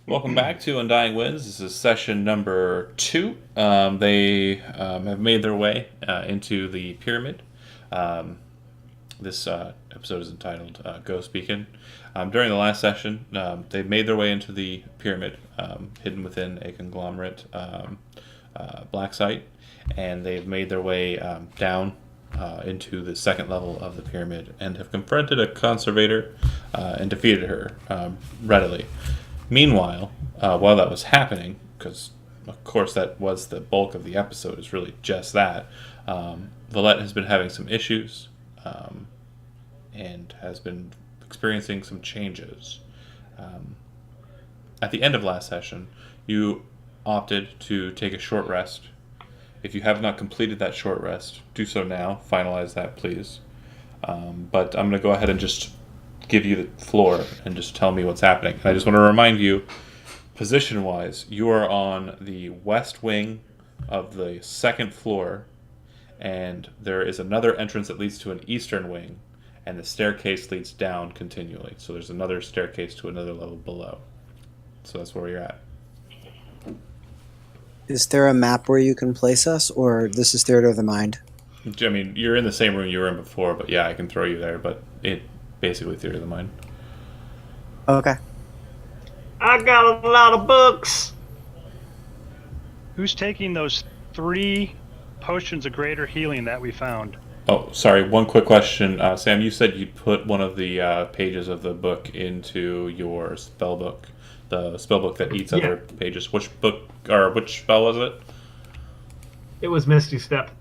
Welcome back to Undying Wins. This is session number 2. They have made their way into the pyramid. This episode is entitled Ghost Beacon. During the last session, they made their way into the pyramid, hidden within a conglomerate black site, and they've made their way down into the second level of the pyramid and have confronted a conservator and defeated her readily. Meanwhile, while that was happening, because of course that was the bulk of the episode, is really just that, Valette has been having some issues and has been experiencing some changes. At the end of last session, you opted to take a short rest. If you have not completed that short rest, do so now. Finalize that, please. But I'm going to go ahead and just give you the floor and just tell me what's happening. And I just want to remind you, position-wise, you are on the west wing of the second floor, and there is another entrance that leads to an eastern wing, and the staircase leads down continually. So there's another staircase to another level below. So that's where you're at. Is there a map where you can place us, or this is theater of the mind? I mean, you're in the same room you were in before, but yeah, I can throw you there, but it basically theater of the mind. Okay. I got a lot of books. Who's taking those 3 potions of greater healing that we found? Oh, sorry, one quick question. Sam, you said you put one of the pages of the book into your spell book. The spell book that eats other pages. Which book, or which spell was it? It was Misty Step.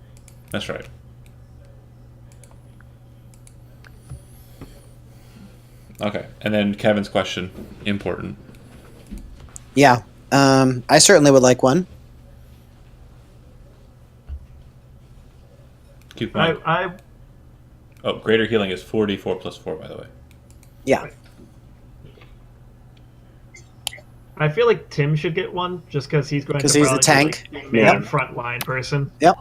That's right. Okay, and then Kevin's question, important. Yeah, I certainly would like one. Keep in mind. Oh, greater healing is 4d4 plus 4, by the way. Yeah. I feel like Tim should get one, just because he's going to he's the tank. Be like, main frontline person. Yep.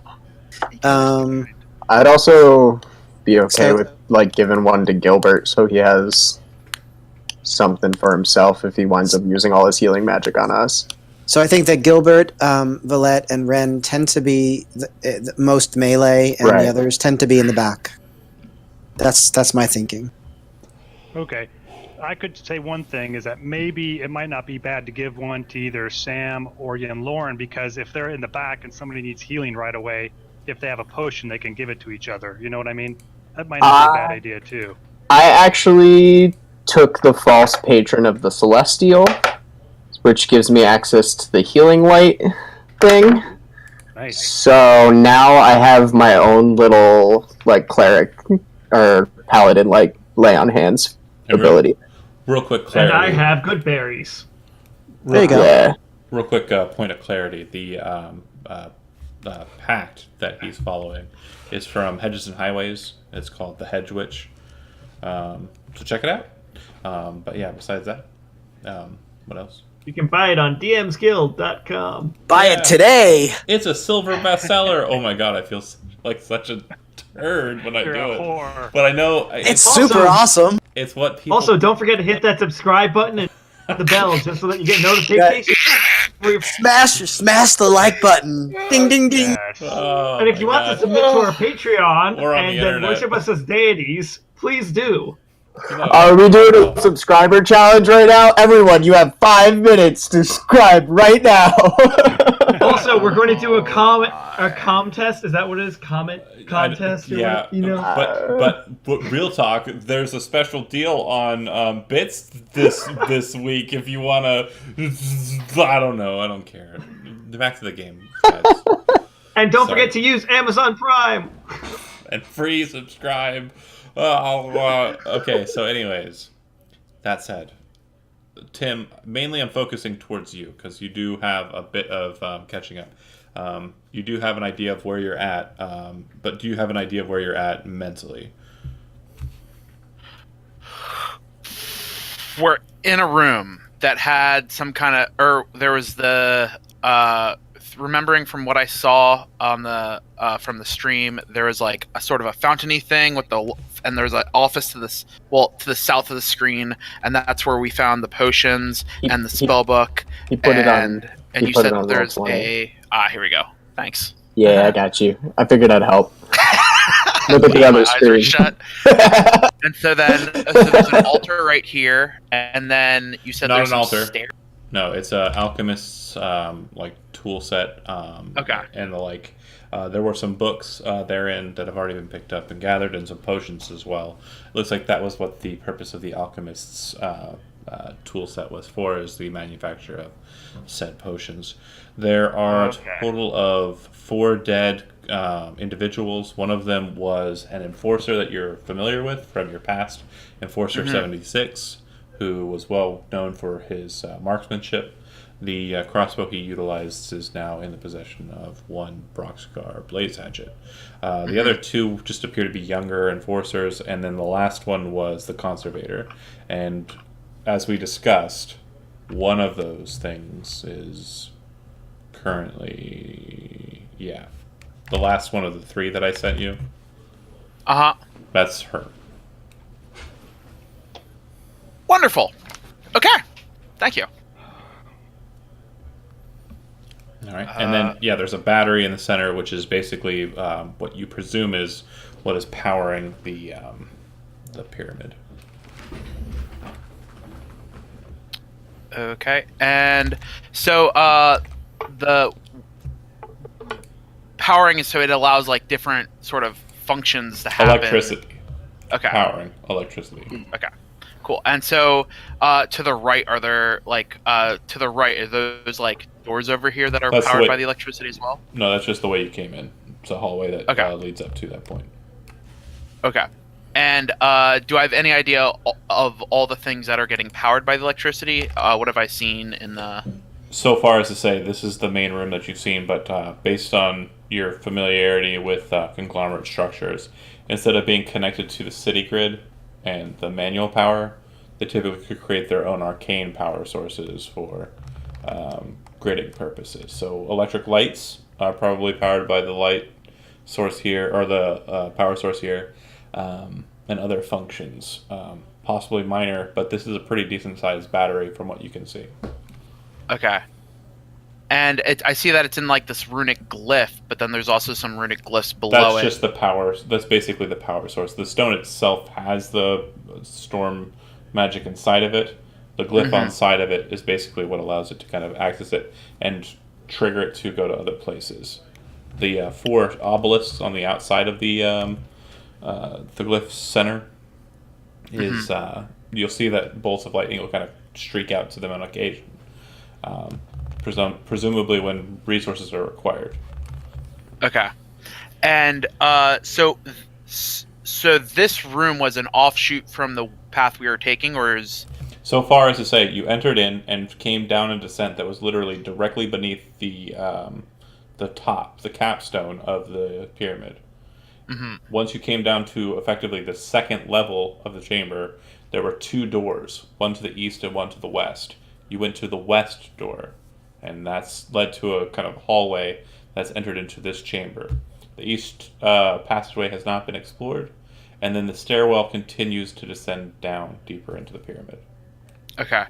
I'd also be okay with giving one to Gilbert, so he has something for himself if he winds up using all his healing magic on us. So I think that Gilbert, Valette, and Ren tend to be the most melee, and the others tend to be in the back. That's my thinking. Okay. I could say one thing is that maybe it might not be bad to give one to either Sam or Yen Lauren, because if they're in the back and somebody needs healing right away, if they have a potion, they can give it to each other. You know what I mean? That might not be a bad idea, too. I actually took the false patron of the Celestial, which gives me access to the healing light thing. Nice. So now I have my own little cleric or paladin lay on hands ability. Real quick clarity. And I have good berries. There you go. Yeah. Real quick point of clarity. The pact that he's following is from Hedges and Highways. It's called the Hedge Witch. So check it out. But yeah, besides that, what else? You can buy it on dmsguild.com. Buy it today! It's a silver bestseller! Oh my god, I feel like such a turd when I do it. Whore. But I know... It's super awesome! It's what people... Also, don't forget to hit that subscribe button and the bell just so that you get notifications. Smash the like button! Ding, ding, ding! Yes. Oh, And if you want to submit to our Patreon Or on and the then internet. worship us as deities, please do. Are we doing a subscriber challenge right now? Everyone, you have 5 minutes to subscribe right now. Also, we're going to do a contest. Is that what it is? Comment contest? Yeah. But real talk, there's a special deal on bits this week if you want to... I don't know. I don't care. Back to the game, guys. And don't forget to use Amazon Prime. And free subscribe. Okay, so anyways, that said, Tim, mainly I'm focusing towards you because you do have a bit of catching up. You do have an idea of where you're at, but do you have an idea of where you're at mentally? We're in a room that had some kind of, or there was the remembering from what I saw on the from the stream, there was like a sort of a fountainy thing with the off, and there's an office to the south of the screen, and that's where we found the potions and the spell book. He put it on. And he you put said it on there's Roll20. here we go. Thanks. Yeah, I got you. I figured I'd help. Look at the My other eyes are screen. shut. And so then there's an altar right here, and then you said Not there's an some altar. stairs. No, it's a alchemist's like tool set. Okay. And there were some books therein that have already been picked up and gathered, and some potions as well. It looks like that was what the purpose of the alchemist's tool set was for, is the manufacture of said potions. There are a total of 4 dead individuals. One of them was an enforcer that you're familiar with from your past, Enforcer 76, who was well known for his marksmanship. The crossbow he utilized is now in the possession of one Broxgar Blaze Hatchet. The other 2 just appear to be younger enforcers, and then the last one was the Conservator. And as we discussed, one of those things is currently, the last one of the 3 that I sent you. That's her. Wonderful. Okay. Thank you. All right, and then there's a battery in the center, which is basically what you presume is what is powering the pyramid. Okay, and so the powering is so it allows like different sort of functions to happen. Electricity. Okay. Powering electricity. Okay. Cool. And so to the right, are there are those like doors over here that are powered by the electricity as well? No, that's just the way you came in. It's a hallway that leads up to that point. Okay. And do I have any idea of all the things that are getting powered by the electricity? What have I seen in the... So far as to say, this is the main room that you've seen, but based on your familiarity with conglomerate structures, instead of being connected to the city grid and the manual power, they typically could create their own arcane power sources for gridding purposes. So electric lights are probably powered by the light source here, or the power source here, and other functions, possibly minor, but this is a pretty decent sized battery from what you can see. Okay. And I see that it's in like this runic glyph, but then there's also some runic glyphs below That's just the power. That's basically the power source. The stone itself has the storm magic inside of it. The glyph on side of it is basically what allows it to kind of access it and trigger it to go to other places. The 4 obelisks on the outside of the glyph center is you'll see that bolts of lightning will kind of streak out to them on occasion. Presumably when resources are required. Okay. And so this room was an offshoot from the path we were taking, or is... So far as to say, you entered in and came down a descent that was literally directly beneath the top, the capstone of the pyramid. Once you came down to effectively the second level of the chamber, there were 2 doors, one to the east and one to the west. You went to the west door, and that's led to a kind of hallway that's entered into this chamber. The east passageway has not been explored, and then the stairwell continues to descend down deeper into the pyramid. Okay.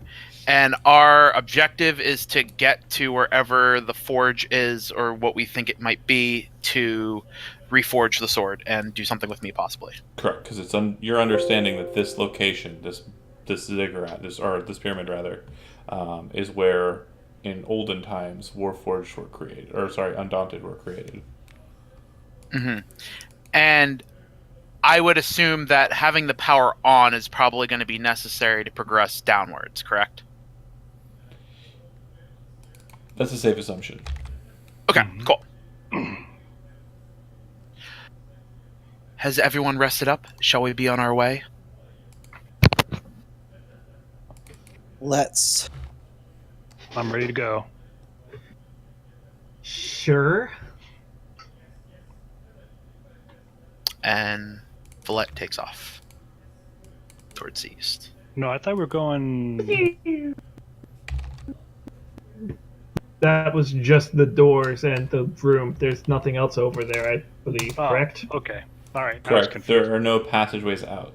And our objective is to get to wherever the forge is, or what we think it might be, to reforge the sword and do something with me, possibly. Correct, because it's your understanding that this location, this ziggurat, this pyramid rather, is where in olden times Warforged were created, Undaunted were created. And I would assume that having the power on is probably going to be necessary to progress downwards, correct? That's a safe assumption. Okay, cool. Has everyone rested up? Shall we be on our way? Let's. I'm ready to go. Sure. And Villette takes off towards the east. No, I thought we were going... That was just the doors and the room. There's nothing else over there, I believe, correct? Okay. All right, I was Correct. confused. There are no passageways out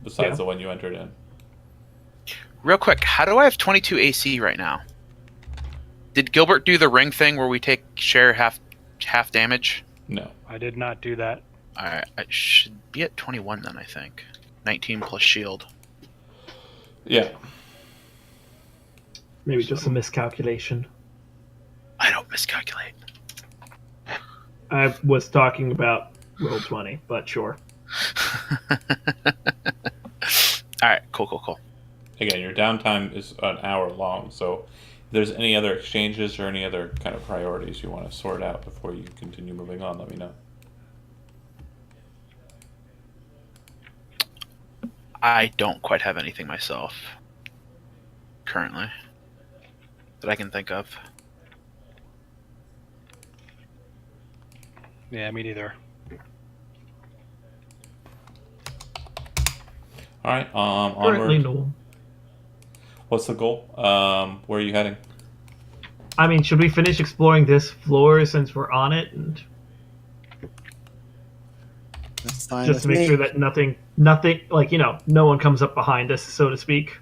besides Yeah. the one you entered in. Real quick, how do I have 22 AC right now? Did Gilbert do the ring thing where we share half damage? No. I did not do that. All right, I should be at 21 then. I think 19 plus shield. Yeah. Maybe just a miscalculation. I don't miscalculate. I was talking about roll 20, but sure. All right, cool. Again, your downtime is an hour long, so if there's any other exchanges or any other kind of priorities you want to sort out before you continue moving on, let me know. I don't quite have anything myself currently that I can think of. Yeah, me neither. All right, Currently, onward. no. What's the goal? Where are you heading? I mean, should we finish exploring this floor since we're on it, and That's fine just with to make me. sure that nothing, like no one comes up behind us, so to speak.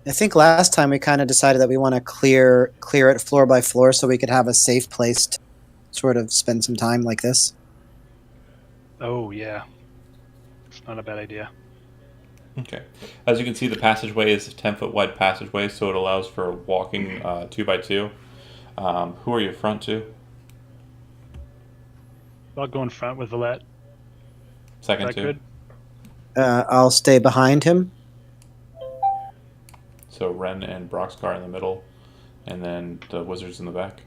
I think last time we kind of decided that we want to clear it floor by floor so we could have a safe place to sort of spend some time like this. Oh yeah, it's not a bad idea. Okay. As you can see, the passageway is a 10-foot wide passageway, so it allows for walking 2 by 2. Who are you front to? I'll go in front with Valette. Is Second that to? good? I'll stay behind him. So Ren and Broxgar in the middle, and then the wizards in the back.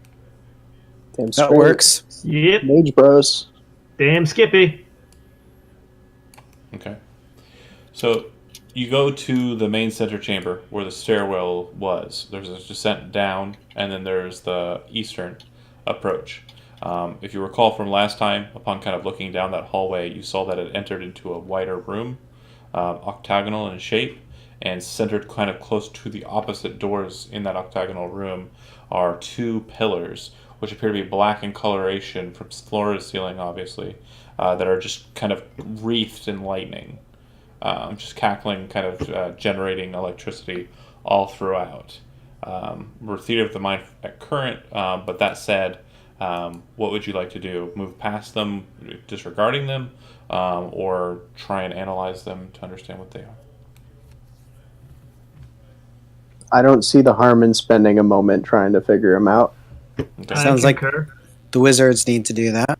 Damn That straight. works. Yep. Mage bros. Damn Skippy. Okay. So you go to the main center chamber where the stairwell was. There's a descent down, and then there's the eastern approach. If you recall from last time, upon kind of looking down that hallway, you saw that it entered into a wider room, octagonal in shape, and centered kind of close to the opposite doors in that octagonal room are 2 pillars, which appear to be black in coloration from floor to ceiling, obviously, that are just kind of wreathed in lightning. Just cackling, kind of generating electricity all throughout. We're theater of the mind at current, but that said, what would you like to do? Move past them, disregarding them, or try and analyze them to understand what they are? I don't see the harm in spending a moment trying to figure them out. Okay. Sounds I like- concur. The wizards need to do that.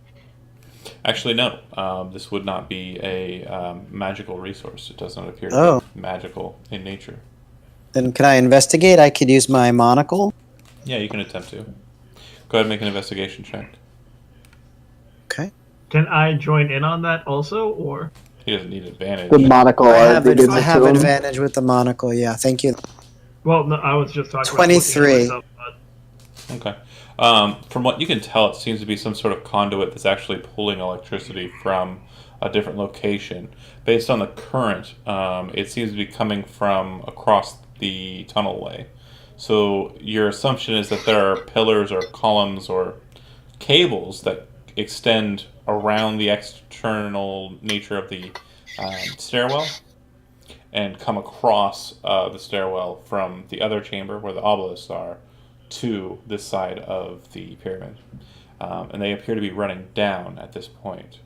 Actually, no. This would not be a magical resource. It does not appear to Oh. be magical in nature. Then can I investigate? I could use my monocle. Yeah, you can attempt to. Go ahead and make an investigation check. Okay. Can I join in on that also, or He doesn't need advantage. The monocle I have, already gives I it have to him. advantage with the monocle. Yeah, thank you. well, no, I was just talking 23. about Okay. From what you can tell, it seems to be some sort of conduit that's actually pulling electricity from a different location. Based on the current, it seems to be coming from across the tunnelway. So your assumption is that there are pillars or columns or cables that extend around the external nature of the stairwell and come across the stairwell from the other chamber where the obelisks are to this side of the pyramid. And they appear to be running down at this point.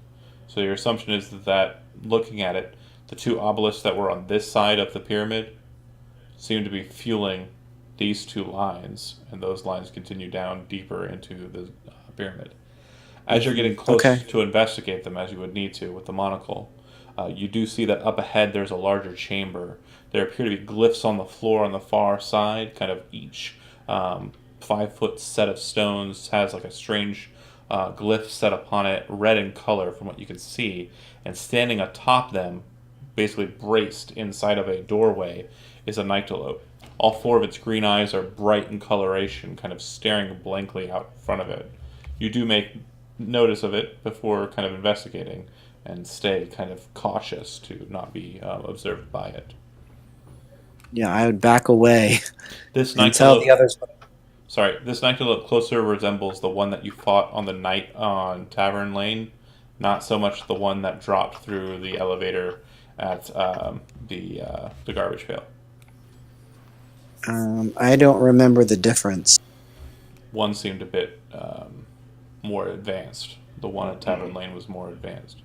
So your assumption is that looking at it, the 2 obelisks that were on this side of the pyramid seem to be fueling these 2 lines, and those lines continue down deeper into the pyramid. As you're getting close Okay. to investigate them, as you would need to with the monocle, you do see that up ahead there's a larger chamber. There appear to be glyphs on the floor on the far side, kind of each 5-foot set of stones has like a strange glyph set upon it, red in color from what you can see, and standing atop them, basically braced inside of a doorway, is a nyctalope. All 4 of its green eyes are bright in coloration, kind of staring blankly out in front of it. You do make notice of it before kind of investigating, and stay kind of cautious to not be observed by it. Yeah, I would back away This and tell nyctalope, the others. sorry, this nyctalope closer resembles the one that you fought on the night on Tavern Lane not so much the one that dropped through the elevator at the garbage pail. I don't remember the difference. One seemed a bit more advanced. The one at Tavern Lane was more advanced.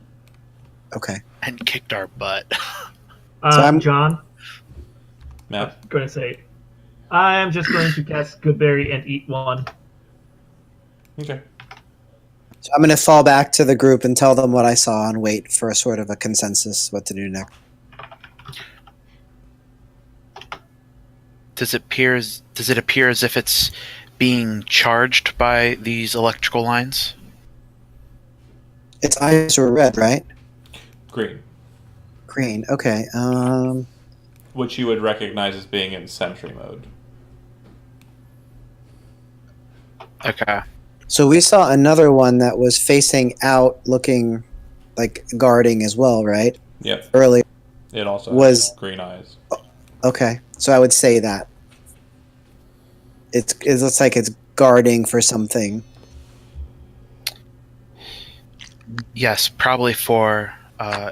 Okay. And kicked our butt. John, Matt? I'm going to say, I am just going to cast Goodberry and eat one. Okay. So I'm going to fall back to the group and tell them what I saw and wait for a sort of a consensus what to do next. Does it appear as if it's being charged by these electrical lines? Its eyes were red, right? Green. Green. Okay. Which you would recognize as being in sentry mode. Okay. So we saw another one that was facing out, looking like guarding as well, right? Yep. Earlier. It also Was- has green eyes. Okay. So I would say that. It looks like it's guarding for something. Yes, probably for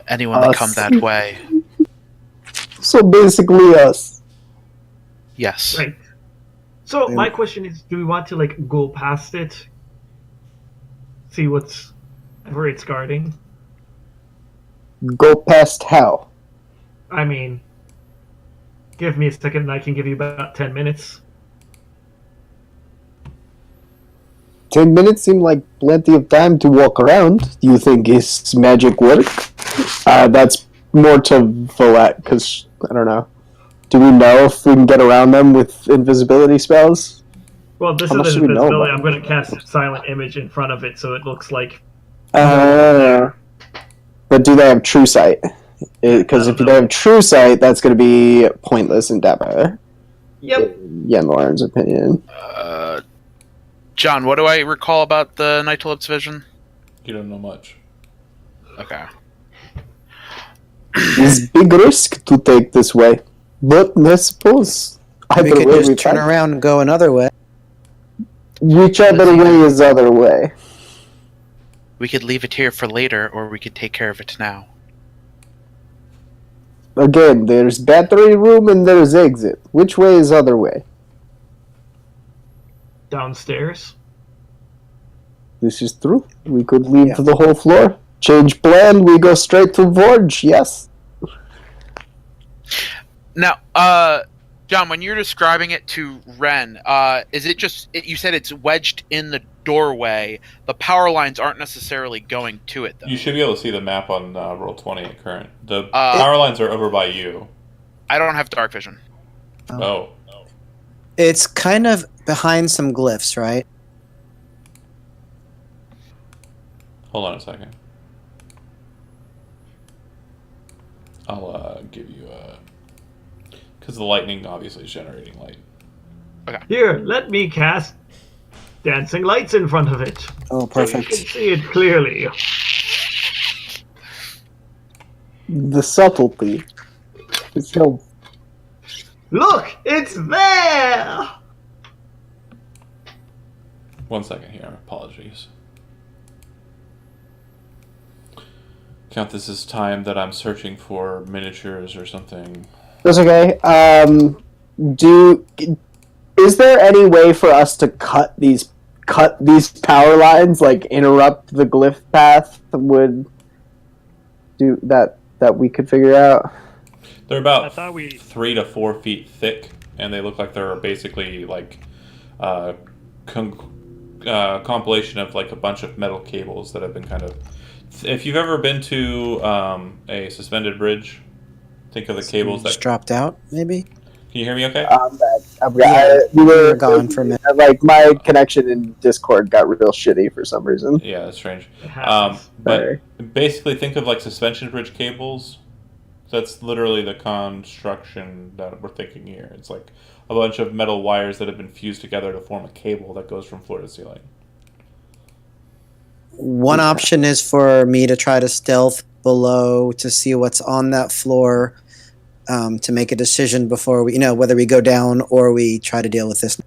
anyone that come that way. So basically us. Yes. Right. So my question is, do we want to like go past it? See where it's guarding? Go past how? I mean, give me a second and I can give you about 10 minutes. 10 minutes seem like plenty of time to walk around. Do you think his magic work? That's more to Valette, because, I don't know. Do we know if we can get around them with invisibility spells? Well, this How much is do we know invisibility. about I'm going to cast Silent Image in front of it so it looks like... But do they have true sight? Because if you don't have true sight, that's going to be pointless endeavor. Yep. Yen Lauren's opinion. John, what do I recall about the Night Tulip's vision? You don't know much. Okay. It's big risk to take this way. But I suppose We either could way just we turn fight. around and go another way. Whichever way is other way. We could leave it here for later, or we could take care of it now. Again, there's battery room and there's exit. Which way is other way? Downstairs. This is true. We could leave Yeah. the whole floor. Change plan, we go straight to Vorge, yes. Now, John, when you're describing it to Ren, is it just you said it's wedged in the doorway? The power lines aren't necessarily going to it, though. You should be able to see the map on Roll20 at current. The power lines are over by you. I don't have dark vision. Oh. It's kind of behind some glyphs, right? Hold on a second. I'll give you a... Because the lightning obviously is generating light. Here, let me cast dancing lights in front of it. Oh, So you perfect. can see it clearly. The subtlety is helpful. Look, it's there! 1 second here. Apologies. Count this as time that I'm searching for miniatures or something. That's okay. Is there any way for us to cut these power lines, like interrupt the glyph path? Would do that we could figure out? They're I about thought we 3 to 4 feet thick, and they look like they're basically like compilation of like a bunch of metal cables that have been kind of. If you've ever been to a suspended bridge, think of the cables Just that. dropped out, maybe? Can you hear me? Okay. We were gone for a minute. Like my connection in Discord got real shitty for some reason. Yeah, that's strange. It happens. But Sorry. basically, think of like suspension bridge cables. That's literally the construction that we're thinking here. It's like a bunch of metal wires that have been fused together to form a cable that goes from floor to ceiling. One option is for me to try to stealth below to see what's on that floor, to make a decision before we, whether we go down or we try to deal with this.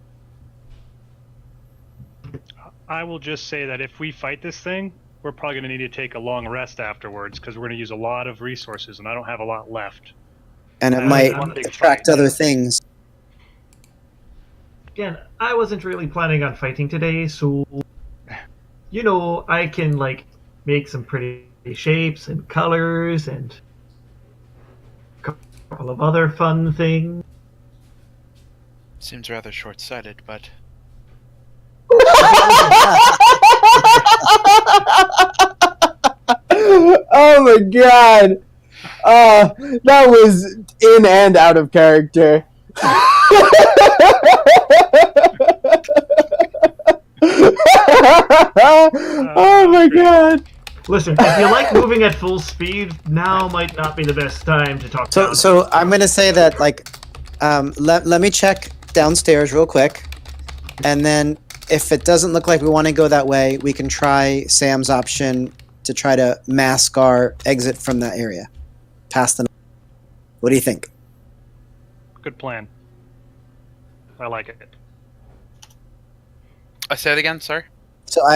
I will just say that if we fight this thing, we're probably going to need to take a long rest afterwards because we're going to use a lot of resources, and I don't have a lot left. And it And might one big attract fight. other things. Again, I wasn't really planning on fighting today, so I can make some pretty shapes and colors and a couple of other fun things. Seems rather short-sighted, but Oh my god! That was in and out of character. Oh my god! Listen, if you like moving at full speed, now might not be the best time to talk. So I'm gonna say that let me check downstairs real quick, and then if it doesn't look like we want to go that way, we can try Sam's option to try to mask our exit from that area, past the. What do you think? Good plan. I like it. I say it again, sorry.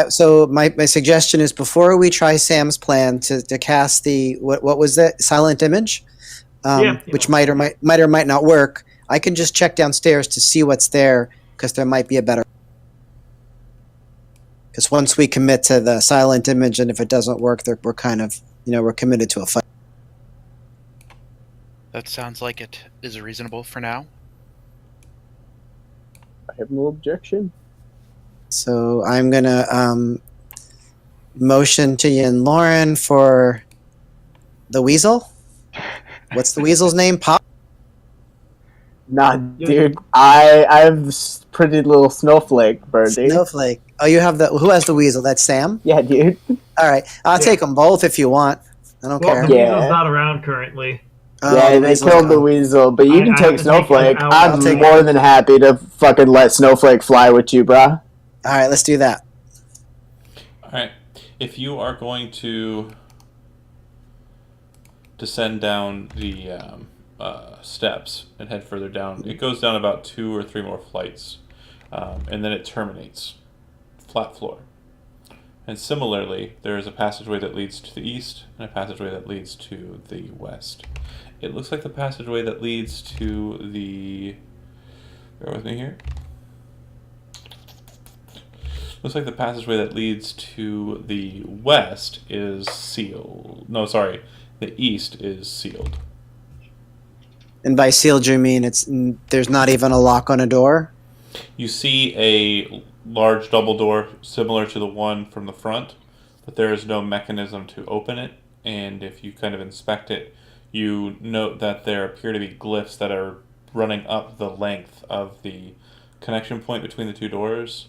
So my suggestion is before we try Sam's plan to cast the what was that silent image, which might or might not work. I can just check downstairs to see what's there because there might be a better. Because once we commit to the silent image, and if it doesn't work, we're kind of we're committed to a fight. That sounds like it is reasonable for now. I have no objection. So I'm gonna motion to Yin Lauren for the weasel. What's the weasel's name? Pop. Nah, dude. I have this pretty little snowflake, Birdie. Snowflake. Oh, you have the. Who has the weasel? That's Sam. Yeah, dude. All right, I'll take them both if you want. I don't Well, care. the Yeah. weasel's not around currently. Oh, Yeah, the they weasel's killed the gone. weasel, but you I can have take to take Snowflake. an hour. I'm I'll take more than happy to fucking let Snowflake fly with you, bruh. All right, let's do that. All right. If you are going to descend down the steps and head further down, it goes down about 2 or 3 more flights, and then it terminates. Flat floor. And similarly, there is a passageway that leads to the east and a passageway that leads to the west. It looks like the passageway that leads to the... Bear with me here. Looks like the passageway that leads to the west is sealed. No, sorry. The east is sealed. And by sealed, you mean there's not even a lock on a door? You see a large double door similar to the one from the front, but there is no mechanism to open it. And if you kind of inspect it, you note that there appear to be glyphs that are running up the length of the connection point between the two doors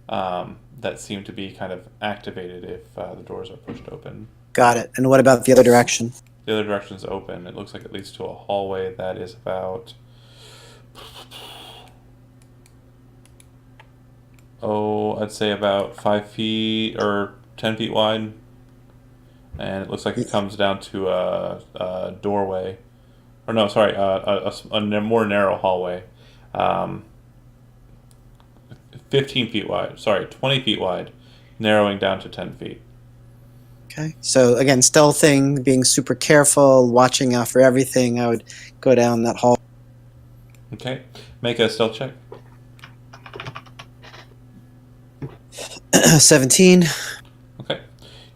that seem to be kind of activated if the doors are pushed open. Got it. And what about the other direction? The other direction is open. It looks like it leads to a hallway that is about... I'd say about 5 feet or 10 feet wide. And it looks like it comes down to a doorway. Or no, sorry, a more narrow hallway. 15 feet wide. Sorry, 20 feet wide. Narrowing down to 10 feet. Okay. So again, stealthing, being super careful, watching out for everything. I would go down that hall. Okay. Make a stealth check. 17. Okay.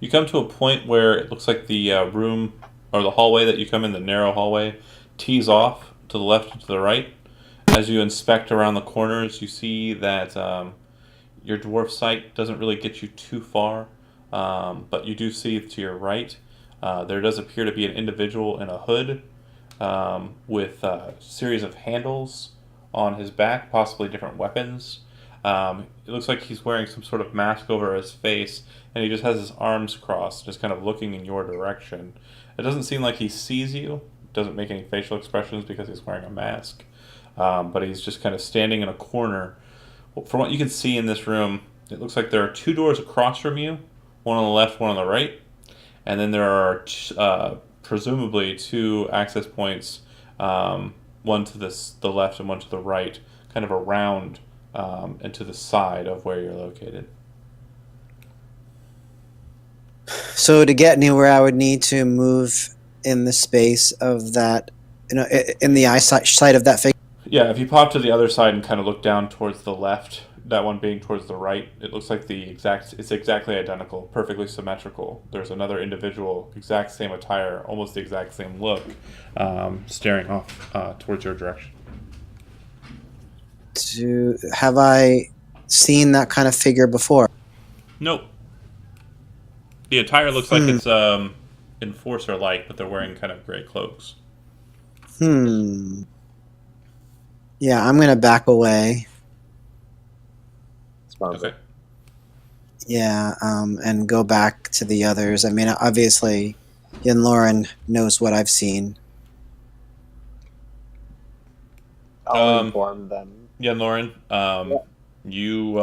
You come to a point where it looks like the room or the hallway that you come in, the narrow hallway, tees off to the left and to the right. As you inspect around the corners, you see that your dwarf sight doesn't really get you too far, but you do see to your right there does appear to be an individual in a hood with a series of handles on his back, possibly different weapons. It looks like he's wearing some sort of mask over his face, and he just has his arms crossed, just kind of looking in your direction. It doesn't seem like he sees you, doesn't make any facial expressions because he's wearing a mask, but he's just kind of standing in a corner. From what you can see in this room, it looks like there are 2 doors across from you, one on the left, one on the right, and then there are presumably 2 access points, one to the left and one to the right, kind of around and to the side of where you're located. So to get anywhere, I would need to move in the space of that, in the eyesight of that figure. Yeah, if you pop to the other side and kind of look down towards the left, that one being towards the right, it looks like it's exactly identical, perfectly symmetrical. There's another individual, exact same attire, almost the exact same look, staring off towards your direction. Have I seen that kind of figure before? Nope. The attire looks like it's enforcer-like, but they're wearing kind of gray cloaks. Yeah, I'm gonna back away. Okay. Yeah, and go back to the others. I mean, obviously, Yen Lauren knows what I've seen. I'll inform them. Yeah, Lauren, you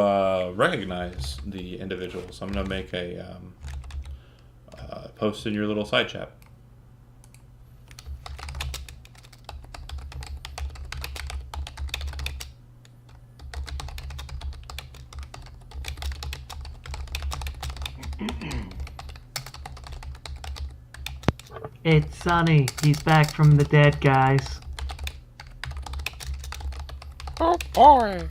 recognize the individual, so I'm going to make a post in your little side chat. It's Sonny. He's back from the dead, guys. Oh boy.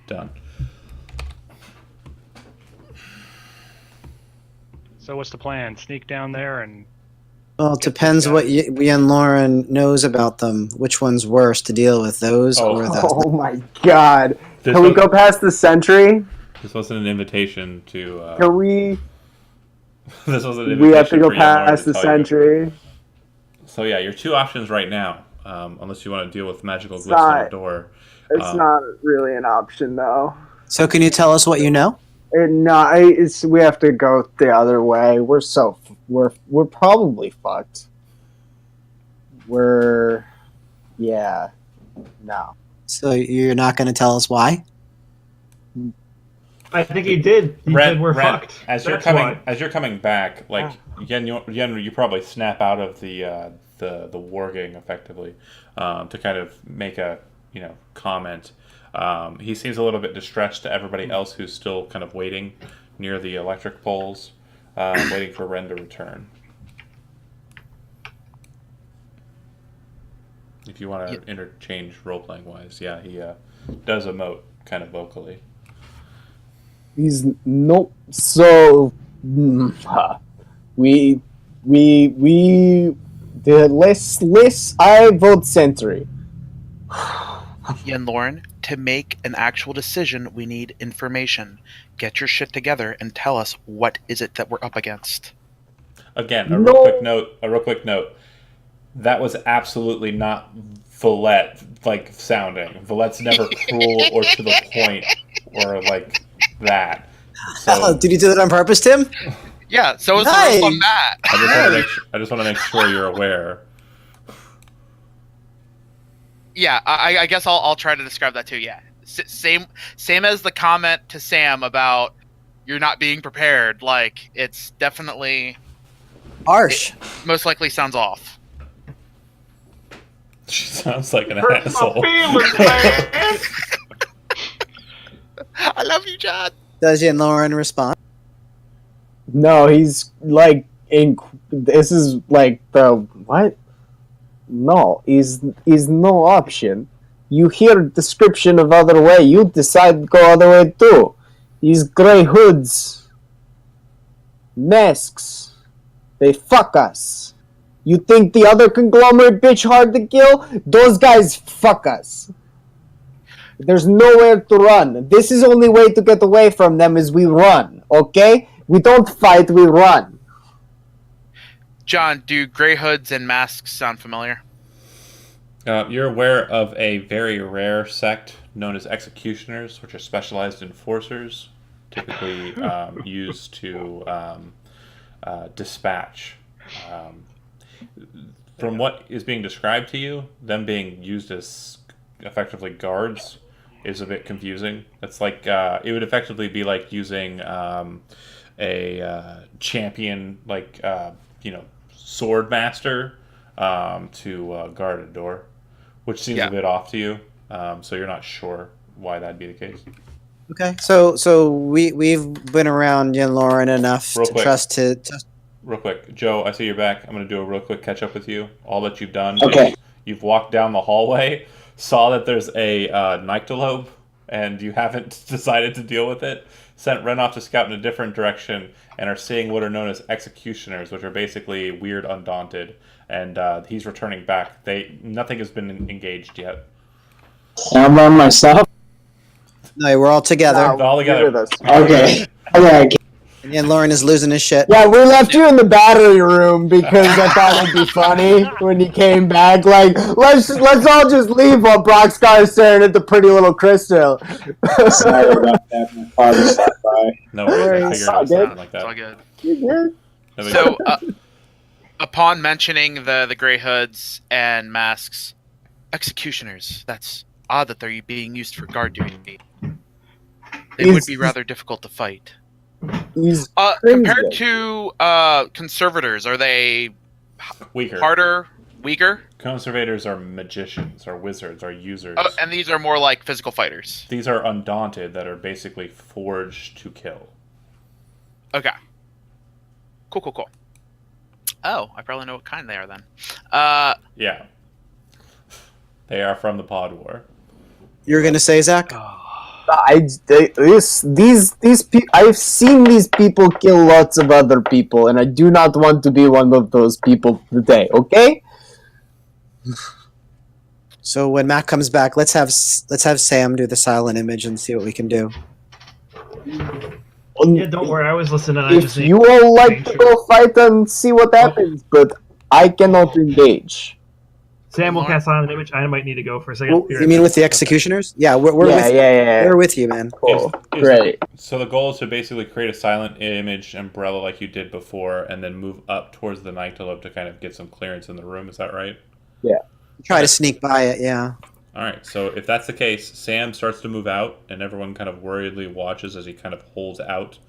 Done. So what's the plan? Sneak down there and Well, it depends what Yen Lauren knows about them. Which one's worse to deal with, those or the? Oh my god! This Can we was- go past the sentry? This wasn't an invitation to. Can we? This wasn't an We have to invitation go for Yen Lauren past to the tell you. sentry. So yeah, your two options right now, unless you want to deal with magical glitch on not- the door. It's not really an option, though. So can you tell us what you know? We have to go the other way. We're probably fucked. Yeah, no. So you're not going to tell us why? I think he did. He said we're fucked. As That's you're coming back, like Yen, you probably snap out of the warging effectively to kind of make a comment. He seems a little bit distressed to everybody else who's still kind of waiting near the electric poles, waiting for Ren to return. If you want to interchange role-playing wise, yeah, he does emote kind of vocally. He's no. So we the less I vote sentry. Yen Lauren, to make an actual decision, we need information. Get your shit together and tell us what is it that we're up against. Again, a real quick note. That was absolutely not Villette like sounding. Villette's never cruel or to the point or like that. So Did you do that on purpose, Tim? Yeah, so it's Nice. the on that. I just want to make sure you're aware. Yeah, I guess I'll try to describe that too. Yeah, same as the comment to Sam about you're not being prepared. Like, it's definitely Harsh. most likely sounds off. She sounds like an Hurts asshole. my feelings, man. I love you, John. Does Yen Lauren respond? No, he's like this is like the what? No, is no option. You hear description of other way, you decide to go other way too. These gray hoods, masks, they fuck us. You think the other conglomerate bitch hard to kill? Those guys fuck us. There's nowhere to run. This is the only way to get away from them is we run, okay? We don't fight, we run. John, do gray hoods and masks sound familiar? You're aware of a very rare sect known as executioners, which are specialized enforcers, typically used to dispatch. From what is being described to you, them being used as effectively guards is a bit confusing. It's like it would effectively be like using champion, like sword master, to guard a door, which seems Yeah. a bit off to you. So you're not sure why that'd be the case. Okay, so we've been around Yen Lauren enough Real to quick. trust to. Real quick, Joe, I see you're back. I'm going to do a real quick catch up with you. All that you've done Okay. is you've walked down the hallway, saw that there's a nyctalope, and you haven't decided to deal with it. Ran off to scout in a different direction, and are seeing what are known as executioners, which are basically weird undaunted. And he's returning back. Nothing has been engaged yet. I'm on myself. No, we're all together. No. All together. You're with us. Okay. Okay. And Yen Lauren is losing his shit. Yeah, we left you in the battery room because I thought it'd be funny when you came back. Like, let's all just leave while Brock's is staring at the pretty little crystal. Sorry about that. My father stopped by. No worries. I figured it was Good. something like It's all that. good. You good? No big So, deal. upon mentioning the gray hoods and masks, executioners. That's odd that they're being used for guard duty. They would be rather difficult to fight. He's Compared to conservators, are they Weaker. harder, weaker? Conservators are magicians, or wizards, or users. Oh, and these are more like physical fighters. These are undaunted that are basically forged to kill. Okay. Cool. Oh, I probably know what kind they are then. Yeah. They are from the Pod War. You're gonna say, Zach? I've seen these people kill lots of other people, and I do not want to be one of those people today. Okay? So when Matt comes back, let's have Sam do the silent image and see what we can do. Yeah, don't worry. I was listening. I If just you all like to go fight and see what happens, but I cannot engage. Sam will cast silent image. I might need to go for a second. You mean with the executioners? Yeah, we're with Yeah. we're with you, man. Cool. Is- Great. So the goal is to basically create a silent image umbrella like you did before, and then move up towards the nyctalope to kind of get some clearance in the room. Is that right? Try to sneak by it. Yeah. All right. So if that's the case, Sam starts to move out, and everyone kind of worriedly watches as he kind of holds out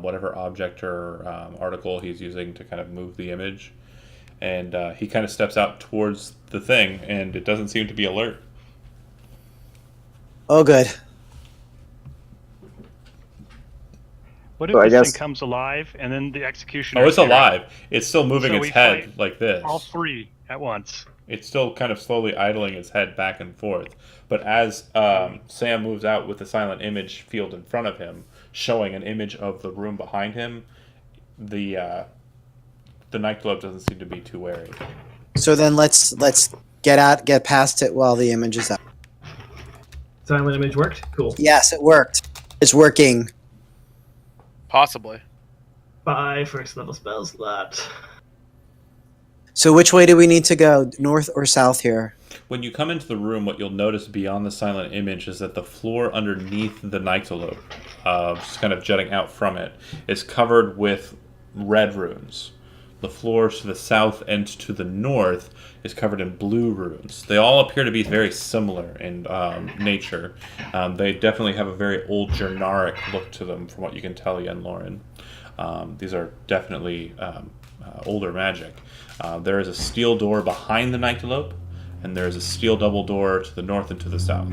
whatever object or article he's using to kind of move the image. And he kind of steps out towards the thing, and it doesn't seem to be alert. Oh, good. What if So I this guess- thing comes alive and then the executioner? Oh, it's alive. It's still moving So its we head fight like this. All three at once. It's still kind of slowly idling its head back and forth. But as Sam moves out with the silent image field in front of him, showing an image of the room behind him, the nyctalope doesn't seem to be too wary. So then let's get past it while the image is up. Silent image worked. Cool. Yes, it worked. It's working. Possibly. Bye. First level spell slot. So which way do we need to go? North or south here? When you come into the room, what you'll notice beyond the silent image is that the floor underneath the nyctalope, just kind of jutting out from it, is covered with red runes. The floor to the south and to the north is covered in blue runes. They all appear to be very similar in nature. They definitely have a very old generic look to them, from what you can tell, Yen Lauren. These are definitely older magic. There is a steel door behind the nyctalope, and there is a steel double door to the north and to the south.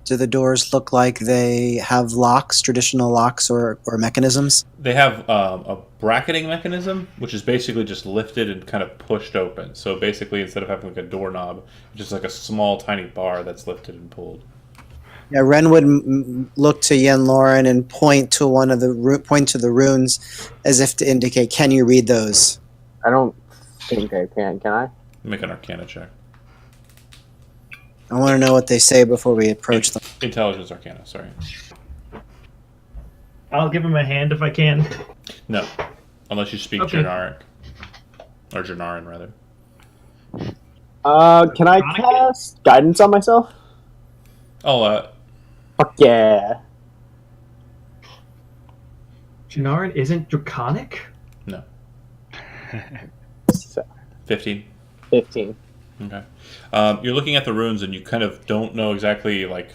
Do the doors look like they have locks, traditional locks or mechanisms? They have a bracketing mechanism, which is basically just lifted and kind of pushed open. So basically, instead of having like a doorknob, it's just like a small, tiny bar that's lifted and pulled. Yeah, Ren would look to Yen Lauren and point to the runes as if to indicate, "Can you read those?" I don't think I can. Can I? Make an Arcana check. I want to know what they say before we approach them. Intelligence Arcana, sorry. I'll give him a hand if I can. No, unless you speak Okay. generic. Or Janarin, rather. Can I cast guidance on myself? Oh, Fuck yeah. Janarin isn't draconic? no. So, 15. 15. Okay. You're looking at the runes, and you kind of don't know exactly, like,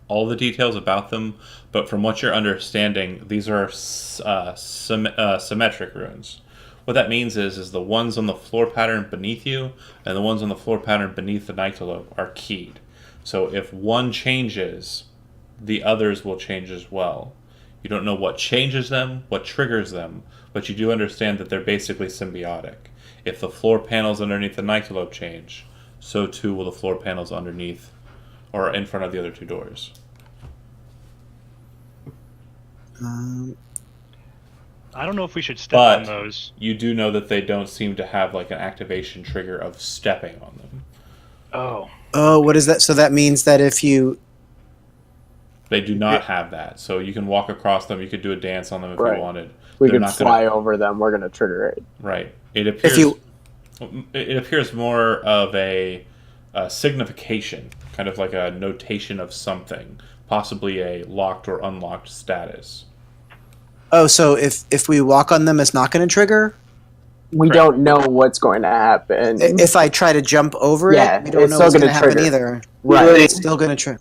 all the details about them, but from what you're understanding, these are symmetric runes. What that means is the ones on the floor pattern beneath you and the ones on the floor pattern beneath the Nyctalope are keyed. So if one changes, the others will change as well. You don't know what changes them, what triggers them, but you do understand that they're basically symbiotic. If the floor panels underneath the Nyctalope change, so too will the floor panels underneath or in front of the other two doors. I don't know if we should step on But those. you do know that they don't seem to have like an activation trigger of stepping on them. Oh. Oh, what is that? So that means that if you... They do not have that. So you can walk across them. You could do a dance on them if Right. you wanted. We They're could not fly gonna, over them. We're gonna trigger it. Right. It appears. If you... It appears more of a signification, kind of like a notation of something, possibly a locked or unlocked status. Oh, so if we walk on them, it's not going to trigger? We Correct. don't know what's going to happen. If I try to jump over Yeah, it, we don't it's know still what's going gonna to happen trigger. either. Right. It's still going to trigger.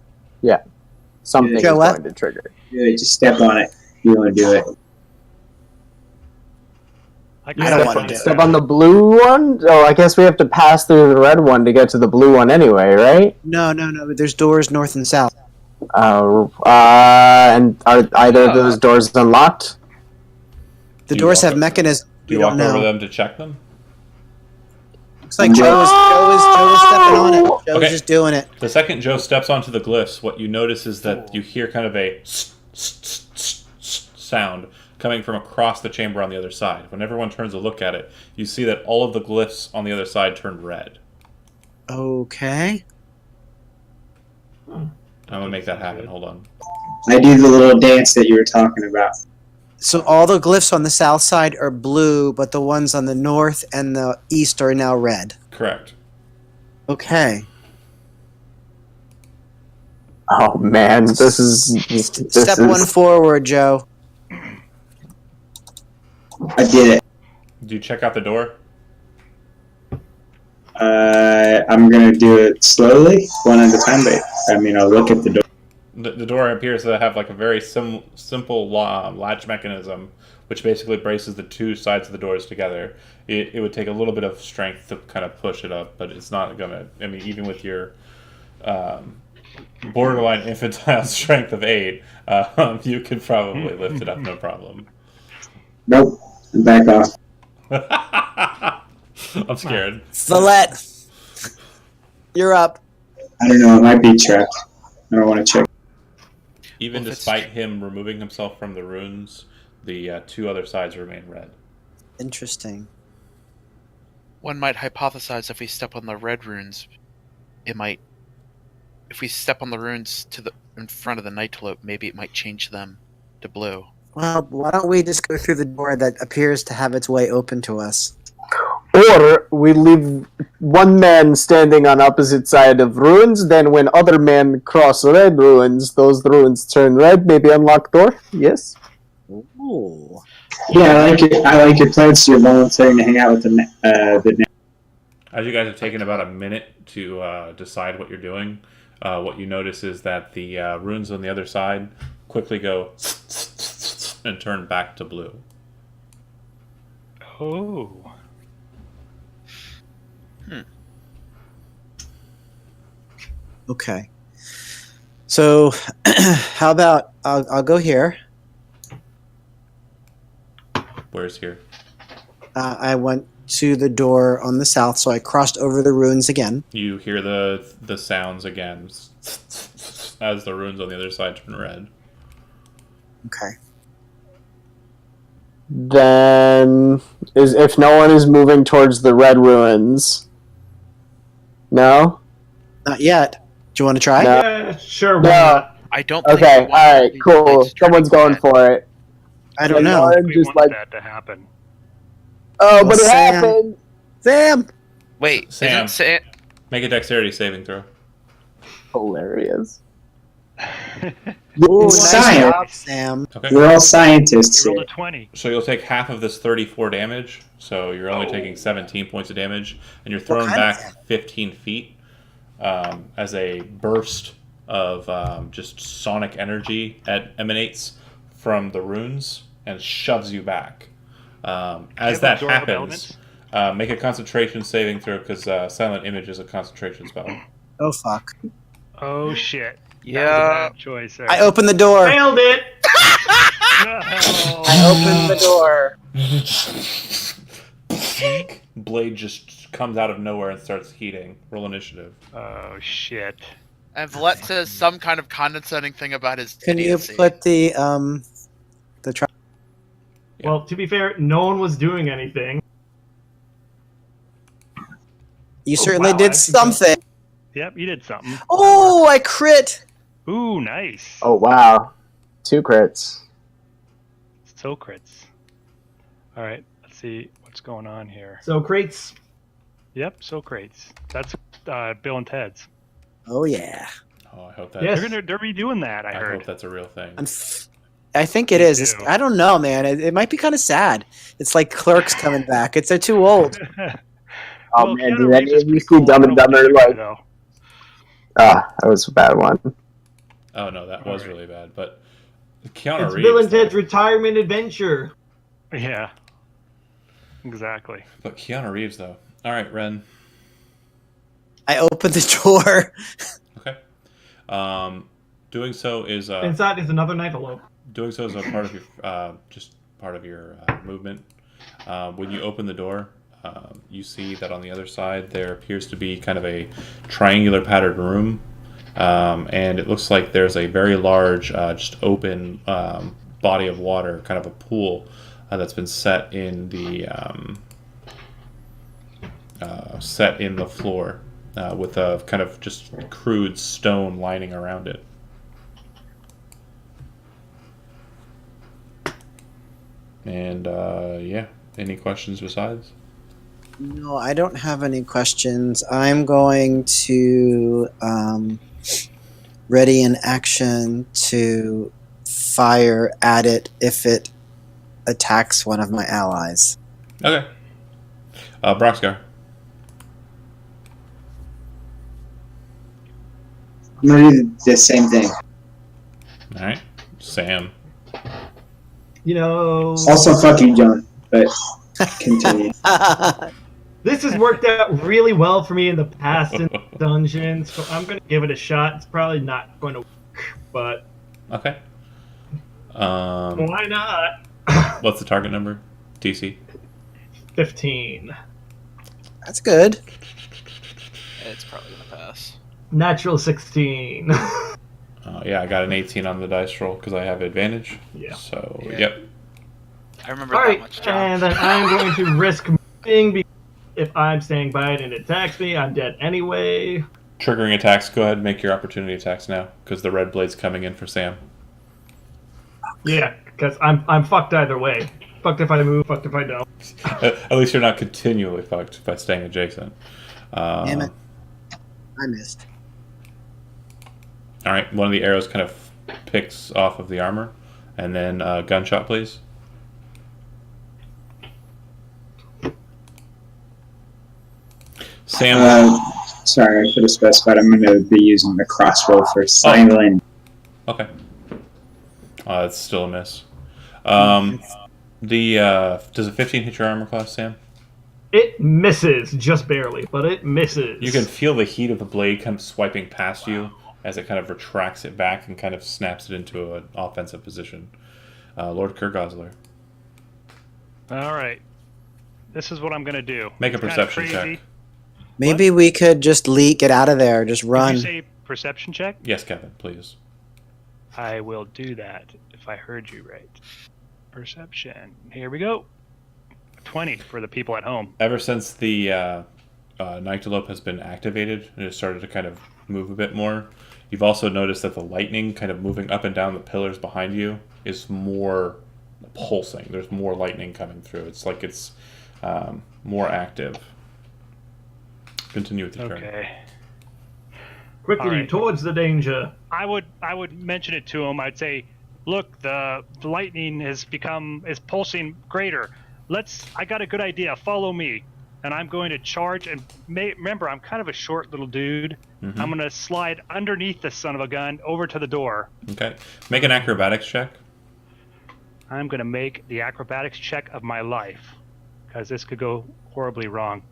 Something Joe, is what? going to trigger. Really, just step on it. You want to do it. I don't want to do Step on the blue one? Oh, I guess we have to pass through the red one to get to the blue one anyway, right? No. There's doors north and south. And are either of those doors unlocked? The Do you doors walk have up- mechanisms. Do We you walk don't over know. them to check them? Looks like Joe is stepping on it. Joe's Okay. just doing it. The second Joe steps onto the glyphs, what you notice is that you hear kind of a sound coming from across the chamber on the other side. When everyone turns to look at it, you see that all of the glyphs on the other side turn red. Okay. I'm gonna make that happen. Hold on. I do the little dance that you were talking about. So all the glyphs on the south side are blue, but the ones on the north and the east are now red. Correct. Okay. Oh man, this is Step one forward, Joe. I did it. Do you check out the door? I'm gonna do it slowly, one at a time. But I mean, I'll look at the door. The door appears to have like a very simple latch mechanism, which basically braces the two sides of the doors together. It would take a little bit of strength to kind of push it up, but it's not gonna. I mean, even with your borderline infantile strength of 8, you could probably lift it up, no problem. Nope. Back off. I'm scared. Valette, you're up. I don't know. It might be trapped. I don't want to check. Even Well, if it's- despite him removing himself from the runes, the two other sides remain red. Interesting. One might hypothesize if we step on the red runes, it might. If we step on the runes in front of the Nyctalope, maybe it might change them to blue. Well, why don't we just go through the door that appears to have its way open to us? Or we leave one man standing on opposite side of ruins, then when other men cross red ruins, those ruins turn red, maybe unlock door? Yes? Ooh. Yeah, I like it. I like your plans. You're volunteering to hang out with the. As you guys have taken about a minute to decide what you're doing, what you notice is that the runes on the other side quickly go and turn back to blue. Oh. Okay. So, how about I'll go here. Where's here? I went to the door on the south, so I crossed over the ruins again. You hear the sounds again as the runes on the other side turn red. Okay. Then, if no one is moving towards the red ruins... No? Not yet. Do you want to try? No. Yeah, sure. Why No. not? I don't think Okay, we want alright, these cool. lights turning Someone's going red. for it. I don't know. I'm We just want like, that to happen. oh, Well, but it Sam- happened! Sam! Wait, Sam. isn't Make a dexterity saving throw. Hilarious. Ooh, nice Science. job, Sam. Okay. We're all scientists You rolled here. a 20. So you'll take half of this 34 damage, so you're only taking 17 points of damage, and you're thrown kind of back 15 feet as a burst of just sonic energy emanates from the runes and shoves you back. As that happens, make a concentration saving throw because Silent Image is a concentration spell. Oh fuck! Oh shit. Yeah. That was a bad choice there. I opened the door. Failed it. No. I opened the door. Blade just comes out of nowhere and starts heating. Roll initiative. Oh shit. And Vlett says some kind of condescending thing about his Can you idiocy. put the tri- Well, to be fair, no one was doing anything. You Oh, certainly wow, did I actually something. Yep, you did something. Oh, I crit. Ooh, nice. Oh wow, 2 crits. So crits. All right, let's see what's going on here. So crates. Yep, so crates. That's Bill and Ted's. Oh yeah. Oh, I hope that. Yes. They're redoing that. I I hope heard. that's a real thing. I think it Me is. too. I don't know, man. It might be kind of sad. It's like Clerks coming back. They're too old. Oh Well, man, Keanu did Reeves any is of you pretty see cool. Dumb I and don't Dumber? think Like, though. that was a bad one. Oh no, that was really bad. But It's Keanu Reeves. Bill and Ted's though. retirement adventure. Yeah. Exactly. But Keanu Reeves, though. All right, Ren. I opened the door. Okay. Doing so is Inside is another Nighthawk. doing so is a part of your just part of your movement. When you open the door, you see that on the other side there appears to be kind of a triangular patterned room, and it looks like there's a very large, just open body of water, kind of a pool that's been set in the floor with a kind of just crude stone lining around it. And yeah, any questions besides? No, I don't have any questions. I'm going to ready an action to fire at it if it attacks one of my allies. Okay. Broxgar. I'm gonna do the same thing. All right. Sam. You know, Also, fuck you, John. But continue. this has worked out really well for me in the past in dungeons, so I'm gonna give it a shot. It's probably not going to work, but Okay. why not? What's the target number? DC. 15. That's good. It's probably gonna pass. Natural 16. Yeah, I got an 18 on the dice roll because I have advantage. Yeah. So, Yeah. yep. I remember All that right, much, John. and then I'm going to risk moving because if I'm staying by it and it attacks me, I'm dead anyway. Triggering attacks. Go ahead and make your opportunity attacks now because the red blade's coming in for Sam. Yeah, because I'm fucked either way. Fucked if I move, fucked if I don't. At least you're not continually fucked by staying adjacent. Damn it. I missed. All right, one of the arrows kind of picks off of the armor, and then gunshot, please. Sam. Sorry, I should have specified. I'm gonna be using the crossbow for silent. Okay. It's still a miss. Does a 15 hit your armor class, Sam? It misses, just barely, but it misses. You can feel the heat of the blade kind of swiping past you as it kind of retracts it back and kind of snaps it into an offensive position. Lord Kurgosler. All right. This is what I'm going to do. Make a It's kinda perception crazy. check. Maybe we could just get out of there, just Did run. you say perception check? Yes, Kevin, please. I will do that if I heard you right. Perception. Here we go. 20 for the people at home. Ever since the Nyctalope has been activated and it started to kind of move a bit more, you've also noticed that the lightning kind of moving up and down the pillars behind you is more pulsing. There's more lightning coming through. It's like it's more active. Continue with your turn. Okay. Quickly, All right. towards the danger. I would mention it to him. I'd say, look, the lightning is pulsing greater. I got a good idea. Follow me. and I'm going to charge. And remember, I'm kind of a short little dude. Mhm. I'm going to slide underneath the son of a gun over to the door. Okay. Make an acrobatics check. I'm going to make the acrobatics check of my life, because this could go horribly wrong.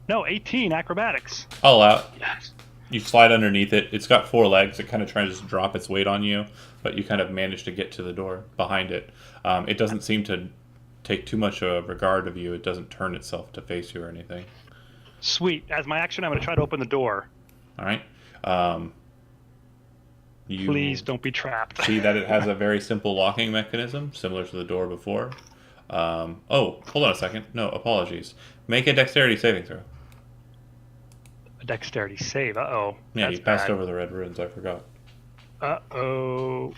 No, 18 acrobatics. I'll allow it. Yes. You slide underneath it. It's got 4 legs. It kind of tries to drop its weight on you, but you kind of manage to get to the door behind it. It doesn't seem to take too much regard of you. It doesn't turn itself to face you or anything. Sweet. As my action, I'm going to try to open the door. All right. You Please don't be trapped. see that it has a very simple locking mechanism, similar to the door before. Oh, hold on a second. No, apologies. Make a dexterity saving throw. A dexterity save. Uh-oh. Yeah, That's you passed bad. over the red runes. I forgot. Uh-oh.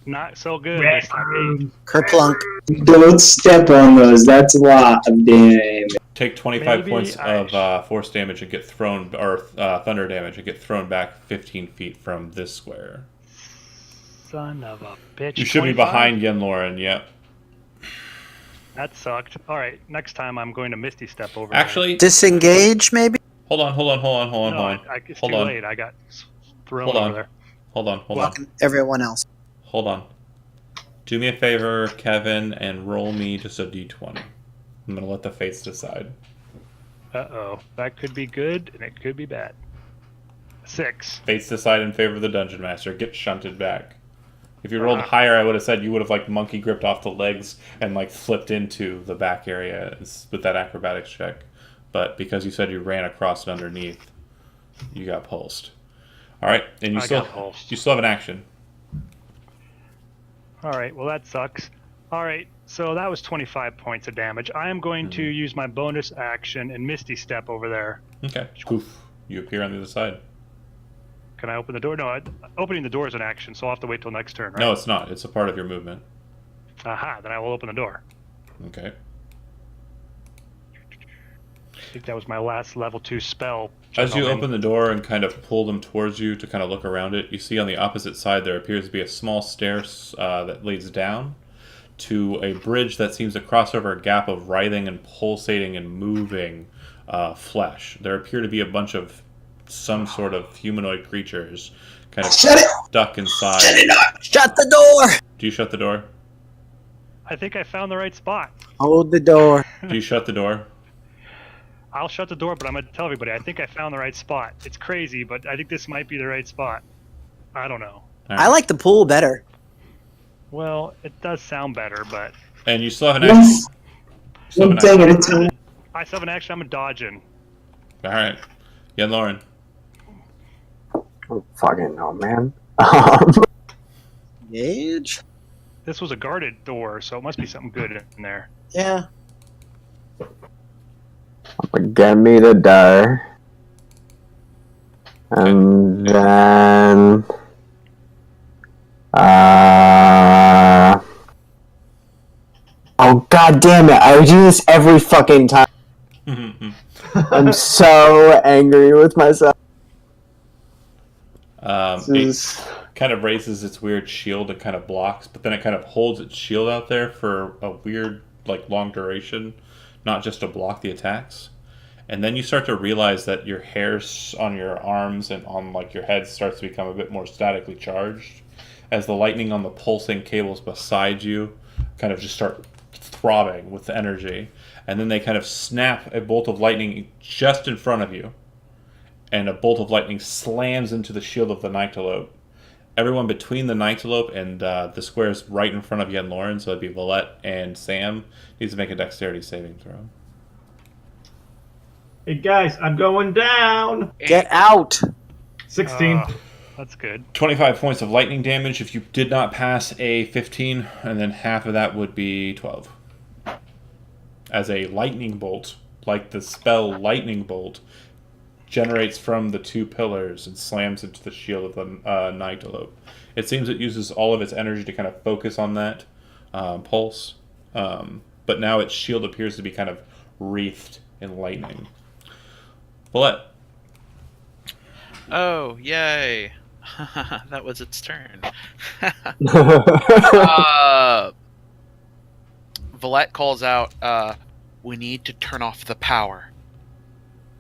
Not so good Red this time. room. Kerplunk. Don't step on those. That's a lot of damage. Take 25 Maybe points I of force damage and get thrown, or thunder damage, and get thrown back 15 feet from this square. Son of a bitch. You should be 25? behind Yenloren, yep. That sucked. All right, next time I'm going to Misty Step over Actually, Disengage, maybe? hold on. there. No, it's Hold too on. late. I got thrown Hold on. over there. Hold on. Blocking everyone else. Hold on. Do me a favor, Kevin, and roll me just a d20. I'm going to let the fates decide. Uh-oh. That could be good, and it could be bad. 6. Fates decide in favor of the Dungeon Master. Get shunted back. If you rolled Uh-huh. higher, I would have said you would have like monkey gripped off the legs and like flipped into the back area with that acrobatics check. But because you said you ran across and underneath, you got pulsed. All right, and you I still got pulsed. you still have an action. All right, well, that sucks. All right, so that was 25 points of damage. I am going to use my bonus action and Misty Step over there. Okay. Poof. You appear on the other side. Can I open the door? No, opening the door is an action, so I'll have to wait till next turn, right? No, it's not. It's a part of your movement. Aha, then I will open the door. Okay. I think that was my last level 2 spell. As you gentlemen. open the door and kind of pull them towards you to kind of look around it, you see on the opposite side there appears to be a small stairs that leads down to a bridge that seems to cross over a gap of writhing and pulsating and moving flesh. There appear to be a bunch of some sort of humanoid creatures kind of Shut it! stuck inside. Shut the door! Do you shut the door? I think I found the right spot. Hold the door. Do you shut the door? I'll shut the door, but I'm going to tell everybody, I think I found the right spot. It's crazy, but I think this might be the right spot. I don't know. I like the pool better. Well, it does sound better, but And you still have an action. Yes. Still have One an thing action. at a time. I still have an action. I'm a dodging. All right. Yenloren. Oh, fucking no, man. Engage? This was a guarded door, so it must be something good in there. Yeah. Get me to die. And then... Oh, god damn it. I do this every fucking time. I'm so angry with myself. This It is... kind of raises its weird shield and kind of blocks, but then it kind of holds its shield out there for a weird, like, long duration, not just to block the attacks. And then you start to realize that your hairs on your arms and on, like, your head starts to become a bit more statically charged as the lightning on the pulsing cables beside you kind of just start throbbing with the energy. And then they kind of snap a bolt of lightning just in front of you, and a bolt of lightning slams into the shield of the Nyctalope. Everyone between the Nyctalope and the squares right in front of Yenloren, so it'd be Valette and Sam, needs to make a dexterity saving throw. Hey guys, I'm going down. Get out! 16. That's good. 25 points of lightning damage if you did not pass a 15, and then half of that would be 12. As a lightning bolt, like the spell Lightning Bolt, generates from the 2 pillars and slams into the shield of the Nyctalope. It seems it uses all of its energy to kind of focus on that pulse, but now its shield appears to be kind of wreathed in lightning. Valette. Oh, yay. That was its turn. Valette calls out, we need to turn off the power.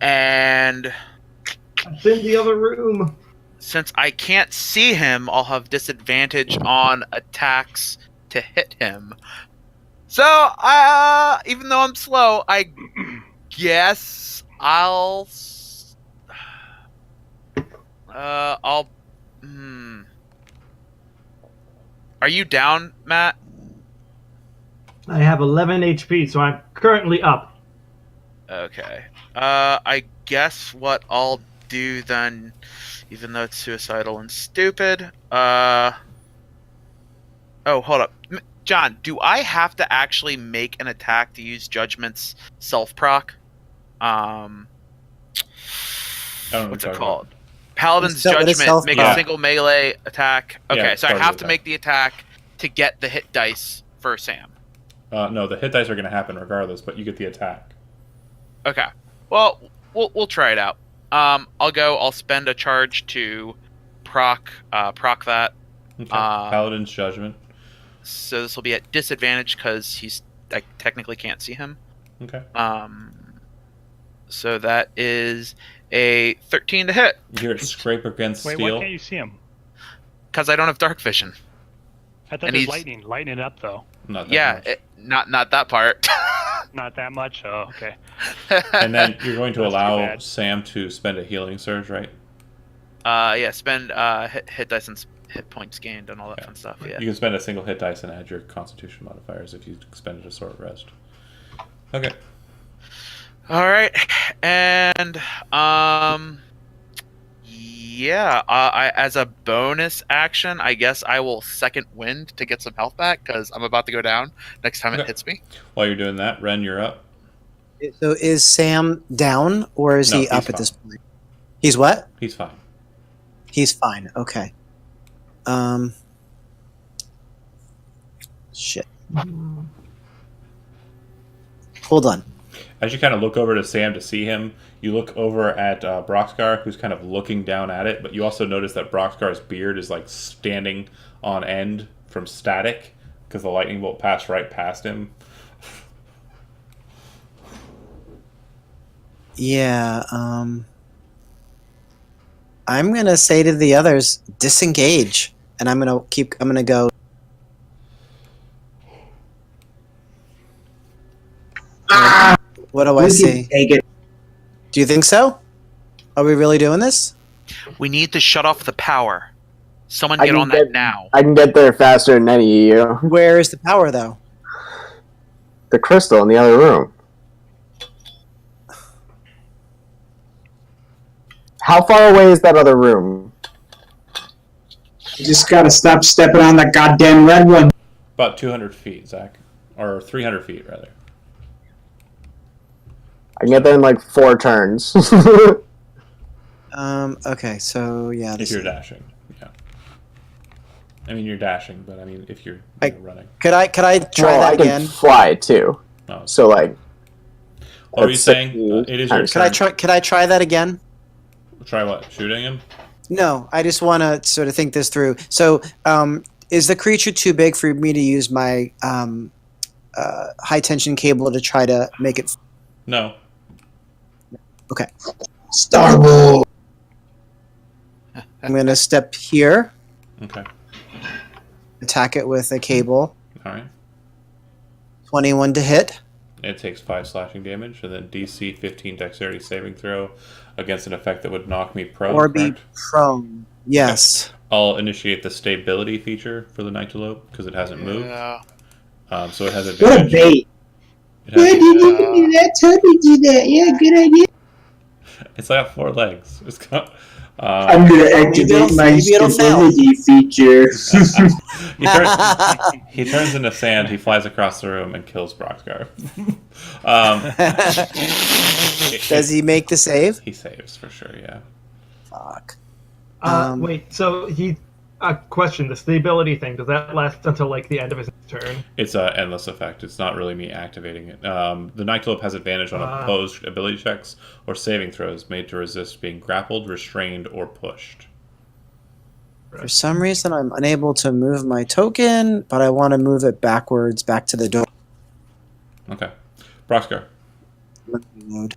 And It's in the other room. since I can't see him, I'll have disadvantage on attacks to hit him. So, even though I'm slow, I guess I'll. Are you down, Matt? I have 11 HP, so I'm currently up. Okay. I guess what I'll do then, even though it's suicidal and stupid. Oh, hold up, John. Do I have to actually make an attack to use Judgment's self proc? I don't know What's what it you're called? Paladin's What is Judgment. self Make proc? a single melee attack. Okay, Yeah, so I part of have the to attack. make the attack to get the hit dice for Sam. No, the hit dice are going to happen regardless, but you get the attack. Okay. Well, we'll try it out. I'll spend a charge to proc that. Okay. Paladin's Judgment. So this will be at disadvantage because I technically can't see him. Okay. So that is a 13 to hit You hear it scrape against Wait, steel. why can't you see him? because I don't have dark vision. I thought And there's he's- lightning. Lighten it up, though. Not that Yeah, much. not that part. Not that much? Oh, okay. And then you're going to That's too allow bad. Sam to spend a healing surge, right? Yeah, spend hit dice and hit points gained and all that Yeah. fun stuff. Yeah. You can spend a single hit dice and add your Constitution modifiers if you expended a short rest. Okay. All right, and yeah, I as a bonus action, I guess I will second wind to get some health back because I'm about to go down next time Okay. it hits me. While you're doing that, Ren, you're up. So is Sam down or is No, he he's up at fine. this point? He's what? He's fine. He's fine. Okay. Shit. Hold on. As you kind of look over to Sam to see him, you look over at Broxgar, who's kind of looking down at it, but you also notice that Broxgar's beard is like standing on end from static because the lightning bolt passed right past him. Yeah. I'm gonna say to the others, disengage, and I'm gonna go. What do I We see? can take it. Do you think so? Are we really doing this? We need to shut off the power. Someone I get can on that get- now. I can get there faster than any of you. Where is the power, though? The crystal in the other room. How far away is that other room? You just gotta stop stepping on that goddamn red one. About 200 feet, Zach. Or 300 feet, rather. I can get there in like 4 turns. Okay, so yeah. If This you're dashing. Yeah. I mean, you're dashing, but I mean, if you're running. Could I try Well, that I can again? fly too. No. So like, What were you that's saying? 60 It is your times- turn. Could I try that again? Try what? Shooting him? No, I just want to sort of think this through. So, is the creature too big for me to use my high tension cable to try to make it? No. Okay, Star Wars. I'm gonna step here, Okay. attack it with a cable. All right. 21 to hit. It takes 5 slashing damage, and then DC 15 dexterity saving throw against an effect that would knock me prone. Or be correct? prone. Yes. I'll initiate the stability feature for the Nyctalope because it hasn't moved. Yeah. So it has What a advantage. bait. It has- do that? Totally do that. Yeah, good idea. it's got 4 legs. It's got. I'm gonna activate my maybe it'll fail. stability feature. He turns into sand. He flies across the room and kills Broxgar. Does he make the save? He saves for sure. Yeah. Fuck. Wait, so a question, the stability thing, does that last until like the end of his turn? It's an endless effect. It's not really me activating it. The Nyctalope has advantage on opposed ability checks or saving throws made to resist being grappled, restrained, or pushed. For some reason, I'm unable to move my token, but I want to move it backwards back to the door. Okay. Broskar, Reload.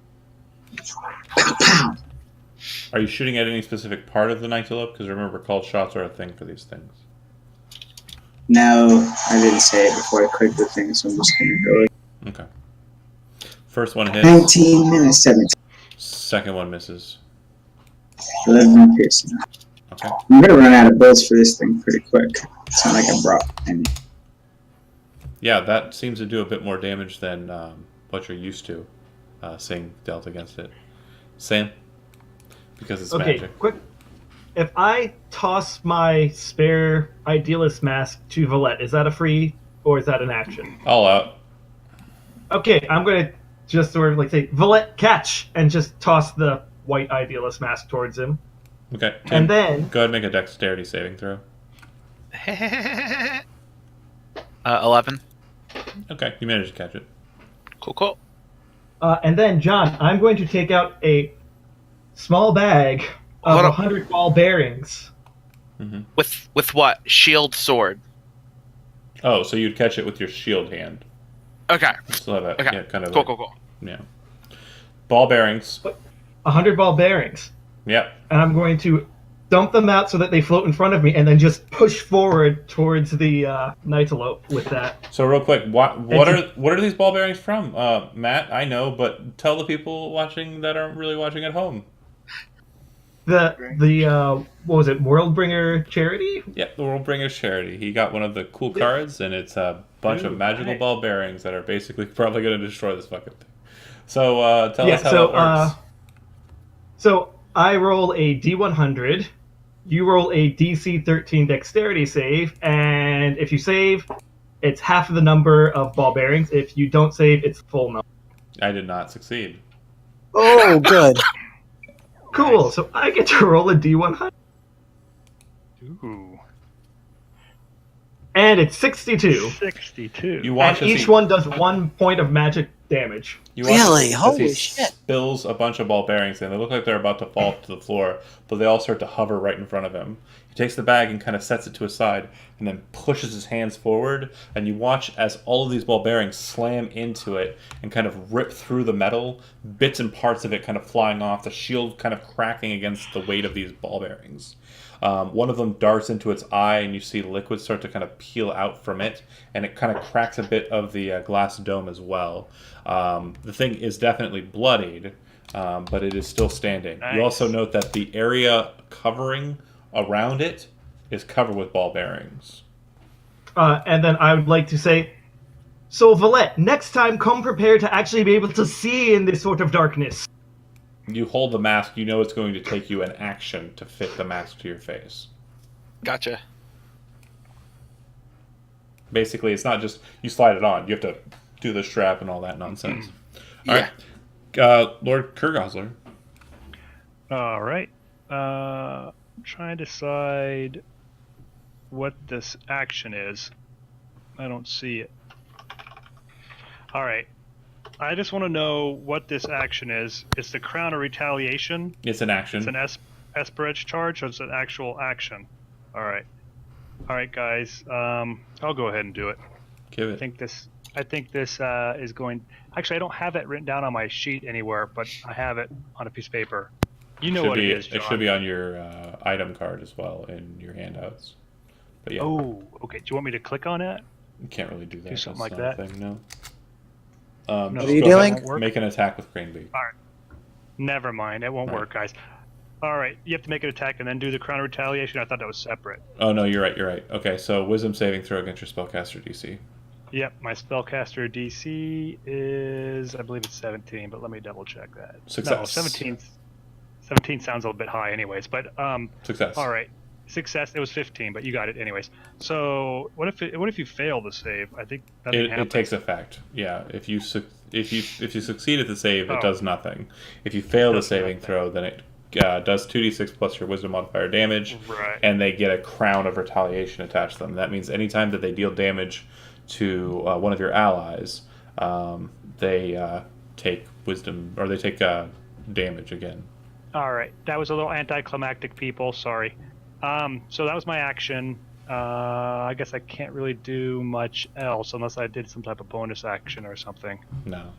are you shooting at any specific part of the Nyctalope? Because remember, called shots are a thing for these things. No, I didn't say it before I clicked the thing, so I'm just gonna go. Okay. First one hits. 19 minutes, 17, Second one misses. 11 piercing. Okay. I'm gonna run out of bullets for this thing pretty quick. It's not like I brought any. Yeah, that seems to do a bit more damage than what you're used to seeing dealt against it. Sam? Because it's Okay, magic. quick. If I toss my spare Idealist mask to Valette, is that a free or is that an action? All out. Okay, I'm gonna just sort of like say, Valette, catch! And just toss the white Idealist mask towards him. Okay. Tim, And then, go ahead and make a dexterity saving throw. 11. Okay, you managed to catch it. Cool. John, I'm going to take out a small bag of Hold up. 100 ball bearings. With what? Shield, sword. Oh, so you'd catch it with your shield hand. Okay. Still have that, Okay. yeah, kind of. Cool. Yeah. Ball bearings. 100 ball bearings. Yep. And I'm going to dump them out so that they float in front of me and then just push forward towards the Nyctalope with that. So real quick, what are these ball bearings from? Matt, I know, but tell the people watching that aren't really watching at home. The what was it, Worldbringer charity? Yep, the Worldbringers charity. He got one of the cool cards, and it's a bunch of magical ball bearings that are basically probably going to destroy this fucking thing. So tell us how that works. So I roll a D100, you roll a DC 13 dexterity save, and if you save, it's half of the number of ball bearings. If you don't save, it's full number. I did not succeed. Oh, good. Cool. So I get to roll a D100, Ooh. and it's 62. 62. You watch And as each one does 1 point of magic damage. You watch Really? as Holy he shit. spills a bunch of ball bearings and they look like they're about to fall to the floor, but they all start to hover right in front of him. He takes the bag and kind of sets it to his side and then pushes his hands forward, and you watch as all of these ball bearings slam into it and kind of rip through the metal, bits and parts of it kind of flying off, the shield kind of cracking against the weight of these ball bearings. One of them darts into its eye, and you see liquid start to kind of peel out from it, and it kind of cracks a bit of the glass dome as well. The thing is definitely bloodied, but it is still standing. Nice. You also note that the area covering around it is covered with ball bearings. And then I would like to say, so Valette, next time come prepared to actually be able to see in this sort of darkness. You hold the mask, you know it's going to take you an action to fit the mask to your face. Gotcha. Basically, it's not just you slide it on. You have to do the strap and all that nonsense. All Yeah. right, Lord Kurgosler. All right. Trying to decide what this action is. I don't see it. All right. I just want to know what this action is. It's the Crown of Retaliation. It's an action. It's an Esperage charge, or it's an actual action. All right. All right, guys. I'll go ahead and do it. Give I it. think this is going. Actually, I don't have it written down on my sheet anywhere, but I have it on a piece of paper. You know what it is, John. It should be on your item card as well in your handouts. But yeah, Oh, okay. Do you want me to click on it? you can't really do that. Do something That's like not that? a thing, no. No. Just What are you go ahead doing? and Make an attack with Cranebeak. Never mind. It won't All right. work, guys. All right. You have to make an attack and then do the Crown of Retaliation. I thought that was separate. Oh no, you're right. Okay, so Wisdom saving throw against your spellcaster DC. Yep. My spellcaster DC is, I believe it's 17, but let me double check that. Success. No, 17. 17 sounds a little bit high, anyways. But Success. all right. Success. It was 15, but you got it anyways. So what if you fail the save? I think that It takes effect. Yeah, if you succeed at the save, it Oh. does nothing. If you fail the Does saving nothing. throw, then it does 2d6 plus your Wisdom modifier damage, Right. and they get a Crown of Retaliation attached to them. That means anytime that they deal damage to one of your allies, they take Wisdom, or they take damage again. All right, that was a little anticlimactic, people. Sorry. So that was my action. I guess I can't really do much else unless I did some type of bonus action or something. No.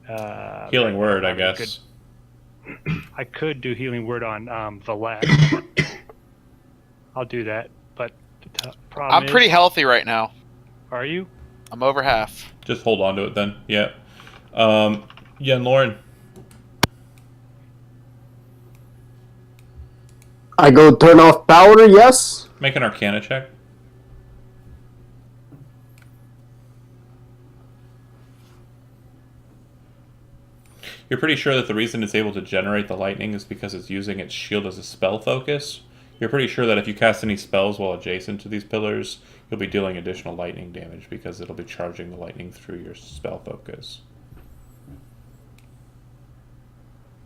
Healing word, I probably guess. I could do healing word on Valette. I'll do that, but the problem I'm pretty is, healthy right now. Are you? I'm over half. Just hold on to it then. Yeah. Yeah, and Lauren. I go turn off power, yes? Make an Arcana check. You're pretty sure that the reason it's able to generate the lightning is because it's using its shield as a spell focus. You're pretty sure that if you cast any spells while adjacent to these pillars, you'll be dealing additional lightning damage because it'll be charging the lightning through your spell focus.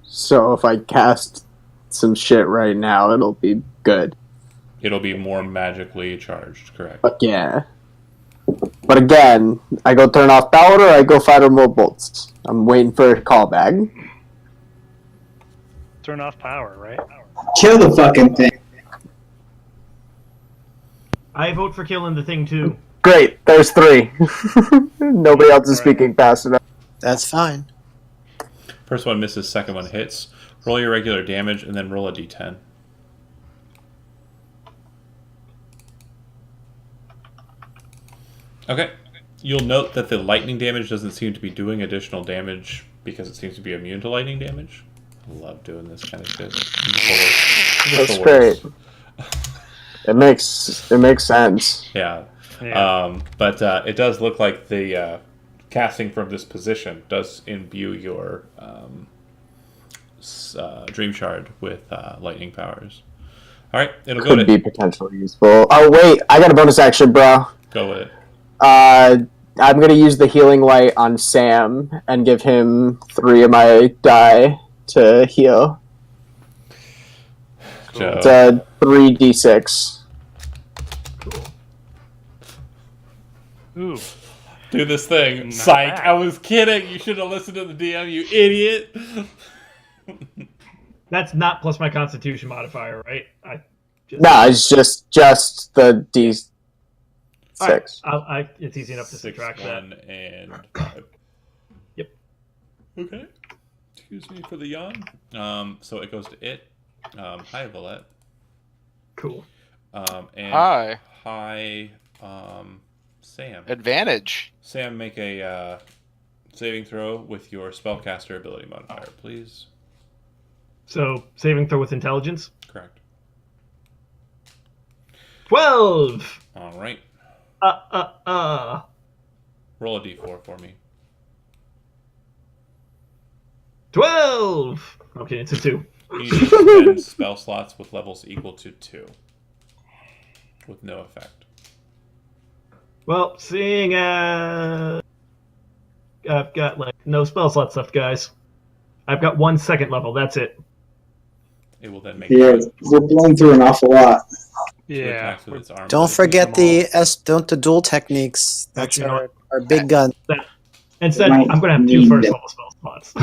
So if I cast some shit right now, it'll be good. It'll be more magically charged, correct? But yeah. But again, I go turn off power or I go fire more bolts. I'm waiting for a callback. Turn off power, right? Kill the fucking thing. I vote for killing the thing too. Great, there's 3. Nobody else is speaking fast enough. That's fine. First one misses, second one hits. Roll your regular damage and then roll a d10. Okay. You'll note that the lightning damage doesn't seem to be doing additional damage because it seems to be immune to lightning damage. I love doing this kind of shit. That's great. It makes sense. Yeah. Yeah. But it does look like the casting from this position does imbue your Dream Shard with lightning powers. All right, it'll go to... Could be potentially useful. Oh wait, I got a bonus action, bro. Go with it. I'm gonna use the healing light on Sam and give him 3 of my die to heal. Joe. It's a 3d6. Ooh. Do this thing. Not Psych. bad. I was kidding. You should have listened to the DM, you idiot. That's not plus my Constitution modifier, right? No, it's just the d6. It's easy enough to 6, subtract that. 1, and 5. Yep. Okay. Excuse me for the yawn. So it goes to it. Hi, Valette. Cool. And Hi. Hi, Sam. Advantage. Sam, make a saving throw with your spellcaster ability modifier, please. So, saving throw with intelligence. Correct. 12! All right. Roll a d4 for me. 12! Okay, it's a 2. You need to spend spell slots with levels equal to 2. With no effect. Well, seeing I've got, no spell slot stuff, guys. I've got 1 second level, that's it. It will then make Yeah, we're blowing through an awful lot. two Yeah. attacks with its arm. Don't forget the dual techniques. That's Actually, you know our big gun. Instead, Might I'm going to have 2 need first it. level spell slots.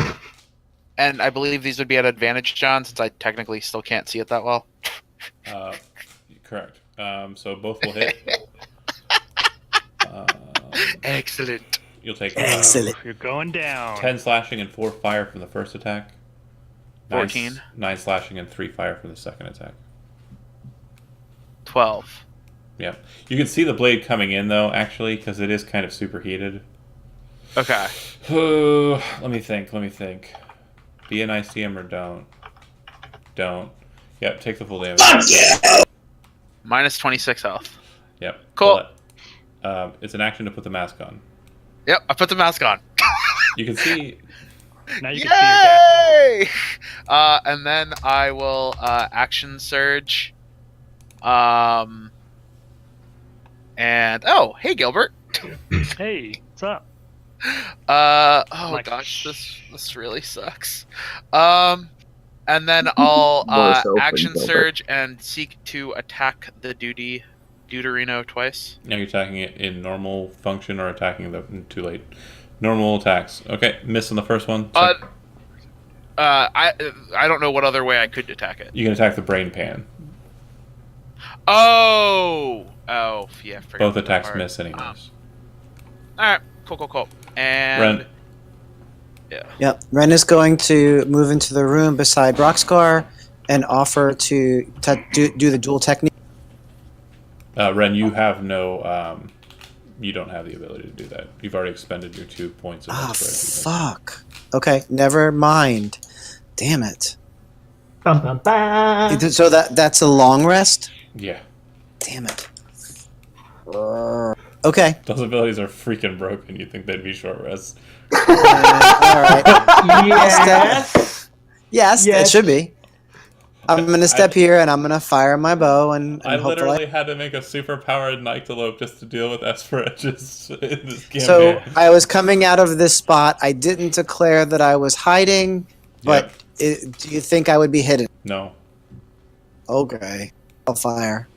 And I believe these would be at advantage, John, since I technically still can't see it that well. Correct. So both will hit. Excellent. You'll take Excellent. You're going down. 10 slashing and 4 fire from the first attack. 14. 9 slashing and 3 fire from the second attack. 12. Yeah. You can see the blade coming in, though, actually, because it is kind of superheated. Okay. Let me think. Be an ICM or don't. Don't. Yep, take the full damage. Minus 26 health. Yep. Cool. It's an action to put the mask on. Yep, I put the mask on. You can see... Now you can see your dad. Yay! And then I will action surge. And oh, hey Gilbert. Hey, what's up? Oh Like, gosh, this really sucks. And then I'll Voice open, action Gilbert. surge and seek to attack the Deuterino twice. Now you're attacking it in normal function or attacking the... Too late. Normal attacks. Okay, miss on the first one. I don't know what other way I could attack it. You can attack the brain pan. Oh, yeah. Forgot Both that attacks part. miss anyways. All right, cool. And Ren. Yep. Ren is going to move into the room beside Roxgar and offer to do the dual technique. Ren, you have no. You don't have the ability to do that. You've already expended your 2 points of Ah, extra. fuck. Okay, never mind. Damn it. Bum, bum, bum. So that's a long rest? Yeah. Damn it. Okay. Those abilities are freaking broken. You'd think they'd be short rests. All right. Yes. Yes, it Yes. should be. I'm gonna step here and I'm gonna fire my bow and I hopefully. literally had to make a super powered Nyctalope just to deal with Esperages in this campaign. So I was coming out of this spot. I didn't declare that I was hiding, but do you think I would be hidden? No. Okay. I'll fire.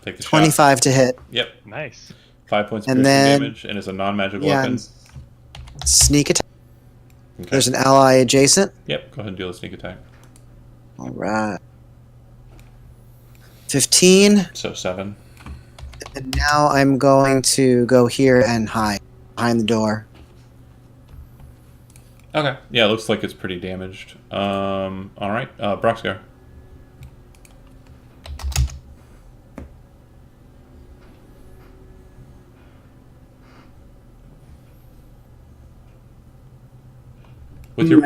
Take the shot. 25 to hit. Yep. Nice. 5 points And piercing then- damage, and it's a non-magical Yeah, weapon. and sneak attack. Okay. There's an ally adjacent. Yep. Go ahead and deal a sneak attack. All right. 15. So 7. And now I'm going to go here and hide behind the door. Okay. Yeah, it looks like it's pretty damaged. All right. Broxgar. With your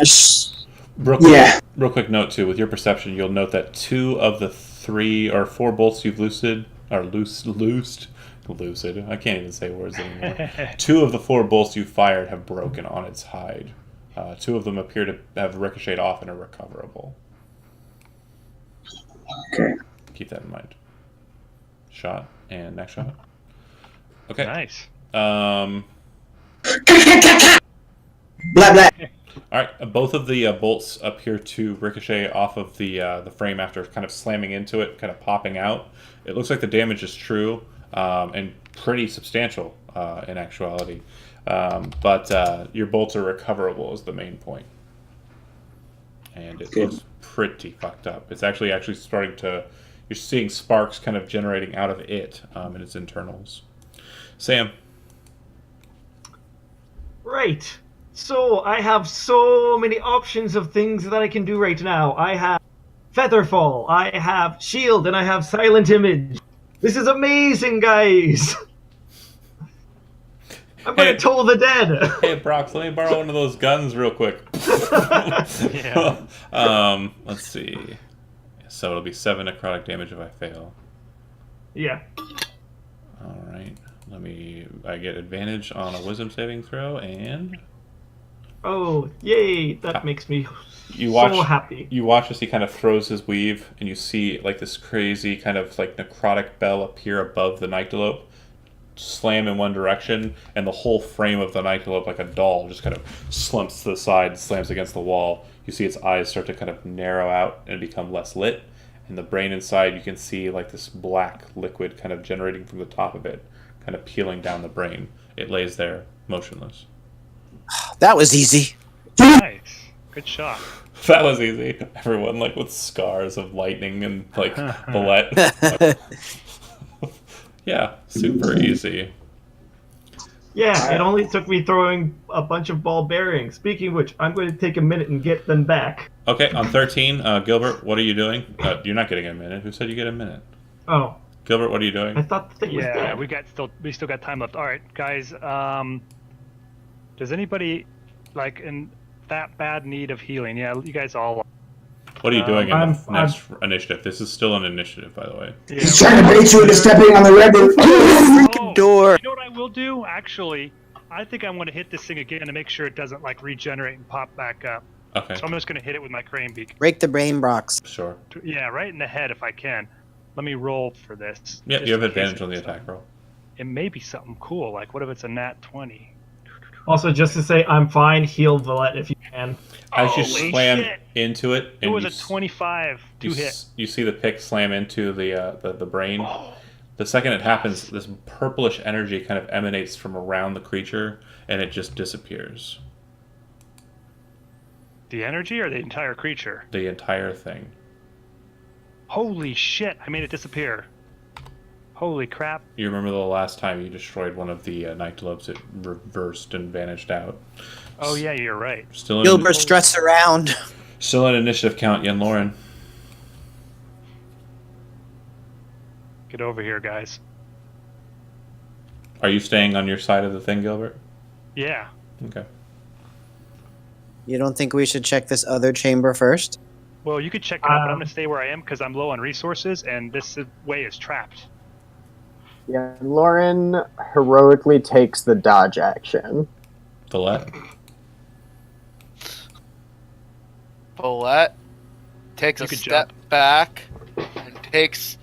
real quick note too, with your perception, you'll note that 2 of the 3 or 4 bolts you've lucid or lucid. I can't even say words anymore. 2 of the 4 bolts you fired have broken on its hide. 2 of them appear to have ricocheted off and are recoverable. Okay. Keep that in mind. Shot and next shot. Okay. Nice. Blah blah. All right, both of the bolts appear to ricochet off of the frame after kind of slamming into it, kind of popping out. It looks like the damage is true and pretty substantial in actuality, but your bolts are recoverable is the main point, and it looks pretty fucked up. It's actually starting to. You're seeing sparks kind of generating out of it in its internals. Sam. Right. So I have so many options of things that I can do right now. I have Featherfall, I have Shield, and I have Silent Image. This is amazing, guys. I'm gonna toll the dead. Hey, Brox, let me borrow one of those guns real quick. Yeah. Let's see. So it'll be 7 necrotic damage if I fail. Yeah. All right. I get advantage on a wisdom saving throw, and Oh, yay! That makes me you watch. so happy. You watch as he kind of throws his weave, and you see like this crazy kind of like necrotic bell appear above the Nyctalope, slam in one direction, and the whole frame of the Nyctalope, like a doll, just kind of slumps to the side, slams against the wall. You see its eyes start to kind of narrow out and become less lit, and the brain inside you can see like this black liquid kind of generating from the top of it, kind of peeling down the brain. It lays there motionless. That was easy. Nice. Good shot. That was easy. Everyone like with scars of lightning and like bullet. Yeah, super easy. Yeah, it only took me throwing a bunch of ball bearings. Speaking of which, I'm going to take a minute and get them back. Okay, on 13, Gilbert, what are you doing? You're not getting a minute. Who said you get a minute? Oh, Gilbert, what are you I doing? thought the thing was Yeah, dead. we still got time left. All right, guys. Does anybody like in that bad need of healing? Yeah, you guys all. What are you doing in I'm- the next initiative? This is still an initiative, by the way. Yeah, He's trying to bait you into stepping on the river. Oh, Door. You know what I will do? Actually, I think I'm going to hit this thing again to make sure it doesn't like regenerate and pop back up. Okay, So I'm just going to hit it with my crane beak. Break the brain box. sure. Yeah, right in the head if I can. Let me roll for this. Yeah, just you have in case advantage on the it's attack roll. It may be something cool. Like, what if it's a nat 20? Also, just to say, I'm fine. Heal Valette if you can. As you Holy slam shit. into it, It and was you, a 25 to you, hit. you see the pick slam into the brain. Oh, The second it happens, this purplish energy kind of emanates from around the creature, and it just disappears. the energy or the entire creature? The entire thing. Holy shit, I made it disappear. Holy crap. You remember the last time you destroyed one of the nightclubs? It reversed and vanished out. Oh, yeah, you're right. Still Gilbert struts around. Still an initiative count, Yen Lauren. Get over here, guys. Are you staying on your side of the thing, Gilbert? Yeah. Okay. You don't think we should check this other chamber first? Well, you could check it out, but I'm going to stay where I am because I'm low on resources, and this way is trapped. Yeah, Lauren heroically takes the dodge action. Villette? Paulette takes You a could step back and takes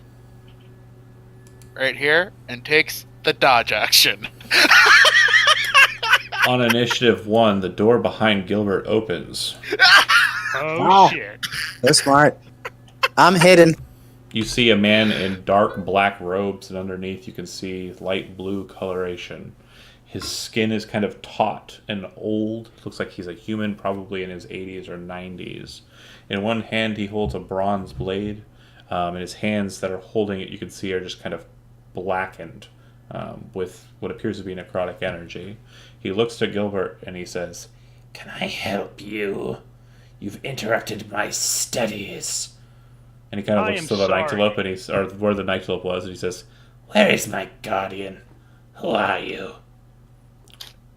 right here and takes the dodge action. On initiative 1, the door behind Gilbert opens. Oh, Wow. shit. So smart. I'm hidden. You see a man in dark black robes, and underneath you can see light blue coloration. His skin is kind of taut and old. Looks like he's a human, probably in his 80s or 90s. In one hand, he holds a bronze blade, and his hands that are holding it, you can see, are just kind of blackened with what appears to be necrotic energy. He looks to Gilbert and he says, "Can I help you? You've interrupted my studies." And he kind of I looks am to the sorry. nightclub, and or where the nightclub was, and he says, "Where is my guardian? Who are you?"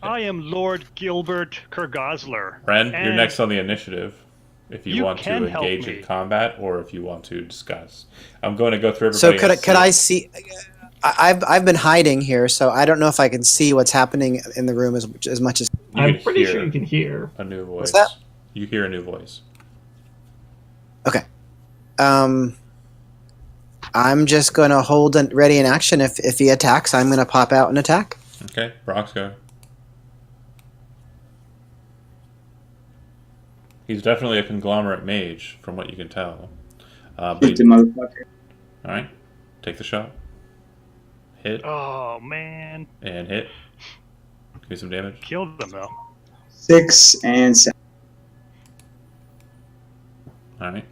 I am Lord Gilbert Kurgosler. Ren, you're and next on the initiative. If you You want to can help engage me. in combat, or if you want to discuss, I'm going to go through So everybody. could I see? I've been hiding here, so I don't know if I can see what's happening in the room as much as. You I'm can pretty hear sure you can hear. a new voice. What's that? You hear a new voice. Okay. I'm just going to hold and ready in action. If he attacks, I'm going to pop out and attack. Okay, Brock's go. He's definitely a conglomerate mage, from what you can tell. Hit the motherfucker. All right, take the shot. Hit Oh, man. and hit. Give me some damage. Killed them, though. 6 and 7. All right.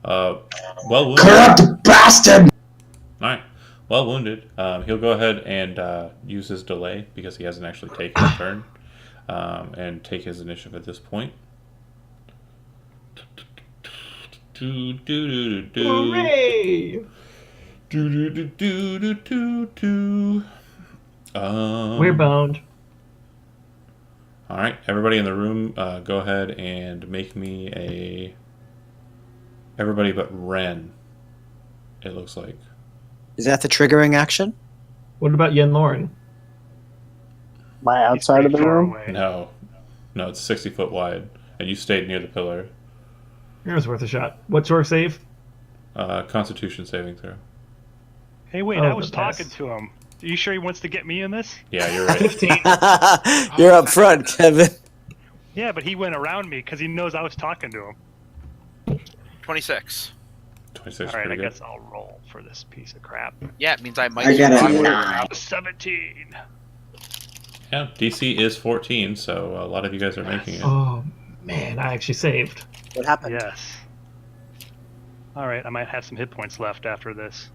Well wounded. Corrupt bastard! All right. Well wounded. He'll go ahead and use his delay because he hasn't actually taken a turn, and take his initiative at this point. Hooray! We're bound. All right, everybody in the room, go ahead and make me a. Everybody but Ren. It looks like. Is that the triggering action? What about Yen Lauren? My He's outside of pretty the far room? away. No, it's 60 foot wide, and you stayed near the pillar. It was worth a shot. What's your save? Constitution saving throw. Hey, wait, Oh, I was the talking best. to him. Are you sure he wants to get me in this? Yeah, you're right. 15. You're up front, Kevin. Yeah, but he went around me because he knows I was talking to him. 26. 26. All right, I pretty good. guess I'll roll for this piece of crap. Yeah, it means I might I got a survive. 9. 17. Yeah, DC is 14, so a lot of you guys are making it. Oh, man, I actually saved. What happened? Yes. All right, I might have some hit points left after this.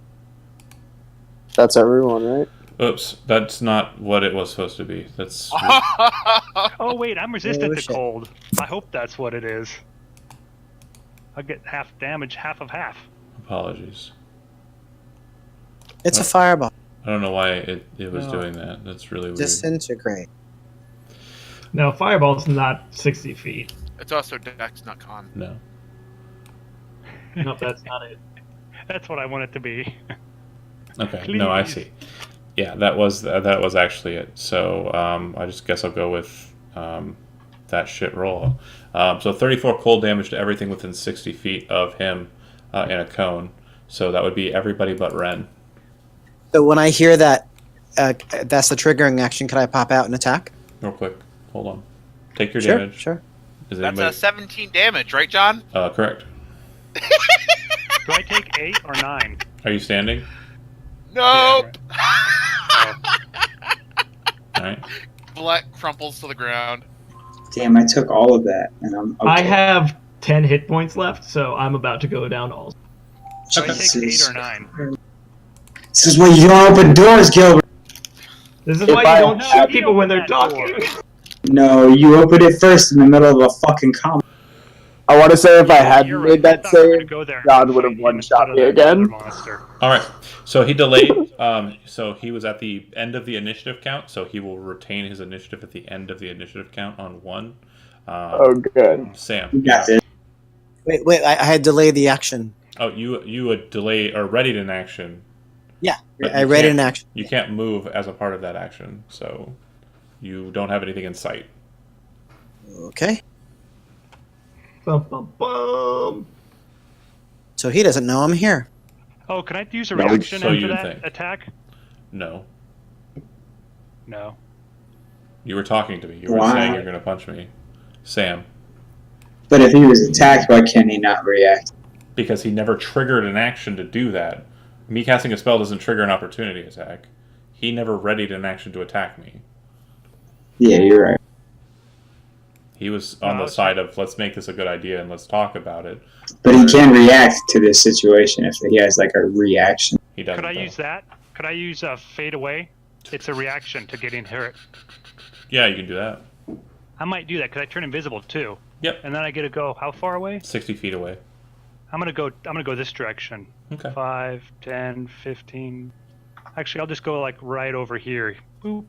That's everyone, right? Oops, that's not what it was supposed to be. That's Oh, wait, I'm resistant Oh, to shit. cold. I hope that's what it is. I'll get half damage, half of half. apologies. It's a fireball. I don't know why it was No. doing that. That's really weird. Disintegrate. Now, Fireball's not 60 feet. It's also Dex, not Con. No. Nope, that's not it. That's what I want it to be. Okay. No, I Please. see. Yeah, that was actually it. So I just guess I'll go with that shit roll. So 34 cold damage to everything within 60 feet of him in a cone. So that would be everybody but Ren. So when I hear that, that's the triggering action. Can I pop out and attack? Real quick. Hold on. Take your Sure, damage. sure. Is That's anybody... 17 damage, right, John? Correct. Do I take 8 or 9? Are you standing? Nope. Oh, All right. Black crumples to the ground. Damn, I took all of that, and I'm okay. I have 10 hit points left, so I'm about to go down also. So I take Jesus. 8 or 9. This is why you don't open doors, Gilbert. This is If why you I- don't No, shoot you people when open they're that talking. door. No, you open it first in the middle of a fucking comment. I want to say if I hadn't You're made right. I that thought we were gonna save, go there and God would have fight him one-shot instead me of that other again. monster. All right. So he delayed. So he was at the end of the initiative count. So he will retain his initiative at the end of the initiative count on 1. Oh, good. Sam. You got this. Wait, I had delayed the action. Oh, you would delay or readied an action. Yeah, But I you read it can't- in action. You can't move as a part of that action, so you don't have anything in sight. Okay. Bum, bum, bum. So he doesn't know I'm here. Oh, can I use a No, reaction so after you that think. attack? No, No. you were talking to me. You were Why? saying you're going to punch me, Sam, But if he was attacked, why can't he not react? because he never triggered an action to do that. Me casting a spell doesn't trigger an opportunity attack. He never readied an action to attack me. Yeah, you're right. He was on No, the side of let's make this a good idea and let's talk about it. But he can react to this situation if he has like a reaction. He doesn't. Could I though. use that? Could I use fade away? It's a reaction to getting hurt. Yeah, you can do that. I might do that because I turn invisible too. Yep, And then I get to go how far away? 60 feet away. I'm gonna go this direction. Okay. 5, 10, 15. Actually, I'll just go like right over here. Boop.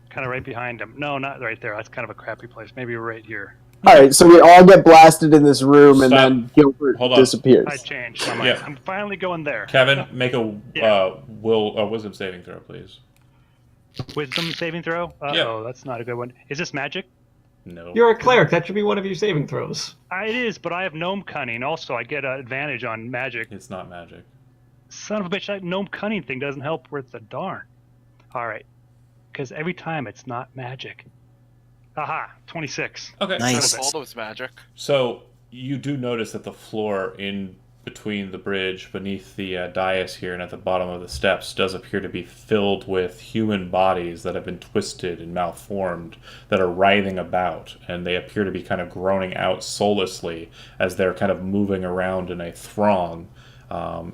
Kind of right behind him. No, not right there. That's kind of a crappy place. Maybe right here. All right, so we all get blasted in this room, and Stop. then Gilbert Hold on. disappears. I changed. I'm, Yeah. I'm finally going there. Kevin, make a Yeah. wisdom saving throw, please. Wisdom saving throw? Uh-oh, that's not a good one. Is this magic? No. You're a cleric. That should be one of your saving throws. It is, but I have gnome cunning. Also, I get an advantage on magic. It's not magic. Son of a bitch, that gnome cunning thing doesn't help worth a darn. All right. Because every time it's not magic. Aha, 26. Okay. Nice. All those magic. So you do notice that the floor in between the bridge, beneath the dais here, and at the bottom of the steps, does appear to be filled with human bodies that have been twisted and malformed, that are writhing about, and they appear to be kind of groaning out soullessly as they're kind of moving around in a throng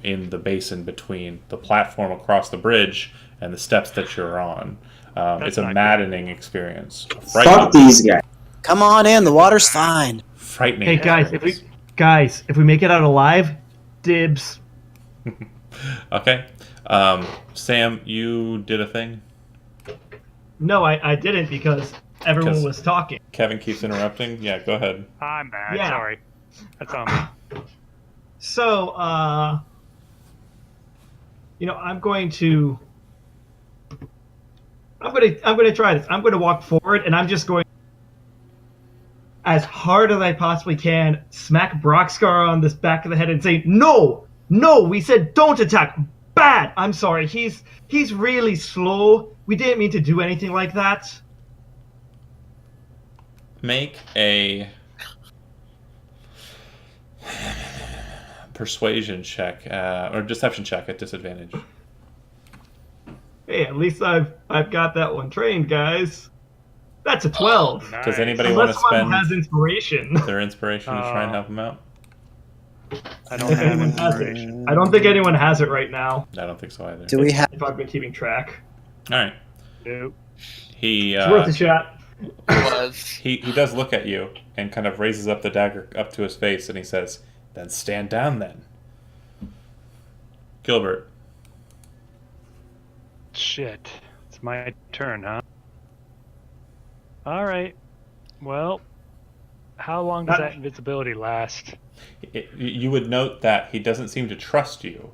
in the basin between the platform across the bridge and the steps that you're on. It's a not maddening experience. A Fuck frightening, these guys. Come on in. The water's fine. frightening. Hey guys, if we make it out alive, dibs. Okay. Sam, you did a thing. No, I didn't because everyone 'Cause- was talking. Kevin keeps interrupting. Yeah, go ahead. I'm bad. Yeah. Sorry. That's on me. So, I'm going to try this. I'm going to walk forward, and I'm just going as hard as I possibly can, smack Brockscar on this back of the head, and say, "No, no, we said don't attack. Bad. I'm sorry. He's really slow. We didn't mean to do anything like that." Make a persuasion check or deception check at disadvantage. Hey, at least I've got that one trained, guys. That's a 12. Nice. Does anybody want to Unless one spend has inspiration. their inspiration to try and help him out? I don't have Anyone has inspiration. it. I don't think anyone has it right now. I don't think so either. Do we have? If I've been keeping track, All right. Nope. He it's worth a shot. Was he does look at you and kind of raises up the dagger up to his face, and he says, "Then stand down, then." Gilbert. Shit. It's my turn, huh? All right. Well, how long does that invisibility last? You would note that he doesn't seem to trust you,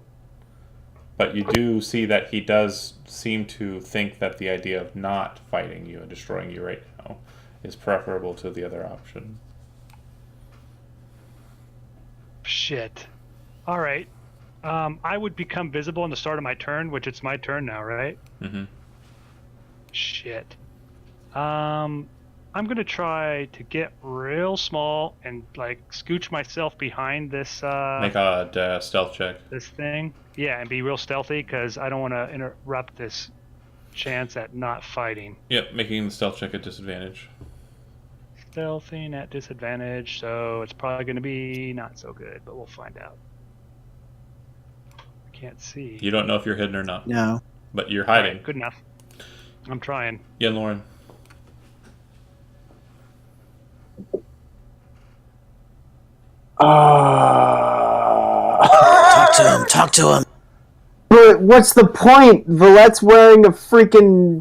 but you do see that he does seem to think that the idea of not fighting you and destroying you right now is preferable to the other option. Shit. All right. I would become visible in the start of my turn, which it's my turn now, right? Mm-hmm. Shit. I'm gonna try to get real small and like scooch myself behind this Make a stealth check. this thing. Yeah, and be real stealthy because I don't want to interrupt this chance at not fighting. Yep, making the stealth check at disadvantage. stealthing at disadvantage, so it's probably going to be not so good, but we'll find out. I can't see. You don't know if you're hidden or not, No. but you're All hiding. right, good enough. I'm trying. Yeah, Lauren. Talk to him. But what's the point? Villette's wearing a freaking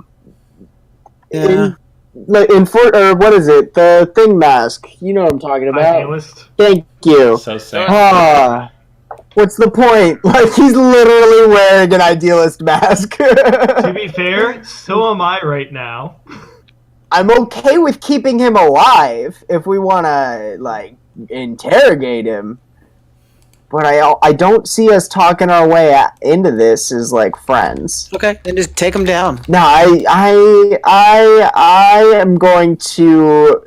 Yeah. or what is it? The thing mask. You know what I'm talking about. Idealist. Thank you. So Sam. Ah, what's the point? Like, he's literally wearing an idealist mask. To be fair, so am I right now. I'm okay with keeping him alive if we want to, like, interrogate him. But I don't see us talking our way into this as, like, friends. Okay, then just take him down. No, I am going to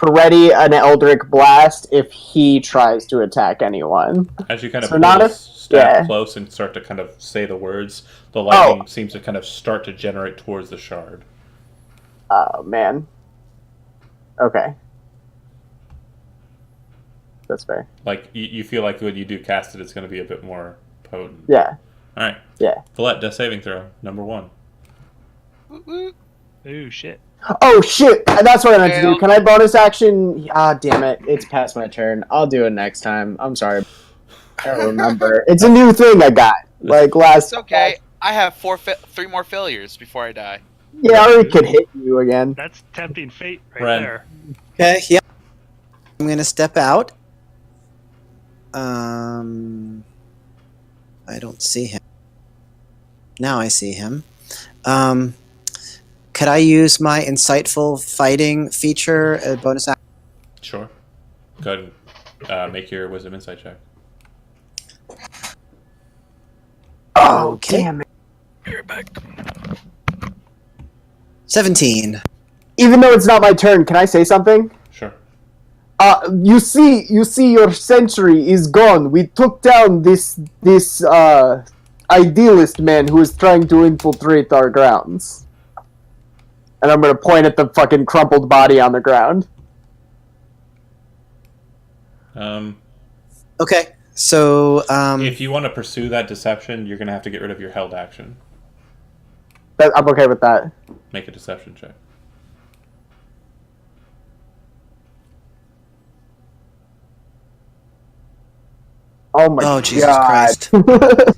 ready an Eldritch Blast if he tries to attack anyone. As you kind of So not if- step yeah. close and start to kind of say the words, the lightning seems to kind of start to generate towards the shard. Oh, man. Okay. That's fair. Like, you feel like when you do cast it, it's going to be a bit more potent. Yeah. All right. Yeah. Villette, death saving throw, number 1. Ooh, shit. Oh, shit! That's what I meant to do. Failed. Can I bonus action? Ah, damn it. It's past my turn. I'll do it next time. I'm sorry. I don't remember. It's a new thing I got. Like, last... It's okay. I have 3 more failures before I die. Yeah, or it could hit you again. That's tempting fate right Ren. there. Okay, yeah. I'm gonna step out. I don't see him. Now I see him. Could I use my insightful fighting feature bonus action? Sure. Go ahead and make your wisdom insight check. Oh, Okay. damn it. 17. Even though it's not my turn, can I say something? Sure. You see, your sentry is gone. We took down this idealist man who is trying to infiltrate our grounds. And I'm gonna point at the fucking crumpled body on the ground. Okay, so If you want to pursue that deception, you're going to have to get rid of your held action. I'm okay with that. Make a deception check. Oh my god. Oh, Jesus Christ.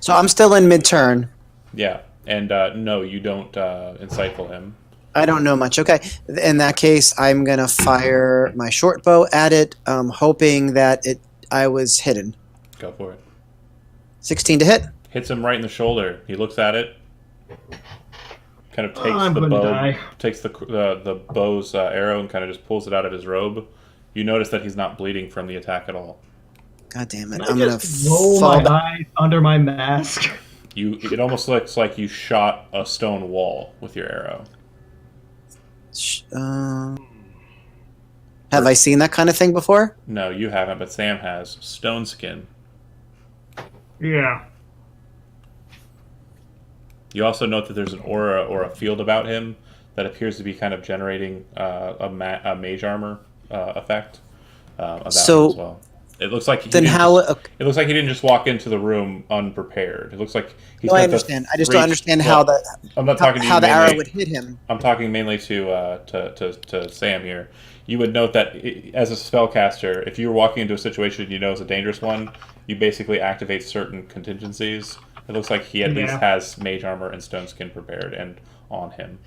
so I'm still in mid-turn. Yeah. And no, you don't insightful him. I don't know much. Okay, in that case, I'm gonna fire my short bow at it, hoping that I was hidden. Go for it. 16 to hit. Hits him right in the shoulder. He looks at it. Kind of takes I'm the gonna bow, die. takes the bow's arrow and kind of just pulls it out of his robe. You notice that he's not bleeding from the attack at all. God damn it! Can I I'm gonna just roll fall my back. eyes under my mask. It almost looks like you shot a stone wall with your arrow. Have I seen that kind of thing before? No, you haven't, but Sam has. Stone skin. Yeah. You also note that there's an aura or a field about him that appears to be kind of generating a mage armor effect about So, him as well. It looks like Then how? Okay, it looks like he didn't just walk into the room unprepared. It looks like he no, I spent the understand. I just don't understand how well, I'm not talking to you how the mainly. arrow would hit him. I'm talking mainly to Sam here. You would note that as a spellcaster, if you were walking into a situation you know is a dangerous one, you basically activate certain contingencies. It looks like he at least has mage armor and stone skin prepared and on him.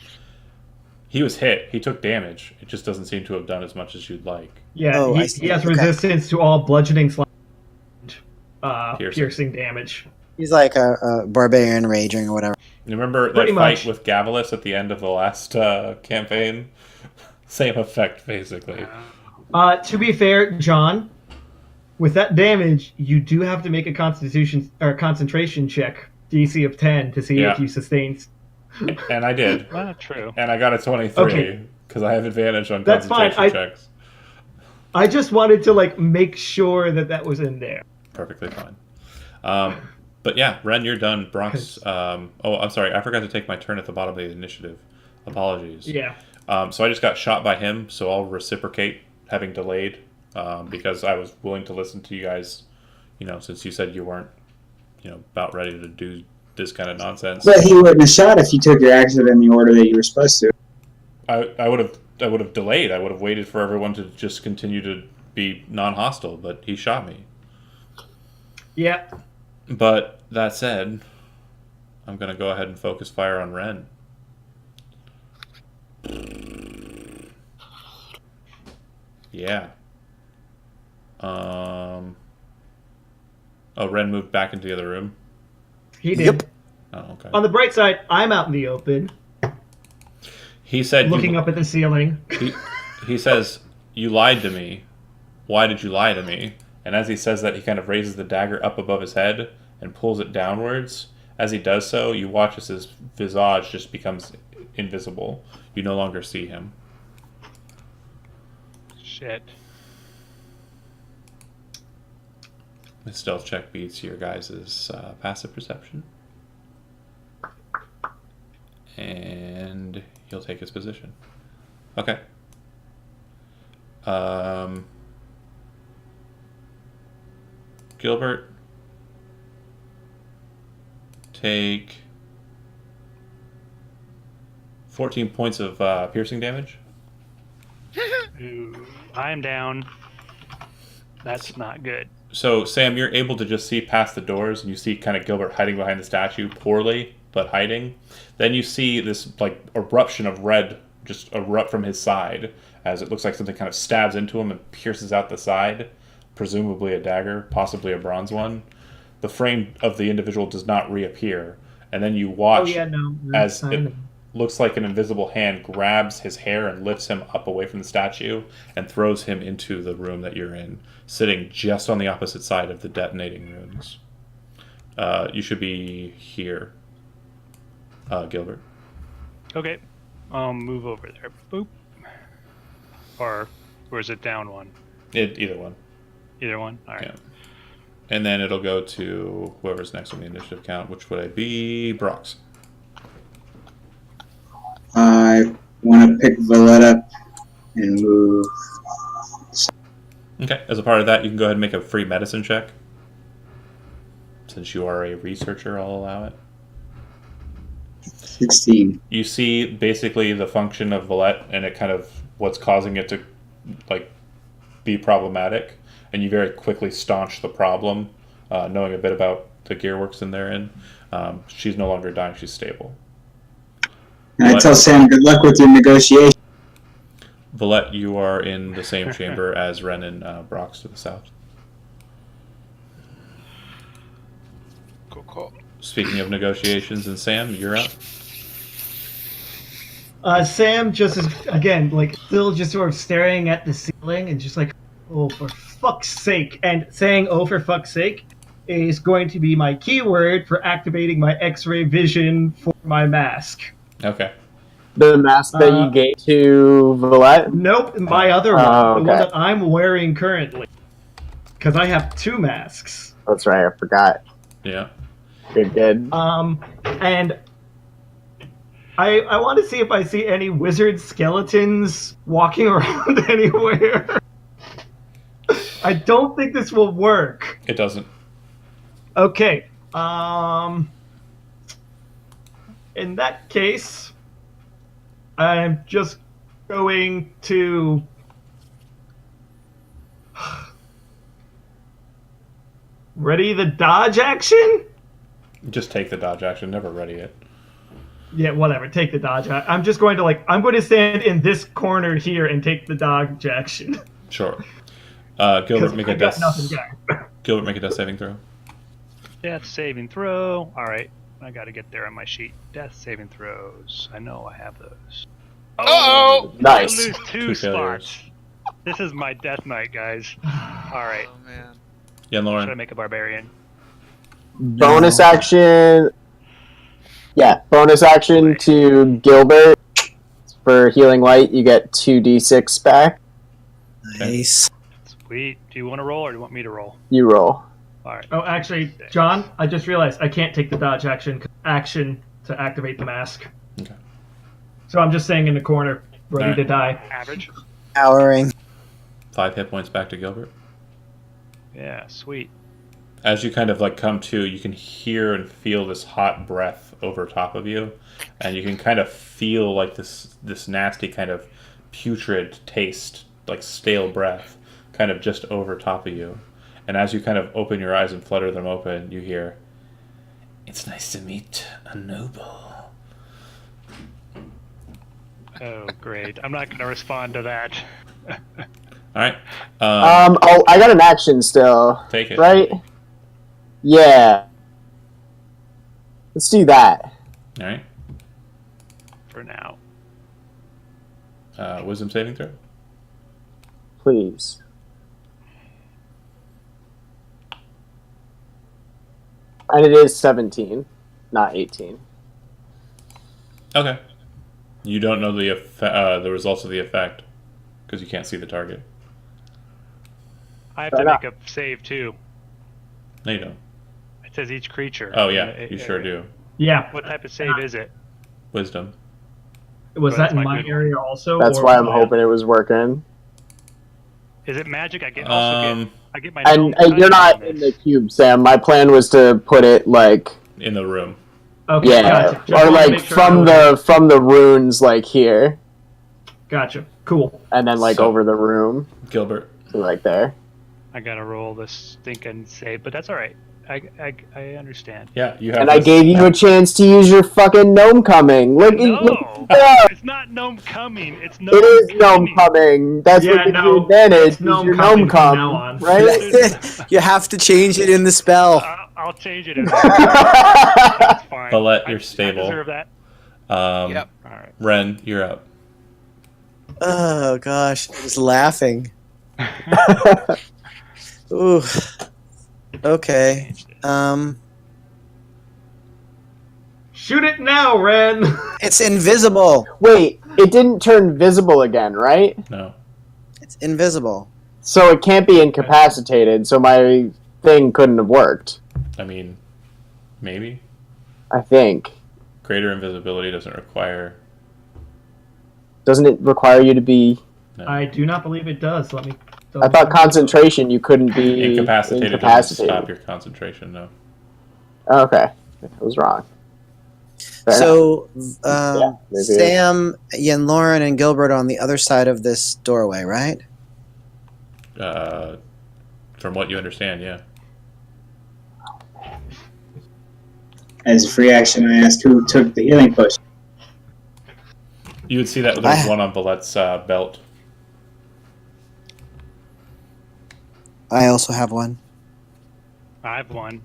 He was hit. He took damage. It just doesn't seem to have done as much as you'd like. Yeah, Oh, I he see. has Okay. resistance to all bludgeoning Piercing. piercing damage. He's like a barbarian raging or whatever. You remember Pretty that fight much. with Gavilis at the end of the last campaign? Same effect, basically. To be fair, John, with that damage, you do have to make a constitution or concentration check, DC of 10, to see Yeah. if you sustain. And I did. Not true. And I got a 23 Okay. because I have advantage on That's fine. concentration checks. I just wanted to make sure that was in there. Perfectly fine. But yeah, Ren, you're done. Bronx. I'm sorry. I forgot to take my turn at the bottom of the initiative. Apologies. Yeah. So I just got shot by him, so I'll reciprocate having delayed because I was willing to listen to you guys, since you said you weren't, about ready to do this kind of nonsense. But he wouldn't have shot if you took your action in the order that you were supposed to. I would have delayed. I would have waited for everyone to just continue to be non-hostile, but he shot me. Yep. But that said, I'm going to go ahead and focus fire on Ren. Yeah. Oh, Ren moved back into the other room. He did. Yep. Oh, okay. On the bright side, I'm out in the open, He said, looking up at the ceiling. he says, "You lied to me. Why did you lie to me?" And as he says that, he kind of raises the dagger up above his head and pulls it downwards. As he does so, you watch as his visage just becomes invisible. You no longer see him. Shit. The stealth check beats your guys' passive perception. And he'll take his position. Okay. Gilbert, take 14 points of piercing damage. Ooh, I am down. That's not good. So, Sam, you're able to just see past the doors, and you see kind of Gilbert hiding behind the statue, poorly, but hiding. Then you see this, eruption of red just erupt from his side, as it looks like something kind of stabs into him and pierces out the side, presumably a dagger, possibly a bronze one. The frame of the individual does not reappear, and then you watch as it looks like an invisible hand grabs his hair and lifts him up away from the statue and throws him into the room that you're in, sitting just on the opposite side of the detonating runes. You should be here, Gilbert. Okay. Move over there. Boop. Or is it down one? Either one. Either one? All right. Yeah. And then it'll go to whoever's next on the initiative count, which would I be? Brox. I want to pick Villette up and move. Okay. As a part of that, you can go ahead and make a free medicine check. Since you are a researcher, I'll allow it. 16. You see basically the function of Villette and it kind of what's causing it to be problematic, and you very quickly staunch the problem, knowing a bit about the gearworks in therein. She's no longer dying; she's stable. And I tell Sam, good luck with your negotiation. Villette, you are in the same chamber as Ren and Brox to the south. Cool. Speaking of negotiations, and Sam, you're up. Sam just is, again, still just sort of staring at the ceiling and just oh, for fuck's sake. And saying, oh, for fuck's sake, is going to be my keyword for activating my X-ray vision for my mask. Okay. The mask that you gave to Villette? Nope, my other one. Oh, The one okay. that I'm wearing currently. Because I have 2 masks. That's right, I forgot. Yeah. Good. And I want to see if I see any wizard skeletons walking around anywhere. I don't think this will work. It doesn't. Okay. In that case, I'm just going to ready the dodge action? Just take the dodge action. Never ready it. Yeah, whatever. Take the dodge. I'm just going to I'm going to stand in this corner here and take the dodge action. Sure. Gilbert, make a death. Gilbert, make a death saving throw. Death saving throw. All right. I got to get there on my sheet. Death saving throws. I know I have those. Oh! Nice. I lose 2 Two spots. This is my death knight, guys. All right. Oh man. Yeah, Should I Lauren. make a barbarian? Bonus action. Yeah, bonus action to Gilbert. For healing light, you get 2d6 back. Nice. Sweet. Do you want to roll or do you want me to roll? You roll. All right. Oh, actually, John, I just realized I can't take the dodge action to activate the mask. Okay. So I'm just staying in the corner. ready Alright. to die. Average. Powering. 5 hit points back to Gilbert. Yeah, sweet. As you kind of like come to, you can hear and feel this hot breath over top of you, and you can kind of feel like this nasty kind of putrid taste, like stale breath, kind of just over top of you. And as you kind of open your eyes and flutter them open, you hear, "It's nice to meet a noble." Oh, great. I'm not going to respond to that. All right, Oh, I got an action still, take it. right? Yeah. Let's do that. All right, For now. wisdom saving throw. Please. And it is 17, not 18. Okay. You don't know the results of the effect because you can't see the target. I have Fair to enough. make a save, too. No, you don't. It says each creature. Oh yeah, you sure do. Yeah. What type of save is it? Wisdom. Was Oh, that that's in my my good one. area also? That's or why was I'm I- hoping it was working. Is it magic? I get I get my And gnome you're not cunning in on the this. cube, Sam. My plan was to put it like, In the room. Okay, yeah, gotcha. Just or wanted to like make sure I from was- the runes like here, Gotcha. Cool. and then like So- over the room, Gilbert. so like there. I gotta roll this stinking save, but that's all right. I understand. Yeah, you have. And I this- gave you a chance to use your fucking gnome coming. Look, No, yeah, it's not gnome coming. It's gnome. it is gnome cunning. coming. That's Yeah, what gives no, you advantage. it's Is gnome your coming gnome from come, now on. right? You have to change it in the spell. I'll change it. That's fine. Paulette, you're I stable. deserve that. Yep. All right. Ren, you're up. Oh gosh, I was laughing. Ooh. Okay. Shoot it now, Ren. It's invisible. Wait, it didn't turn visible again, right? No. It's invisible. So it can't be incapacitated. So my thing couldn't have worked. I mean, maybe. I think. Greater invisibility doesn't require. Doesn't it require you to be? No. I do not believe it does. Let me. I thought concentration. You couldn't be Incapacitated doesn't stop your concentration, no. Okay, I was wrong. Fair enough. So, Yeah, maybe. Sam, Yen Lauren, and Gilbert are on the other side of this doorway, right? From what you understand, yeah. As a free action, I asked who took the healing potion. You would see that there's one on Valette's belt. I also have one. I have one.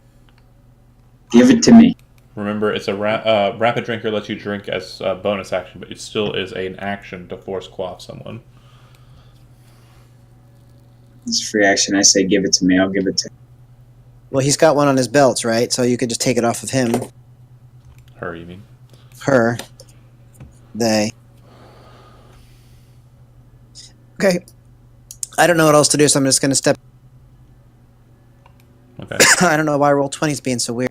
Give it to me. Remember, it's a rapid drinker lets you drink as a bonus action, but it still is an action to force quaff someone. It's a free action. I say give it to me. I'll give it to Well, he's got one on his belts, right? So you could just take it off of him. Her, you mean? Her. They. Okay. I don't know what else to do, so I'm just going to step. Okay. I don't know why Roll20 is being so weird.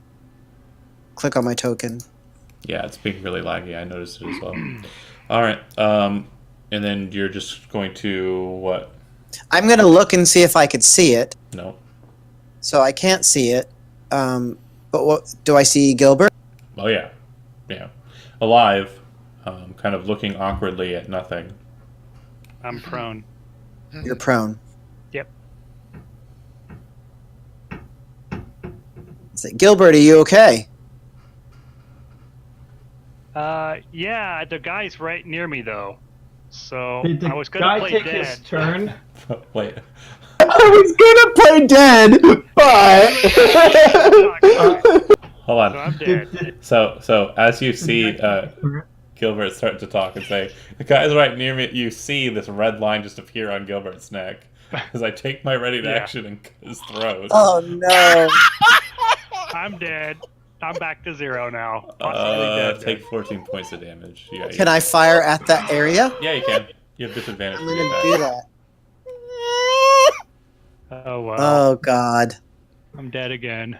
Click on my token. Yeah, it's being really laggy. I noticed it as well. All right. And then you're just going to what? I'm going to look and see if I could see it. No. So I can't see it. But what do I see Gilbert? Oh yeah, yeah. Alive, kind of looking awkwardly at nothing. I'm prone. You're prone. Yep. Gilbert, are you okay? Yeah, the guy's right near me though. So Did the I was gonna guy play take dead. his turn? Wait. I was gonna play dead, but Hold on. So I'm Did, dead. did, So as you see did the guy- Gilbert start to talk and say, "The guy's right near me." You see this red line just appear on Gilbert's neck as I take my ready to Yeah. action and cut his throat. Oh no. I'm dead. I'm back to 0 now. Possibly dead. Take 14 points of damage. Yeah, Can I fire at that area? Yeah, you can. You have disadvantage. I'm for going the to do attack. that. Oh well. Oh god. I'm dead again.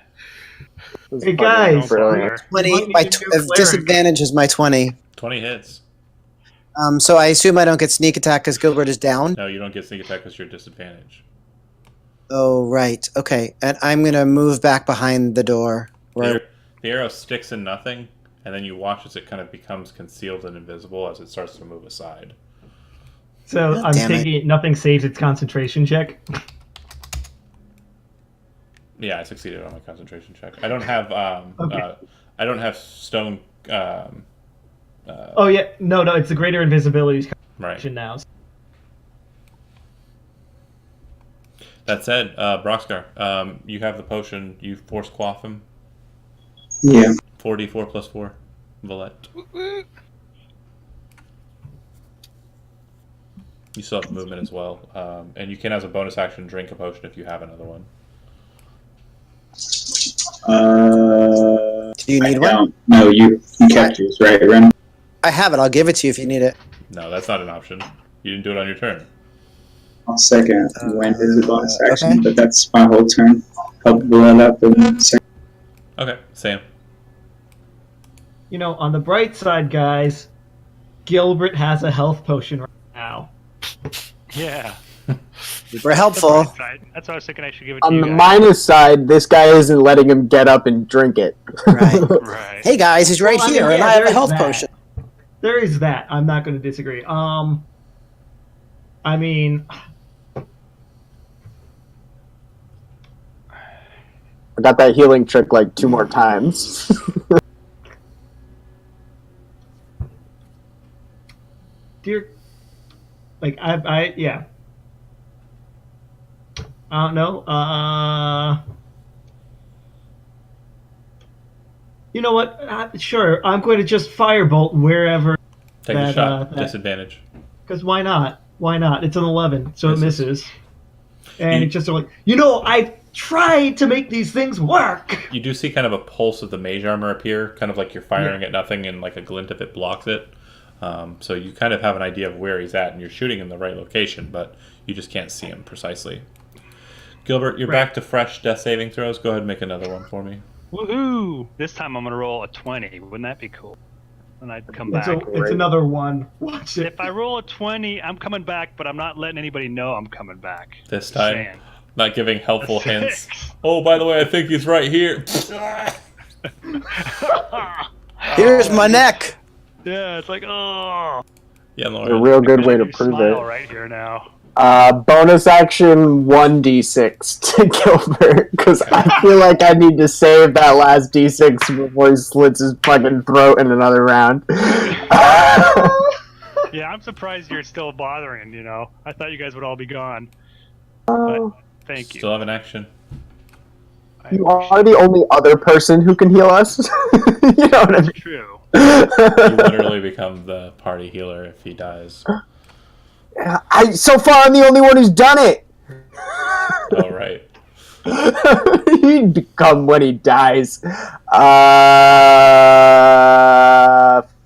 Hey guys, Brilliant. What 20. do you My do, cleric? disadvantage is my 20. 20 hits. So I assume I don't get sneak attack because Gilbert is down. No, you don't get sneak attack because you're at disadvantage. Oh, right. Okay. And I'm going to move back behind the door. Where The arrow sticks in nothing, and then you watch as it kind of becomes concealed and invisible as it starts to move aside. So God I'm damn it. taking it. Nothing saves its concentration check. Yeah, I succeeded on my concentration check. I don't have Okay. I don't have stone. Oh yeah, no, it's the greater invisibility's Right. concentration now. That said, Broxgar, you have the potion. You force quaff him. Yeah. 4d4 plus 4. Valette. You still have movement as well. And you can, as a bonus action, drink a potion if you have another one. Do you need I one? don't. No, you kept yours, right, Ren? I have it. I'll give it to you if you need it. No, that's not an option. You didn't do it on your turn. I'll second when is a bonus action, okay. but that's my whole turn. Help blow it up and second. Okay, Sam. You know, on the bright side, guys, Gilbert has a health potion right now. Yeah. Super helpful. Right. That's what I was thinking. I should give it to On you the guys. minus side, this guy isn't letting him get up and drink it. Right. Right. Hey guys, he's right Well, I mean, here, and yeah, I have a there's health that. potion. There is that. I'm not going to disagree. I mean, I got that healing trick like 2 more times. dear, like yeah. I don't know. You know what? Sure, I'm going to just firebolt wherever. Take a That, shot. that- Disadvantage. Because why not? Why not? It's an 11, so it Misses. misses. And You- it's just like, I tried to make these things work. You do see kind of a pulse of the mage armor appear, kind of like you're firing at nothing and like a glint of it blocks it. So you kind of have an idea of where he's at and you're shooting in the right location, but you just can't see him precisely. Gilbert, you're Right. back to fresh death saving throws. Go ahead and make another one for me. Woohoo! This time I'm gonna roll a 20. Wouldn't that be cool? And I'd come back. It's another one. Watch it. If I roll a 20, I'm coming back, but I'm not letting anybody know I'm coming back. This Just time, saying. not giving helpful A hints. 6. Oh, by the way, I think he's right here. Here's my neck. Yeah, it's like, oh. Yeah, A Lauren. real good way to You prove smile it. right here now. Bonus action 1d6 to Gilbert, because I feel like I need to save that last d6 before he slits his fucking throat in another round. Yeah, I'm surprised you're still bothering, you know. I thought you guys would all be gone. Oh, Thank you. Still have an action. I you appreciate are the only other person who can heal us. You know what I That's mean? true. You literally become the party healer if he dies. So far, I'm the only one who's done it. Oh, right. He'd become when he dies.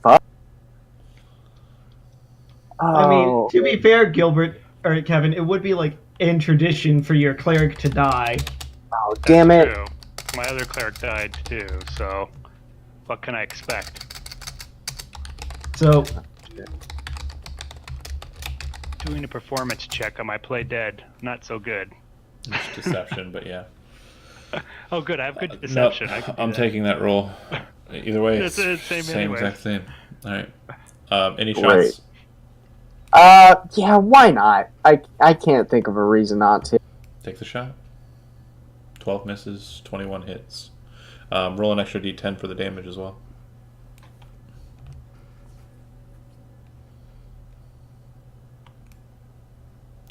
Fuck. I mean, Oh. to be fair, Gilbert or Kevin, it would be like in tradition for your cleric to die. Oh, damn it. True. My other cleric died too, so what can I expect? So Doing a performance check on my play dead. Not so good. It's deception, but yeah. Oh, good. I have good deception. No, I can do I'm that. taking that roll. Either way, It's the same anyway. exact same. All right. Any Great. shots? Yeah, why not? I can't think of a reason not to. Take the shot. 12 misses, 21 hits. Roll an extra d10 for the damage as well.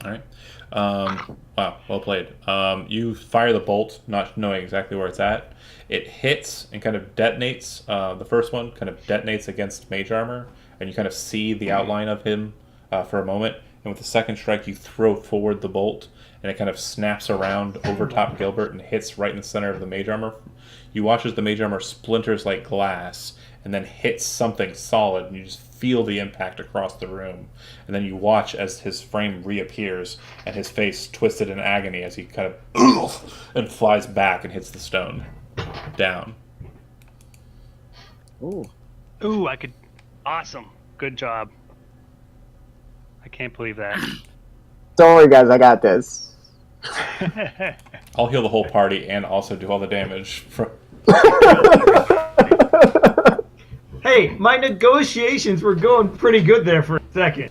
All right. Wow, well played. You fire the bolt, not knowing exactly where it's at. It hits and kind of detonates. The first one kind of detonates against mage armor, and you kind of see the outline of him for a moment. And with the second strike, you throw forward the bolt, and it kind of snaps around over top Gilbert and hits right in the center of the mage armor. You watch as the mage armor splinters like glass, and then hits something solid, and you just feel the impact across the room. And then you watch as his frame reappears, and his face twisted in agony as he kind of and flies back and hits the stone down. Ooh. Ooh, I could. Awesome. Good job. I can't believe that. Don't worry, guys. I got this. I'll heal the whole party and also do all the damage. Hey, my negotiations were going pretty good there for a second.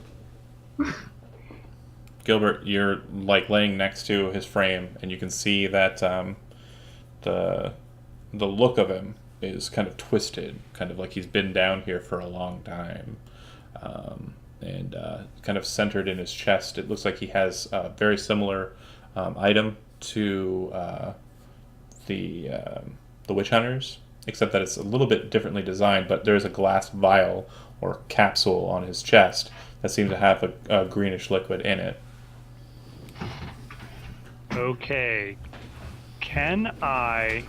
Gilbert, you're like laying next to his frame, and you can see that the look of him is kind of twisted, kind of like he's been down here for a long time, and kind of centered in his chest. It looks like he has a very similar item to the witch hunters, except that it's a little bit differently designed. But there's a glass vial or capsule on his chest that seems to have a greenish liquid in it. Okay. Can I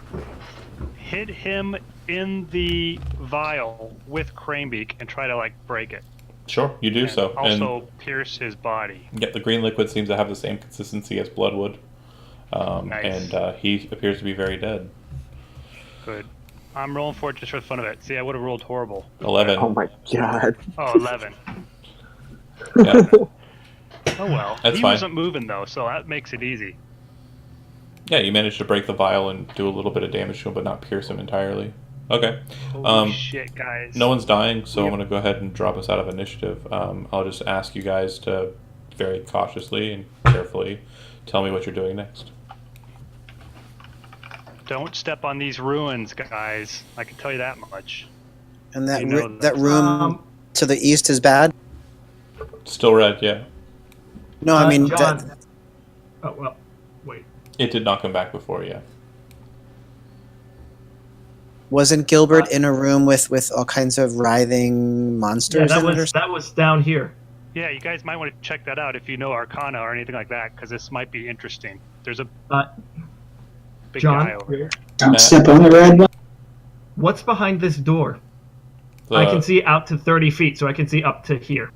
hit him in the vial with Cranebeak and try to, like, break it? Sure, you do And so. also pierce his body. And the green liquid seems to have the same consistency as blood would. Nice. And he appears to be very dead. Good. I'm rolling for it just for the fun of it. See, I would have rolled horrible. 11. Oh my god. Oh, 11. Yeah. Oh well. That's He fine. wasn't moving though, so that makes it easy. Yeah, you managed to break the vial and do a little bit of damage to him, but not pierce him entirely. Okay. Holy shit, guys. No one's dying, so I'm going to go ahead and drop us out of initiative. I'll just ask you guys to very cautiously and carefully tell me what you're doing next. Don't step on these ruins, guys. I can tell you that much. And that You know that room to the east is bad. Still red, yeah. No, I mean John. that, Oh well, wait. It did not come back before, yeah. wasn't Gilbert in a room with all kinds of writhing Yeah, monsters that in it or was that was down here. Yeah, you guys might want to check that out if you know Arcana or anything like that, because this might be interesting. There's a Uh, big John, guy over here. Don't step on the red one. what's behind this door? The- I can see out to 30 feet, so I can see up to here.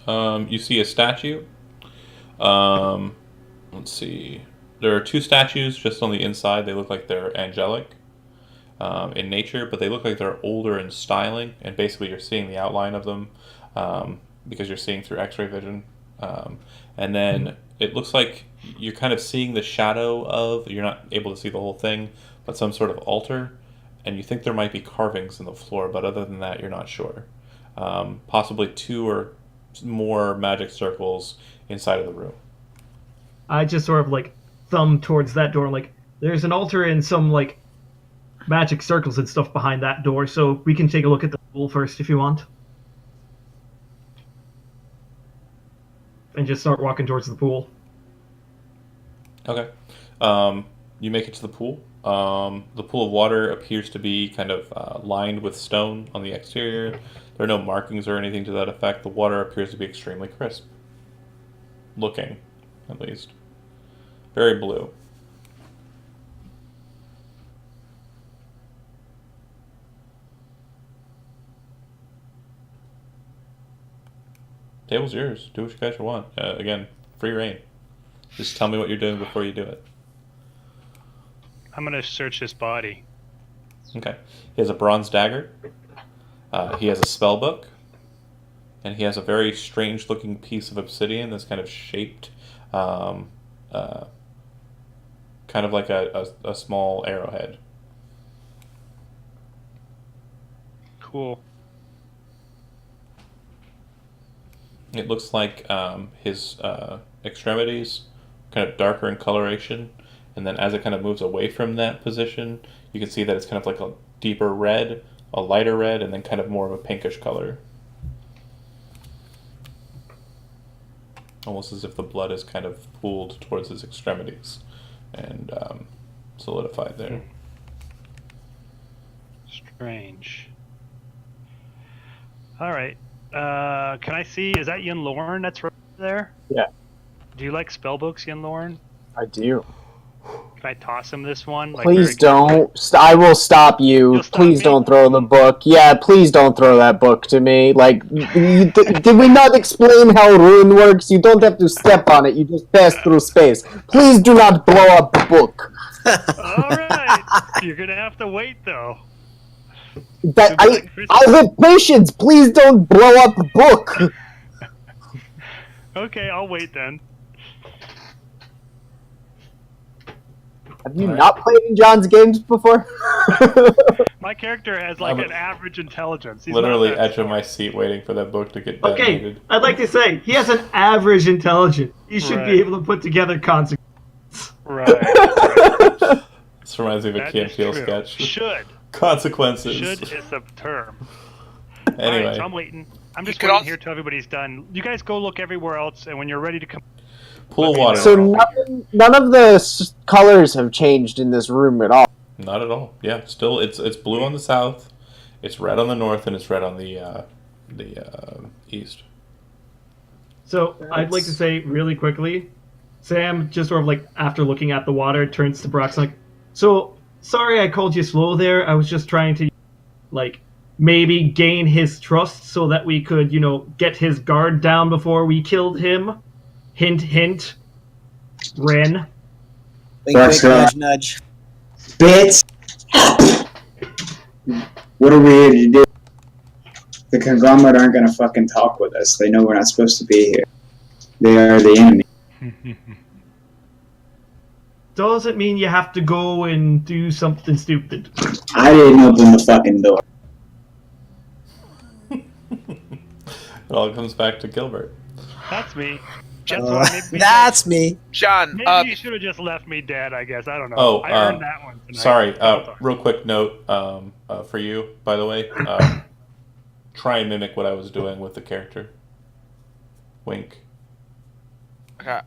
You see a statue. Let's see. There are two statues just on the inside. They look like they're angelic in nature, but they look like they're older in styling. And basically, you're seeing the outline of them because you're seeing through X-ray vision. And then it looks like you're kind of seeing the shadow of. You're not able to see the whole thing, but some sort of altar. And you think there might be carvings in the floor, but other than that, you're not sure. Possibly two or more magic circles inside of the room. I just sort of like thumb towards that door, like there's an altar and some like magic circles and stuff behind that door, so we can take a look at the pool first if you want. And just start walking towards the pool. Okay. You make it to the pool. The pool of water appears to be kind of lined with stone on the exterior. There are no markings or anything to that effect. The water appears to be extremely crisp. Looking, at least. Very blue. Table's yours. Do what you guys want. Again, free reign. Just tell me what you're doing before you do it. I'm gonna search his body. Okay. He has a bronze dagger. He has a spell book. And he has a very strange looking piece of obsidian that's kind of shaped kind of like a small arrowhead. Cool. It looks like his extremities kind of darker in coloration, and then as it kind of moves away from that position, you can see that it's kind of like a deeper red, a lighter red, and then kind of more of a pinkish color. Almost as if the blood is kind of pooled towards his extremities and solidified there. Strange. All right. Can I see? Is that Yin Lorne that's right there? Yeah. Do you like spellbooks, Yin Lorne? I do. Can I toss him this one? Like, Please very- don't. I will stop you. You'll stop Please me? don't throw the book. Yeah, please don't throw that book to me. Like, did we not explain how rune works? You don't have to step on it. You just pass through space. Please do not blow up the book. All right. You're gonna have to wait though. That It'll be like I have patience. Please don't blow up the book. Okay, I'll wait then. Have you Alright. not played in John's games before? My character has like I'm an average intelligence. He's Literally not that edge of my smart. seat waiting for that book to get Okay, detonated. I'd like to say he has an average intelligence. He should be Right. able to put together consequences. Right. This reminds me of a That Key is and Peele true. sketch. Should. Consequences. Should is the term. Anyway, Alright, so I'm waiting. I'm just could waiting also- here till everybody's done. You guys go look everywhere else, and when you're ready to come. pool Let me water. know. So none of the colors have changed in this room at all. Not at all. Yeah, still it's blue on the south, it's red on the north, and it's red on the east. So I'd like to say really quickly, Sam just sort of like after looking at the water turns to Brock's like, so sorry I called you slow there. I was just trying to like maybe gain his trust so that we could, get his guard down before we killed him. Hint, hint. Ren. Wink, Brock's wink, gonna- nudge, nudge. Bits! What are we here to do? The conglomerate aren't gonna fucking talk with us. They know we're not supposed to be here. They are the enemy. Doesn't mean you have to go and do something stupid. I didn't open the fucking door. It all comes back to Gilbert. That's me. That's why maybe, That's me. John, maybe you should have just left me dead. I guess I don't know. Oh, I earned that one tonight. Sorry, Sorry. real quick note for you, by the way. Try and mimic what I was doing with the character. Wink. Okay.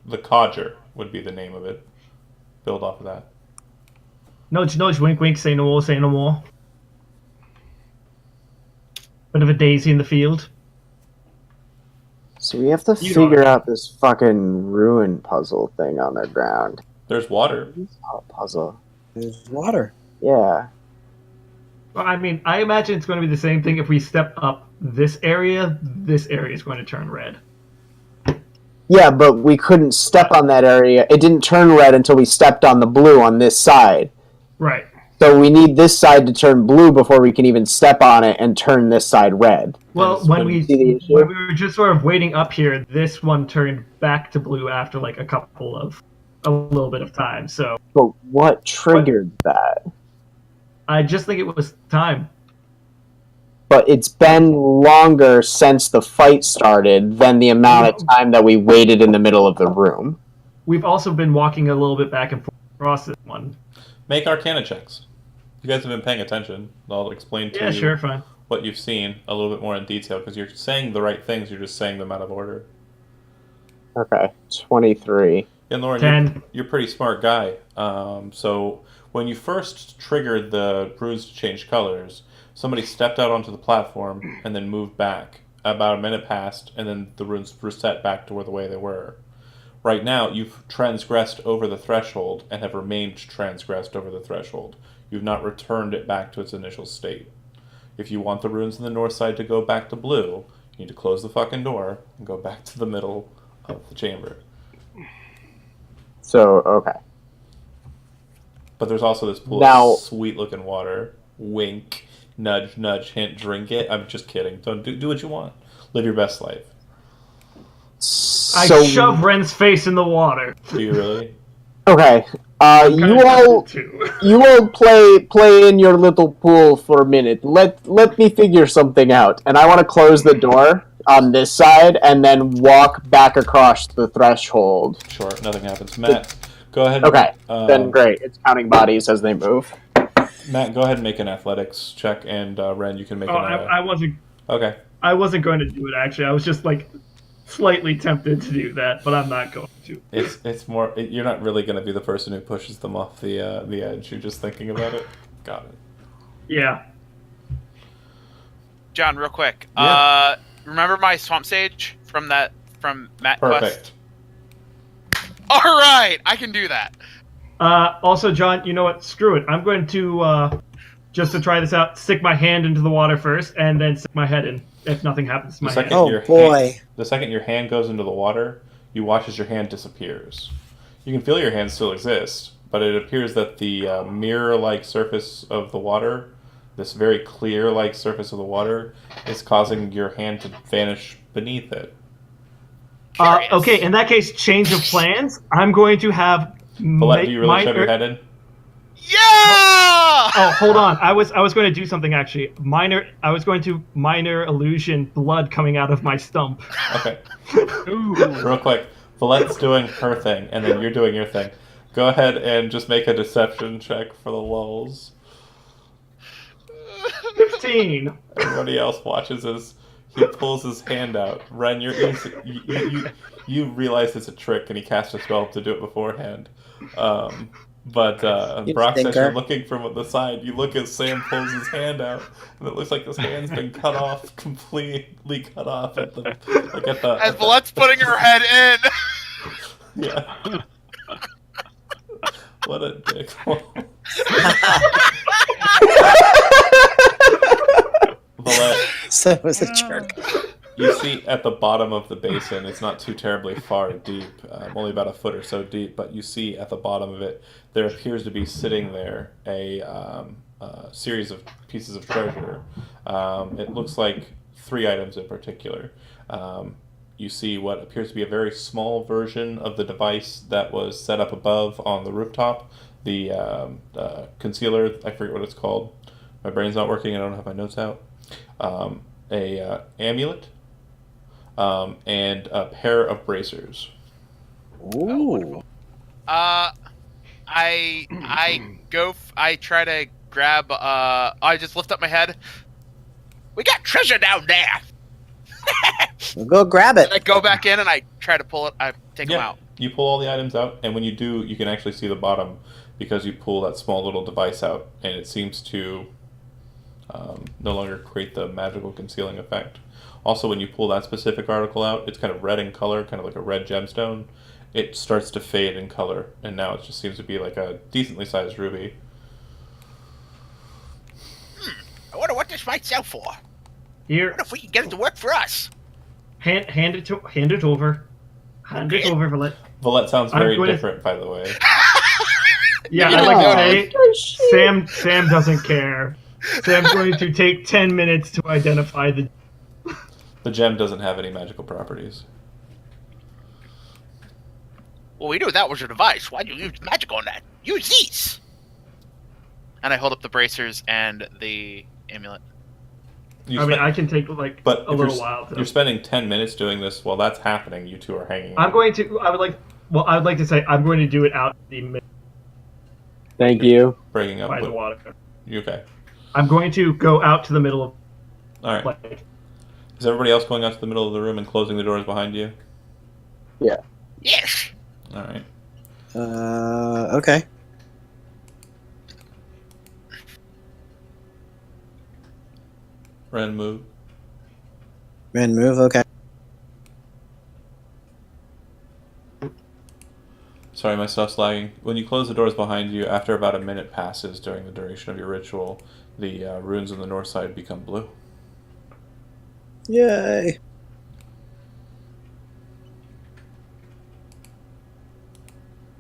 The Codger would be the name of it. Build off of that. Nudge, nudge, wink, wink, say no more, say no more. Bit of a daisy in the field. So we have to You know figure it. out this fucking ruin puzzle thing on the ground. There's water. Oh, puzzle. There's water. Yeah. Well, I mean, I imagine it's going to be the same thing if we step up this area is going to turn red. Yeah, but we couldn't step on that area. It didn't turn red until we stepped on the blue on this side. Right. So we need this side to turn blue before we can even step on it and turn this side red. Well, Yes, when but- we See the issue? when we were just sort of waiting up here, this one turned back to blue after like a little bit of time. So But what triggered that? I just think it was time. But it's been longer since the fight started than the amount of time that we waited in the middle of the room. We've also been walking a little bit back and forth across this one. Make Arcana checks. You guys have been paying attention. I'll explain to Yeah, you sure, fine. what you've seen a little bit more in detail because you're saying the right things. You're just saying them out of order. Okay, 23. And Lauren, 10. you're a pretty smart guy. So when you first triggered the runes to change colors, somebody stepped out onto the platform and then moved back. About a minute passed, and then the runes reset back to the way they were. Right now, you've transgressed over the threshold and have remained transgressed over the threshold. You've not returned it back to its initial state. If you want the runes in the north side to go back to blue, you need to close the fucking door and go back to the middle of the chamber. So, okay. But there's also this pool Now- of sweet-looking water. Wink, nudge, nudge, hint, drink it. I'm just kidding. Don't do what you want. Live your best life. I So, shove Ren's face in the water. Do you really? okay. Kinda You all tempted to. you all play in your little pool for a minute. Let me figure something out. And I want to close the door on this side and then walk back across the threshold. Sure, nothing happens. Matt, go ahead. Okay, then great. It's counting bodies as they move. Matt, go ahead and make an athletics check, and Ren, you can make Oh, I wasn't. Okay. I wasn't going to do it actually. I was just like slightly tempted to do that, but I'm not going to. It's more. You're not really going to be the person who pushes them off the edge. You're just thinking about it. Got it. Yeah. John, real quick. Yeah. Remember my swamp sage from Matt Quest? Perfect. All right, I can do that. Also, John, you know what? Screw it. I'm going to just to try this out, stick my hand into the water first, and then stick my head in. If nothing happens to my second- hand. Oh Your boy. The second your hand goes into the water, you watch as your hand disappears. You can feel your hand still exists, but it appears that the mirror-like surface of the water this very clear like surface of the water is causing your hand to vanish beneath it. Curious. Okay, in that case, change of plans. I'm going to have. But do you really shove your head in? Yeah! Oh, hold on. I was going to do something actually. I was going to minor illusion blood coming out of my stump. Okay. Real quick, Valette's doing her thing, and then you're doing your thing. Go ahead and just make a deception check for the lulz. 15. Everybody else watches as he pulls his hand out. Ren, you realize it's a trick, and he casts a spell to do it beforehand. But You Brock says stinker. you're looking from the side. You look as Sam pulls his hand out, and it looks like his hand's been cut off, completely cut off at the As Valette's putting her head in. Yeah. What a dick. Valette, So it was a jerk. you see at the bottom of the basin, it's not too terribly far deep, only about a foot or so deep, but you see at the bottom of it, there appears to be sitting there a series of pieces of treasure. It looks like 3 items in particular. You see what appears to be a very small version of the device that was set up above on the rooftop. The concealer, I forget what it's called. My brain's not working, I don't have my notes out. A amulet, and a pair of bracers. Ooh. I try to grab. I just lift up my head. We got treasure down there. We'll go grab it. And I go back in and I try to pull it. I take them out. You pull all the items out, and when you do, you can actually see the bottom because you pull that small little device out, and it seems to no longer create the magical concealing effect. Also, when you pull that specific article out, it's kind of red in color, kind of like a red gemstone. It starts to fade in color, and now it just seems to be like a decently sized ruby. I wonder what this might sell for. Here, What if we can get it to work for us? hand it over. Hand it over, Valette. Valette sounds very going to- different, by the way. Yeah, Yeah, I'd like no, to say, Sam doesn't care. Sam's going to take 10 minutes to identify the. The gem doesn't have any magical properties. Well, we knew that was your device. Why'd you use magic on that? Use these! And I hold up the bracers and the amulet. I can take like but a if little you're, while. you're spending 10 minutes doing this while that's happening. You two are hanging out. I'm going to. I would like to say I'm going to do it out the middle Thank you. breaking up. by the With, water. you okay? I'm going to go out to the middle of All right. like. Is everybody else going out to the middle of the room and closing the doors behind you? Yes! All right. Okay. Ren, move. Ren, move. Okay. Sorry, my stuff's lagging. When you close the doors behind you, after about a minute passes during the duration of your ritual, the runes on the north side become blue. Yay.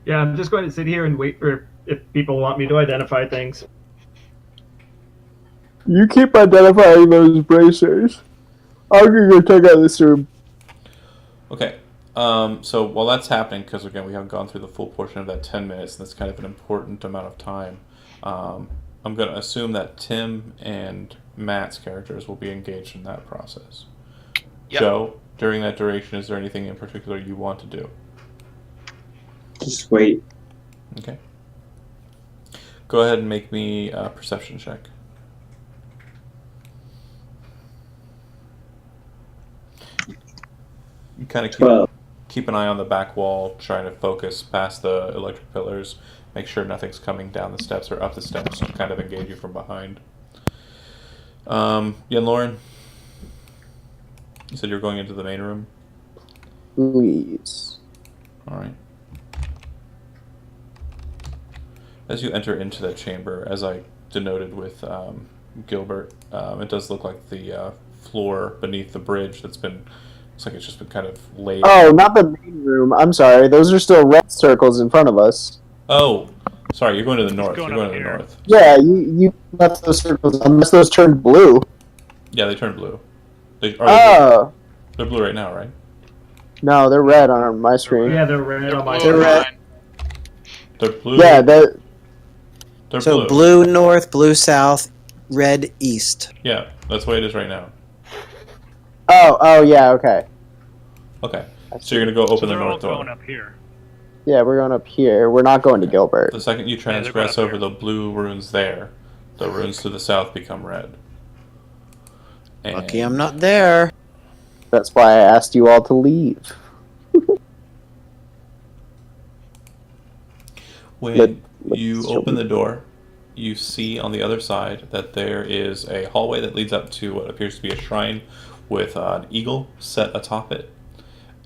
Yeah, I'm just going to sit here and wait for if people want me to identify things. You keep identifying those bracers. I'm gonna go check out this room. Okay. So while that's happening, because again we haven't gone through the full portion of that 10 minutes, and that's kind of an important amount of time, I'm going to assume that Tim and Matt's characters will be engaged in that process. Yep. Joe, during that duration, is there anything in particular you want to do? Just wait. Okay. Go ahead and make me a perception check. You kind of 12. keep an eye on the back wall, trying to focus past the electric pillars, make sure nothing's coming down the steps or up the steps, and kind of engage you from behind. Yen Lauren, you said you were going into the main room? Please. Alright. As you enter into that chamber, as I denoted with Gilbert, it does look like the floor beneath the bridge that's been, looks like it's just been kind of laid. Oh, not the main room. I'm sorry. Those are still red circles in front of us. Oh, Sorry, you're going to the north. going You're up going to the here. north. Yeah, you left those circles unless those turned blue. Yeah, they turned blue. They, are they blue? Oh They're blue right now, right? no, they're red on my screen. Yeah, they're red They're on my blue They're and red. mine. They're blue. Yeah, they're So blue. blue north, blue south, red east. Yeah, that's the way it is right now. oh yeah, okay. Okay, so you're gonna go So open the they're all north door. going up here. Yeah, we're going up here. We're not going to Gilbert. The second you they're going transgress up over here. the blue runes there, the runes to the south become red. And Lucky I'm not there. That's why I asked you all to leave. when let's you show open me. the door, you see on the other side that there is a hallway that leads up to what appears to be a shrine with an eagle set atop it.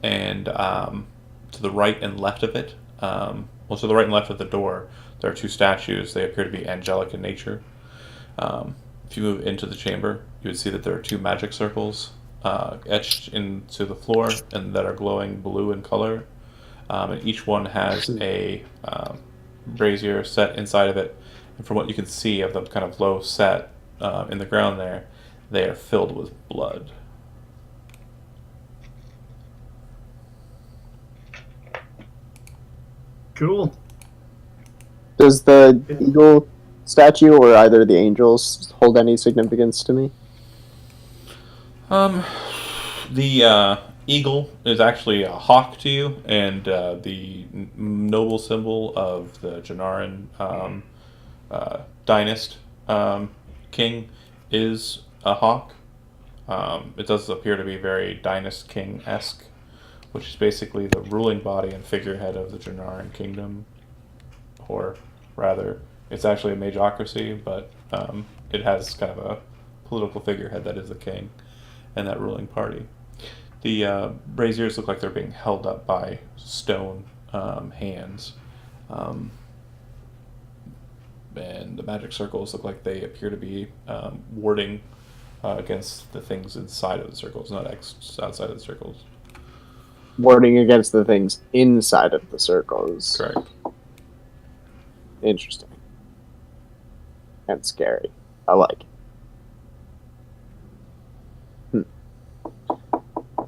And to the right and left of it, to the right and left of the door, there are two statues. They appear to be angelic in nature. If you move into the chamber, you would see that there are two magic circles etched into the floor and that are glowing blue in color. And each one has a brazier set inside of it. And from what you can see of the kind of low set in the ground there, they are filled with blood. Cool. Does the eagle statue or either the angels hold any significance to me? The eagle is actually a hawk to you, and the noble symbol of the Janaran dynast king is a hawk. It does appear to be very dynast king-esque, which is basically the ruling body and figurehead of the Janaran kingdom. Or rather, it's actually a magocracy, but it has kind of a political figurehead that is the king and that ruling party. The braziers look like they're being held up by stone hands. And the magic circles look like they appear to be warding against the things inside of the circles, not outside of the circles. Warding against the things inside of the circles. Correct. Interesting. And scary. I like it.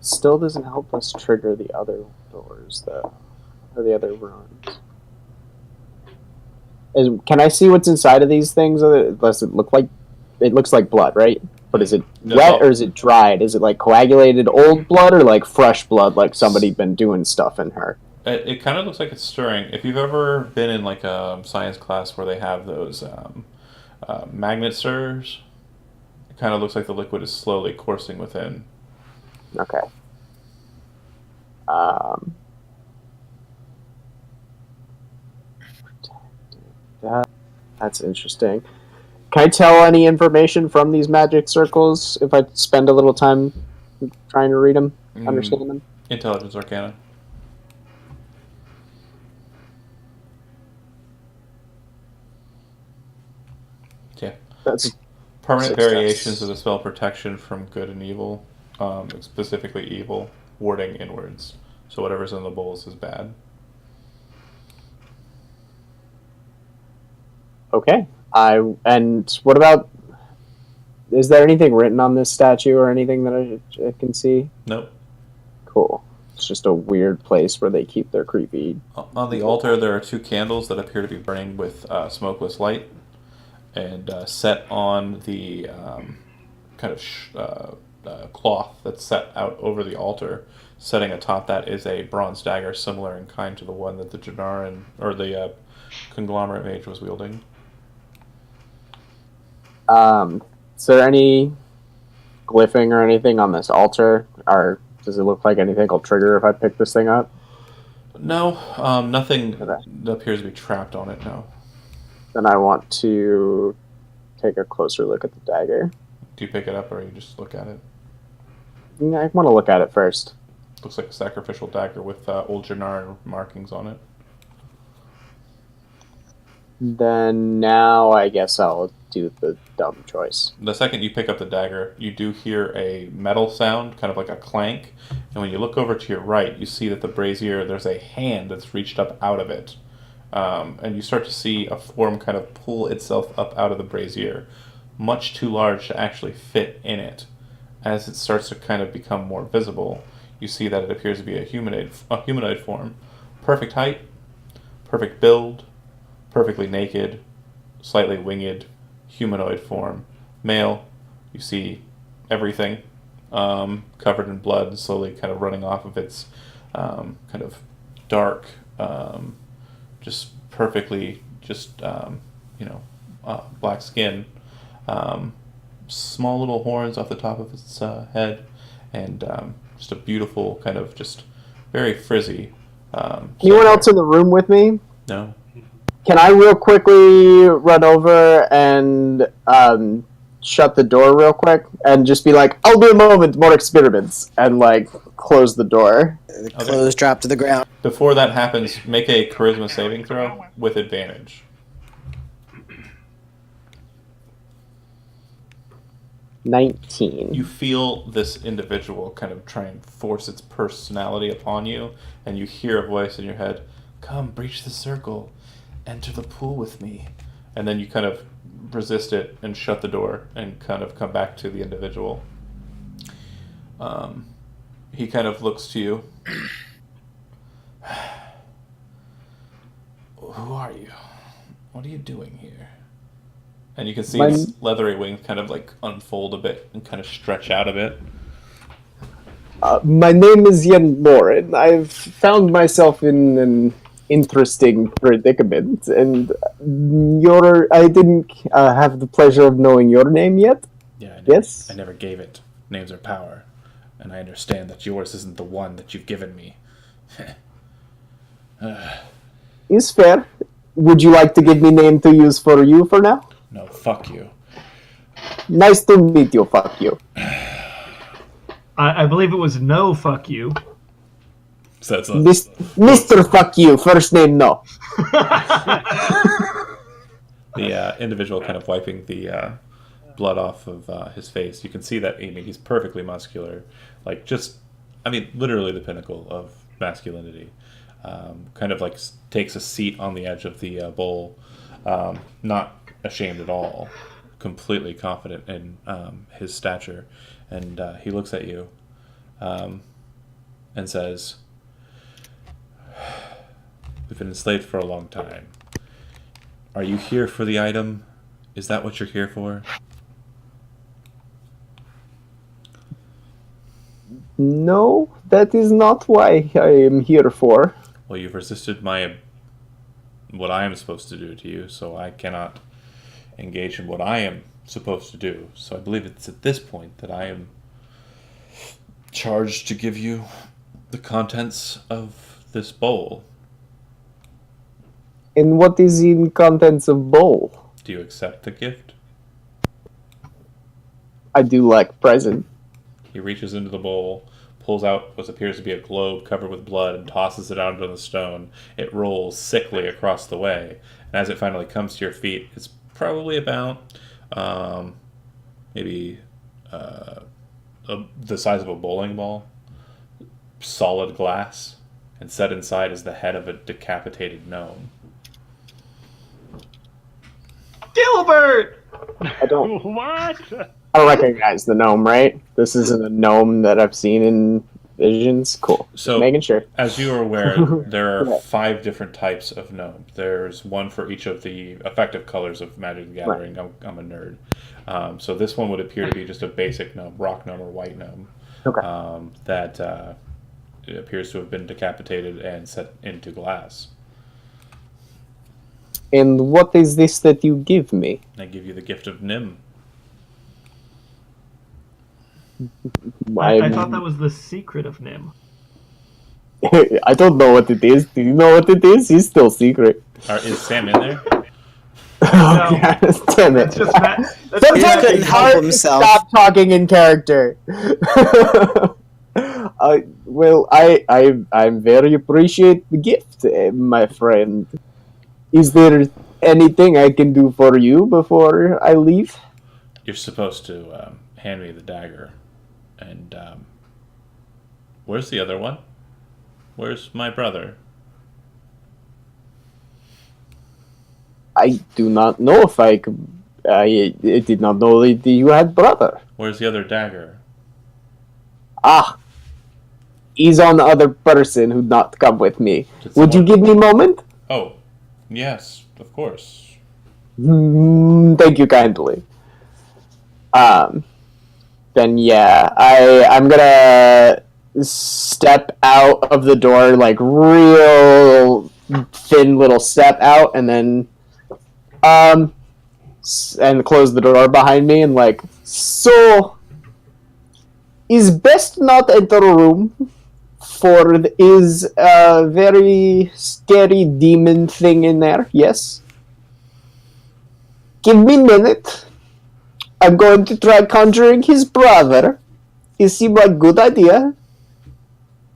Still doesn't help us trigger the other doors, though. Or the other rooms. Can I see what's inside of these things? Does it look like... It looks like blood, right? But is it wet or is it dried? Is it like coagulated old blood or like fresh blood, like somebody been doing stuff in her? It kind of looks like it's stirring. If you've ever been in like a science class where they have those magnet stirrers, it kind of looks like the liquid is slowly coursing within. Okay. That's interesting. Can I tell any information from these magic circles if I spend a little time trying to read them, understand them? Intelligence Arcana. Yeah. That's Permanent success. variations of the spell protection from good and evil, specifically evil, warding inwards. So whatever's in the bowls is bad. okay. And what about? Is there anything written on this statue or anything that I can see? Nope. Cool. It's just a weird place where they keep their creepy. On the altar, there are two candles that appear to be burning with smokeless light, and set on the kind of cloth that's set out over the altar. Setting atop that is a bronze dagger similar in kind to the one that the Janaran or the conglomerate mage was wielding. Is there any glyphing or anything on this altar? Or does it look like anything will trigger if I pick this thing up? No, nothing Okay. appears to be trapped on it, no. Then I want to take a closer look at the dagger. Do you pick it up or you just look at it? Yeah, I want to look at it first. Looks like a sacrificial dagger with old Janaran markings on it. Then now I guess I'll do the dumb choice. The second you pick up the dagger, you do hear a metal sound, kind of like a clank. And when you look over to your right, you see that the brazier, there's a hand that's reached up out of it. and you start to see a form kind of pull itself up out of the brazier, much too large to actually fit in it. As it starts to kind of become more visible, you see that it appears to be a humanoid form. Perfect height, perfect build, perfectly naked, slightly winged, humanoid form. Male, you see everything covered in blood, slowly kind of running off of its kind of dark, just perfectly, just black skin. Small little horns off the top of its head, and just a beautiful kind of just very frizzy. Anyone else in the room with me? No. Can I real quickly run over and shut the door real quick and just be like, I'll be a moment, more experiments, and like close the door. The clothes drop to the ground. Before that happens, make a charisma saving throw with advantage. 19. You feel this individual kind of try and force its personality upon you, and you hear a voice in your head, "Come, breach the circle, enter the pool with me." And then you kind of resist it and shut the door and kind of come back to the individual. He kind of looks to you. Who are you? What are you doing here? And you can see its leathery wings kind of like unfold a bit and kind of stretch out a bit. My name is Ian Lauren. I've found myself in an interesting predicament, and I didn't have the pleasure of knowing your name yet. Yeah, Yes? I never gave it. Names are power. And I understand that yours isn't the one that you've given me. Is fair. Would you like to give me name to use for you for now? No, fuck you. Nice to meet you, fuck you. I believe it was no fuck you. So that's Mr. Fuck you, first name no. the individual kind of wiping the blood off of his face. You can see that, he's perfectly muscular. Like, just, literally the pinnacle of masculinity. Kind of like takes a seat on the edge of the bowl. Not ashamed at all. Completely confident in his stature. And he looks at you and says, "We've been enslaved for a long time. Are you here for the item? Is that what you're here for?" No, that is not why I am here for. Well, you've resisted what I am supposed to do to you, so I cannot engage in what I am supposed to do. So I believe it's at this point that I am charged to give you the contents of this bowl. And what is in contents of bowl? Do you accept the gift? I do like present. He reaches into the bowl, pulls out what appears to be a globe covered with blood, and tosses it out onto the stone. It rolls sickly across the way, and as it finally comes to your feet, it's probably about maybe the size of a bowling ball, solid glass, and set inside is the head of a decapitated gnome. Gilbert! I don't What? recognize the gnome, right? This isn't a gnome that I've seen in visions. Cool. So, just making sure. As you are aware, there are 5 different types of gnome. There's one for each of the effective colors of Magic the Gathering. Right. I'm a nerd. So this one would appear to be just a basic gnome, rock gnome or white gnome. Okay. That it appears to have been decapitated and set into glass. And what is this that you give me? I give you the gift of Nim. I thought that was the secret of Nim. I don't know what it is. Do you know what it is? It's still secret. Is Sam in there? Oh, No. yes, damn it. It's just Matt. He couldn't help himself. Stop talking in character. Well, I very appreciate the gift, my friend. Is there anything I can do for you before I leave? You're supposed to hand me the dagger. And where's the other one? Where's my brother? I do not know if I could. I did not know that you had brother. Where's the other dagger? Ah, he's on the other person who not come with me. Did Would you someone- give me a moment? Oh, yes, of course. Thank you kindly. Then yeah, I'm gonna step out of the door, like real thin little step out, and then and close the door behind me, and like, so is best not enter a room, for there is a very scary demon thing in there. Yes. Give me a minute. I'm going to try conjuring his brother. It seemed like a good idea.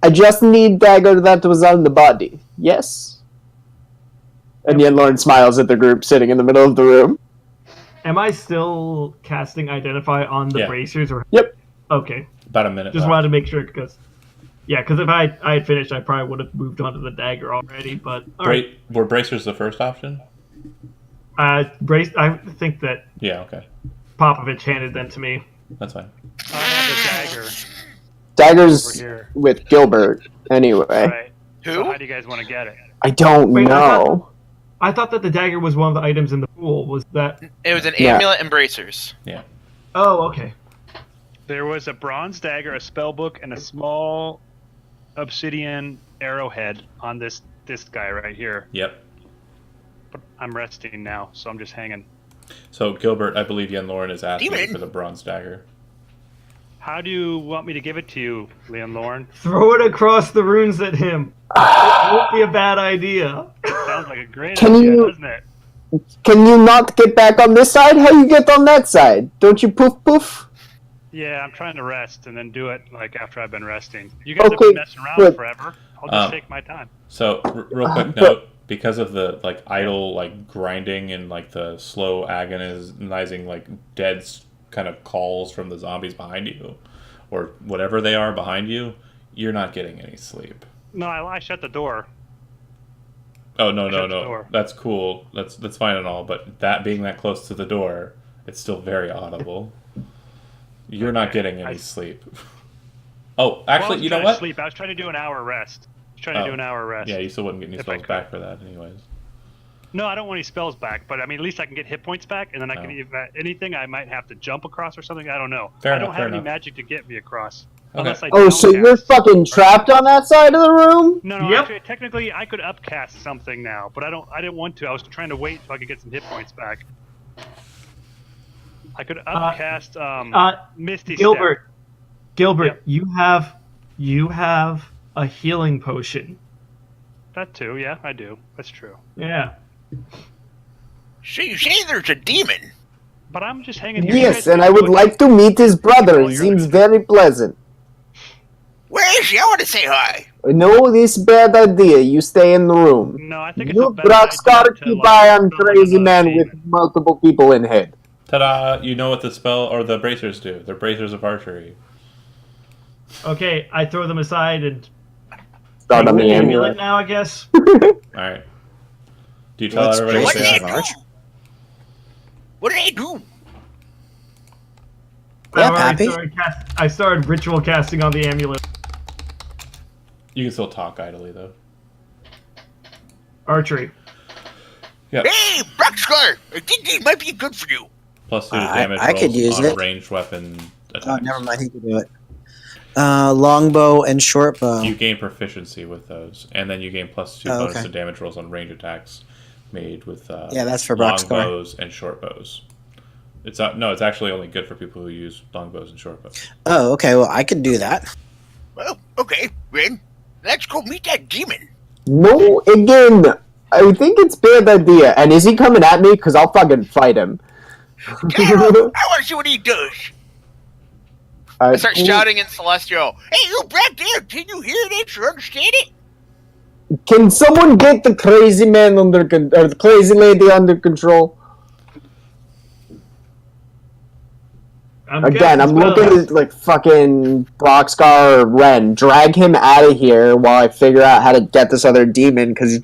I just need dagger that was on the body. Yes? And yet Lauren smiles at the group sitting in the middle of the room. Am I still casting Identify on the Yeah. bracers? Or Yep. okay, About a minute just left. wanted to make sure because if I had finished, I probably would have moved on to the dagger already. But all right, Were bracers the first option? brace. I think that Yeah, okay. Popovich handed them to me. That's fine. I have the dagger over Dagger's here. with Gilbert, anyway. Right. Who? So how do you guys want to get it? I don't Wait, know. I thought that the dagger was one of the items in the pool. Was that? It was an Yeah. amulet and bracers. Oh, okay. There was a bronze dagger, a spell book, and a small obsidian arrowhead on this guy right here. Yep. But I'm resting now, so I'm just hanging. So, Gilbert, I believe Yen Lauren is asking Demon. for the bronze dagger. How do you want me to give it to you, Leon Lauren? Throw it across the runes at him. It won't be a bad idea. Sounds like a great Can idea, you- doesn't it? Can you not get back on this side? How you get on that side? Don't you poof poof? Yeah, I'm trying to rest and then do it like after I've been resting. You guys have Okay, been messing around good. forever. I'll just Um, take my time. So, real quick note, because of the like idle like grinding and like the slow agonizing like dead kind of calls from the zombies behind you, or whatever they are behind you, you're not getting any sleep. No, I shut the door. Oh no Shut the door. that's cool. That's fine and all, but that being that close to the door, it's still very audible. You're not Okay, getting any I- sleep. Oh, Well, I actually, was you know trying to what? Sleep. I was trying to do an hour rest. I was trying to Oh. do an hour rest. Yeah, you still wouldn't get any If I spells could. back for that, anyways. No, I don't want any spells back, but I mean, at least I can get hit points back, and then I can, Oh. if anything, I might have to jump across or something. I don't know. Fair I enough, don't fair have any enough. magic to get me across. Okay. Unless I Oh, so you're downcast. fucking trapped on that side of the room? No, Yep. actually, technically, I could upcast something now, but I didn't want to. I was trying to wait so I could get some hit points back. I could upcast Misty Gilbert, Step. Gilbert, Yep. you have a healing potion. That too, yeah, I do. That's true. Yeah. So you say there's a demon? But I'm just hanging here. Yes, and I would like to meet his brother. He seems very pleasant. Where is he? I want to say hi. No, this bad idea. You stay in the room. No, I think it's You a better Brockstar idea to, keep like, eye on summon crazy another man demon. with multiple people in head. Ta-da! You know what the spell or the bracers do. They're bracers of archery. Okay, I throw them aside and Start on take the the amulet. now, I guess. Alright. Do you tell What's everybody What what bracers did they they of have? arch? do? What did they do? Yeah, I started ritual casting on the amulet. You can still talk idly, though. Archery. Yep. Hey, Brockstar! I think these might be good for you. Plus 2 to I- damage I could rolls use on it. ranged weapon Oh, attacks. never mind. He can do it. Longbow and shortbow. You gain proficiency with those, and then you gain plus 2 Oh, bonus okay. to damage rolls on range attacks made with Yeah, that's for long Brockstar. bows and short bows. It's not, no, it's actually only good for people who use long bows and short bows. Oh, okay. Well, I could do that. Well, okay, then let's go meet that demon. No, again. I think it's bad idea. And is he coming at me? Because I'll fucking fight him. Yeah, I want to see what he does. I start Can- shouting in Celestial. Hey, you back there! Can you hear this or understand it? Can someone get the crazy man under or the crazy lady under control? I'm Again, I'm casting looking spells. at like fucking Boxcar or Ren. Drag him out of here while I figure out how to get this other demon because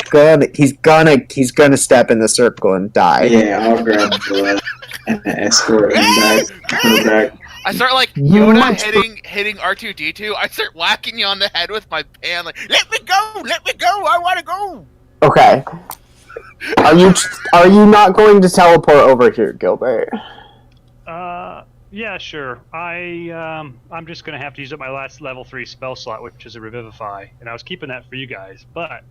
he's gonna step in the circle and die. Yeah, I'll grab Villette and escort him back. Her back. I start like You Yoda much- hitting R2D2. I start whacking you on the head with my pan, like, let me go, I want to go. Okay. Are you not going to teleport over here, Gilbert? Yeah, sure. I'm just gonna have to use up my last level 3 spell slot, which is a Revivify, and I was keeping that for you guys. But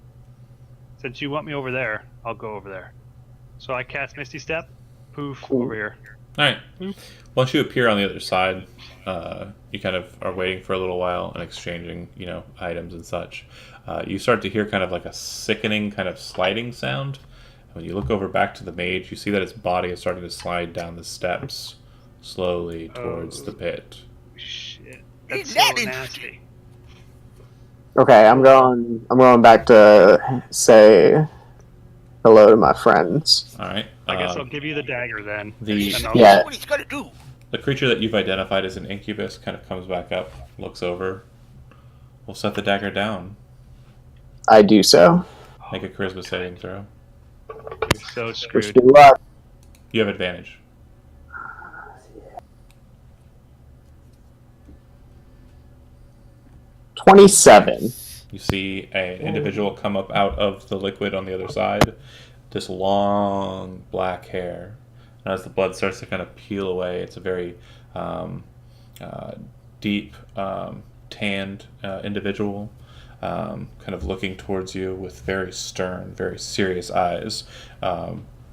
since you want me over there, I'll go over there. So I cast Misty Step. Poof, over here. All right. Once you appear on the other side, you kind of are waiting for a little while and exchanging, items and such. You start to hear kind of like a sickening kind of sliding sound. When you look over back to the mage, you see that its body is starting to slide down the steps slowly towards the pit. Shit, that's Isn't so that nasty. Okay, I'm going back to say hello to my friends. All right. I guess I'll give you the dagger then. the- And I'll- Yeah. What he's gonna do? The creature that you've identified as an incubus kind of comes back up, looks over. We'll set the dagger down. I do so. Make a charisma saving throw. You're so Wish screwed. me luck. You have advantage. 27. You see an individual come up out of the liquid on the other side. This long black hair. And as the blood starts to kind of peel away, it's a very deep, tanned individual, kind of looking towards you with very stern, very serious eyes.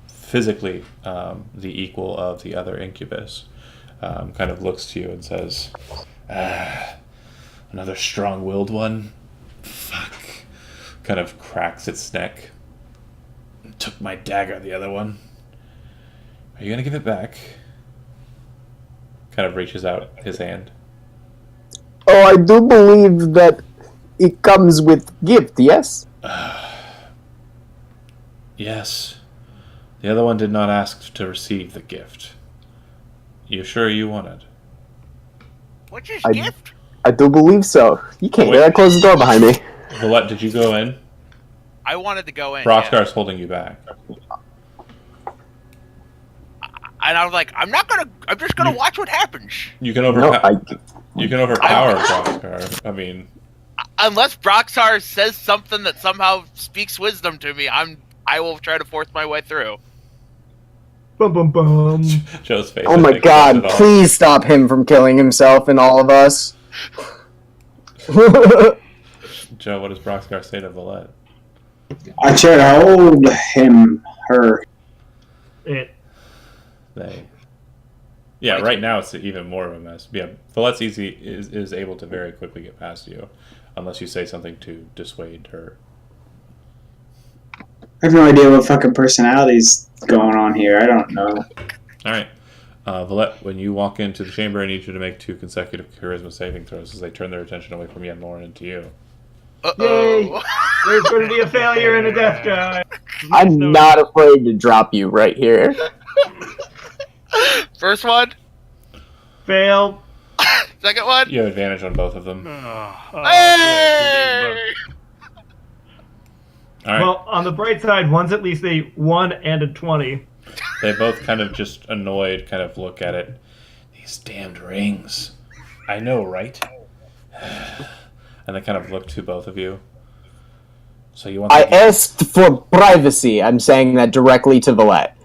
Physically, the equal of the other incubus. Kind of looks to you and says, another strong-willed one? Fuck. Kind of cracks its neck. Took my dagger, the other one. Are you gonna give it back? Kind of reaches out his hand. Oh, I do believe that it comes with gift, yes? Yes. The other one did not ask to receive the gift. You sure you want it? What's his I- gift? I do believe so. You can't Wait. hear that? Close the door behind me. Villette, did you go in? I wanted to go in. Yeah. Broxgar's holding you back. And I was like, I'm just gonna watch what happens. You can No, you can overpower Broxgar. I mean, Unless Broxar says something that somehow speaks wisdom to me, I will try to force my way through. Bum bum bum. Joe's face. Oh I my think, god, says it all. please stop him from killing himself and all of us. Joe, what does Broxgar say to Villette? I try to hold her. Yeah, right now it's even more of a mess. Yeah, Villette's is able to very quickly get past you, unless you say something to dissuade her. I have no idea what fucking personality's going on here. I don't know. All right, Villette, when you walk into the chamber, I need you to make 2 consecutive charisma saving throws as they turn their attention away from you and Lauren into you. Uh-oh. There's going to be a failure and a death guy. I'm not afraid to drop you right here. First one, Fail. second one. You have advantage on both of them. Hey! All right, Well, on the bright side, one's at least a 1 and a 20. they both kind of just annoyed, kind of look at it. These damned rings. I know, right? And they kind of look to both of you. So you want? I asked for privacy. I'm saying that directly to Villette.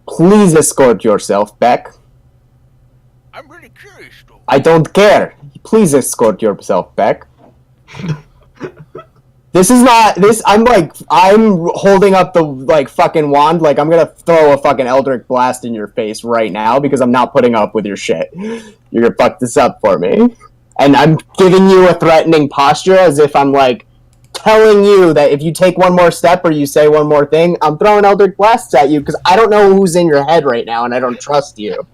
Please escort yourself back. I'm really curious though. I don't care. Please escort yourself back. This is not this. I'm holding up the fucking wand. Like I'm gonna throw a fucking Eldritch blast in your face right now because I'm not putting up with your shit. You're gonna fuck this up for me, and I'm giving you a threatening posture as if I'm telling you that if you take one more step or you say one more thing, I'm throwing Eldritch blasts at you because I don't know who's in your head right now and I don't trust you.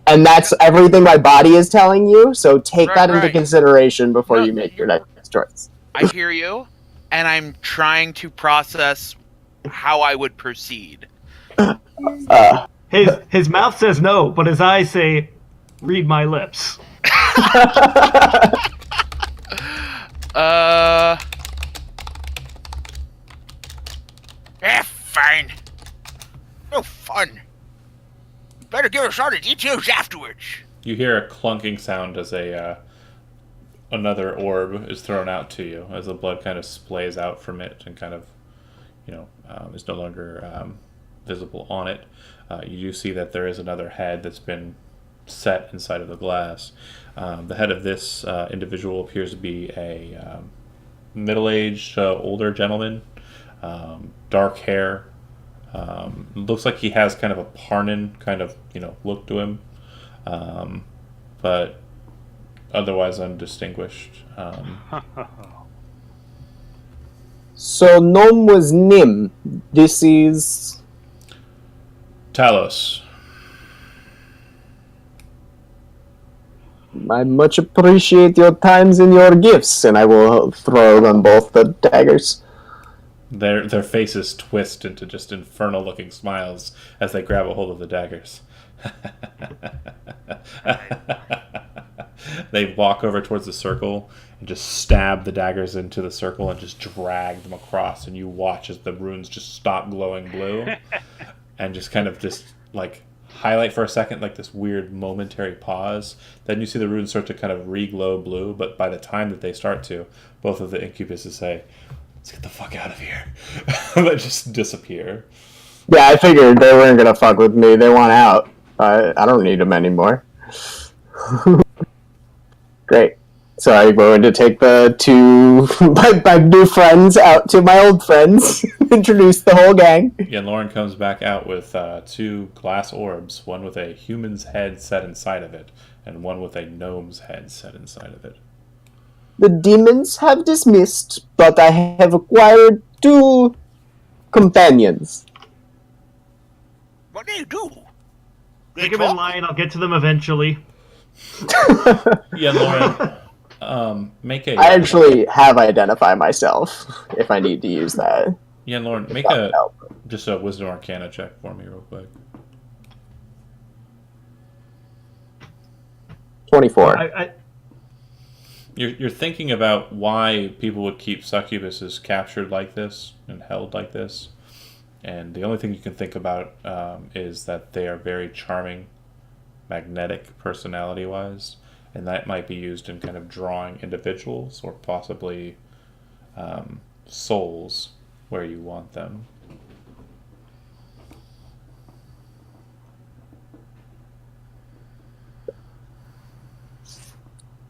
And that's everything my body is telling you. So take that into Right. consideration before No, you make your next choice. I hear you, and I'm trying to process how I would proceed. His mouth says no, but his eyes say Read my lips. Fine. No fun. Better give us all the details afterwards. You hear a clunking sound as another orb is thrown out to you, as the blood kind of splays out from it and kind of, is no longer visible on it. You do see that there is another head that's been set inside of the glass. The head of this individual appears to be a middle-aged, older gentleman, dark hair. Looks like he has kind of a Parnan kind of, look to him, but otherwise undistinguished. So Gnome was Nim. This is... Talos. I much appreciate your times and your gifts, and I will throw them both the daggers. Their faces twist into just infernal-looking smiles as they grab a hold of the daggers. They walk over towards the circle and just stab the daggers into the circle and just drag them across, and you watch as the runes just stop glowing blue and just kind of just like highlight for a second, like this weird momentary pause. Then you see the runes start to kind of re-glow blue, but by the time that they start to, both of the incubuses say, "Let's get the fuck out of here." They just disappear. Yeah, I figured they weren't gonna fuck with me. They want out. I don't need them anymore. Great. So I'm going to take the two my new friends out to my old friends. Introduce the whole gang. Yeah, Lauren comes back out with two glass orbs, one with a human's head set inside of it, and one with a gnome's head set inside of it. The demons have dismissed, but I have acquired two companions. What do you do? They Take them in talk? line. I'll get to them eventually. Yeah, Lauren, make a... I actually have identified myself, if I need to use that. Yeah, Lauren, make just a Wisdom Arcana check for me real quick. 24. You're thinking about why people would keep succubuses captured like this and held like this, and the only thing you can think about is that they are very charming, magnetic personality-wise, and that might be used in kind of drawing individuals or possibly souls where you want them.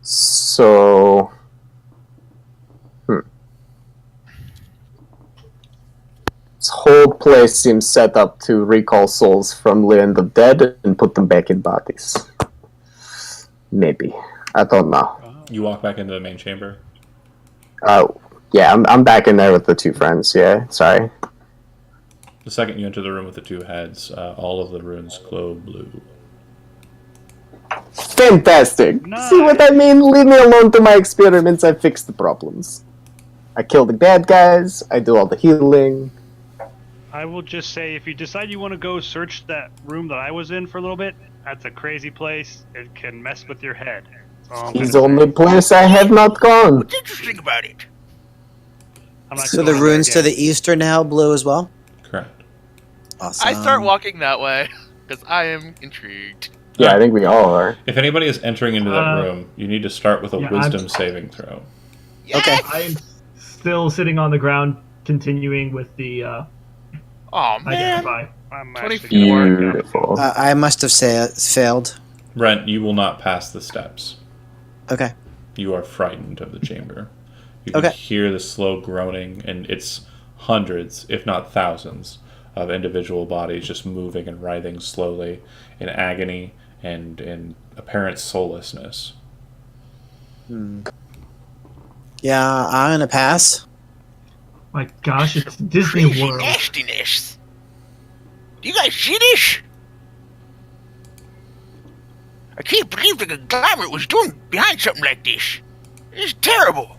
So... This whole place seems set up to recall souls from Land of Dead and put them back in bodies. Maybe. I don't know. You walk back into the main chamber. Oh, yeah, I'm back in there with the two friends, yeah, sorry. The second you enter the room with the two heads, all of the runes glow blue. Fantastic! Nice. See what I mean? Leave me alone to my experiments, I fix the problems. I kill the bad guys, I do all the healing. I will just say, if you decide you want to go search that room that I was in for a little bit, that's a crazy place. It can mess with your head. That's all I'm It's gonna the only say. place I have not gone. What's interesting about it? I'm not So going the there runes to again. the east are now blue as well? Correct. Awesome. I start walking that way because I am intrigued. Yeah, I think we all are. If anybody is entering into that room, you need to start with a yeah, wisdom saving throw. Okay. I'm still sitting on the ground, continuing with the Oh man, identify. I'm 24. actually gonna mark out. Beautiful. I must have failed. Brent, you will not pass the steps. Okay. You are frightened of the chamber. You can Okay. hear the slow groaning, and it's hundreds, if not thousands, of individual bodies just moving and writhing slowly in agony and in apparent soullessness. Yeah, I'm gonna pass. My gosh, it's Disney Crazy World. nastiness. Do you guys see this? I can't believe the conglomerate was doing behind something like this. It's terrible.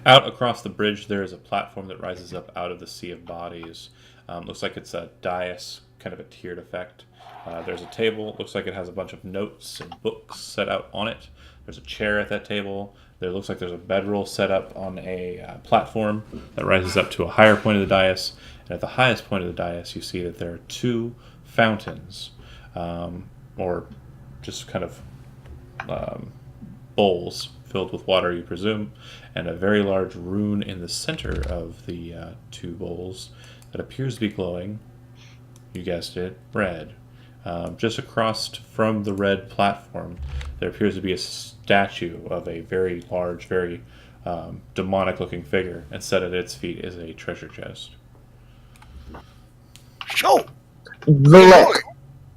Out across the bridge, there is a platform that rises up out of the sea of bodies. Looks like it's a dais, kind of a tiered effect. There's a table. Looks like it has a bunch of notes and books set out on it. There's a chair at that table. There looks like there's a bedroll set up on a platform that rises up to a higher point of the dais. And at the highest point of the dais, you see that there are two fountains, or just kind of bowls filled with water, you presume, and a very large rune in the center of the two bowls that appears to be glowing. You guessed it, red. Just across from the red platform, there appears to be a statue of a very large, very demonic-looking figure, and set at its feet is a treasure chest. So, Villette.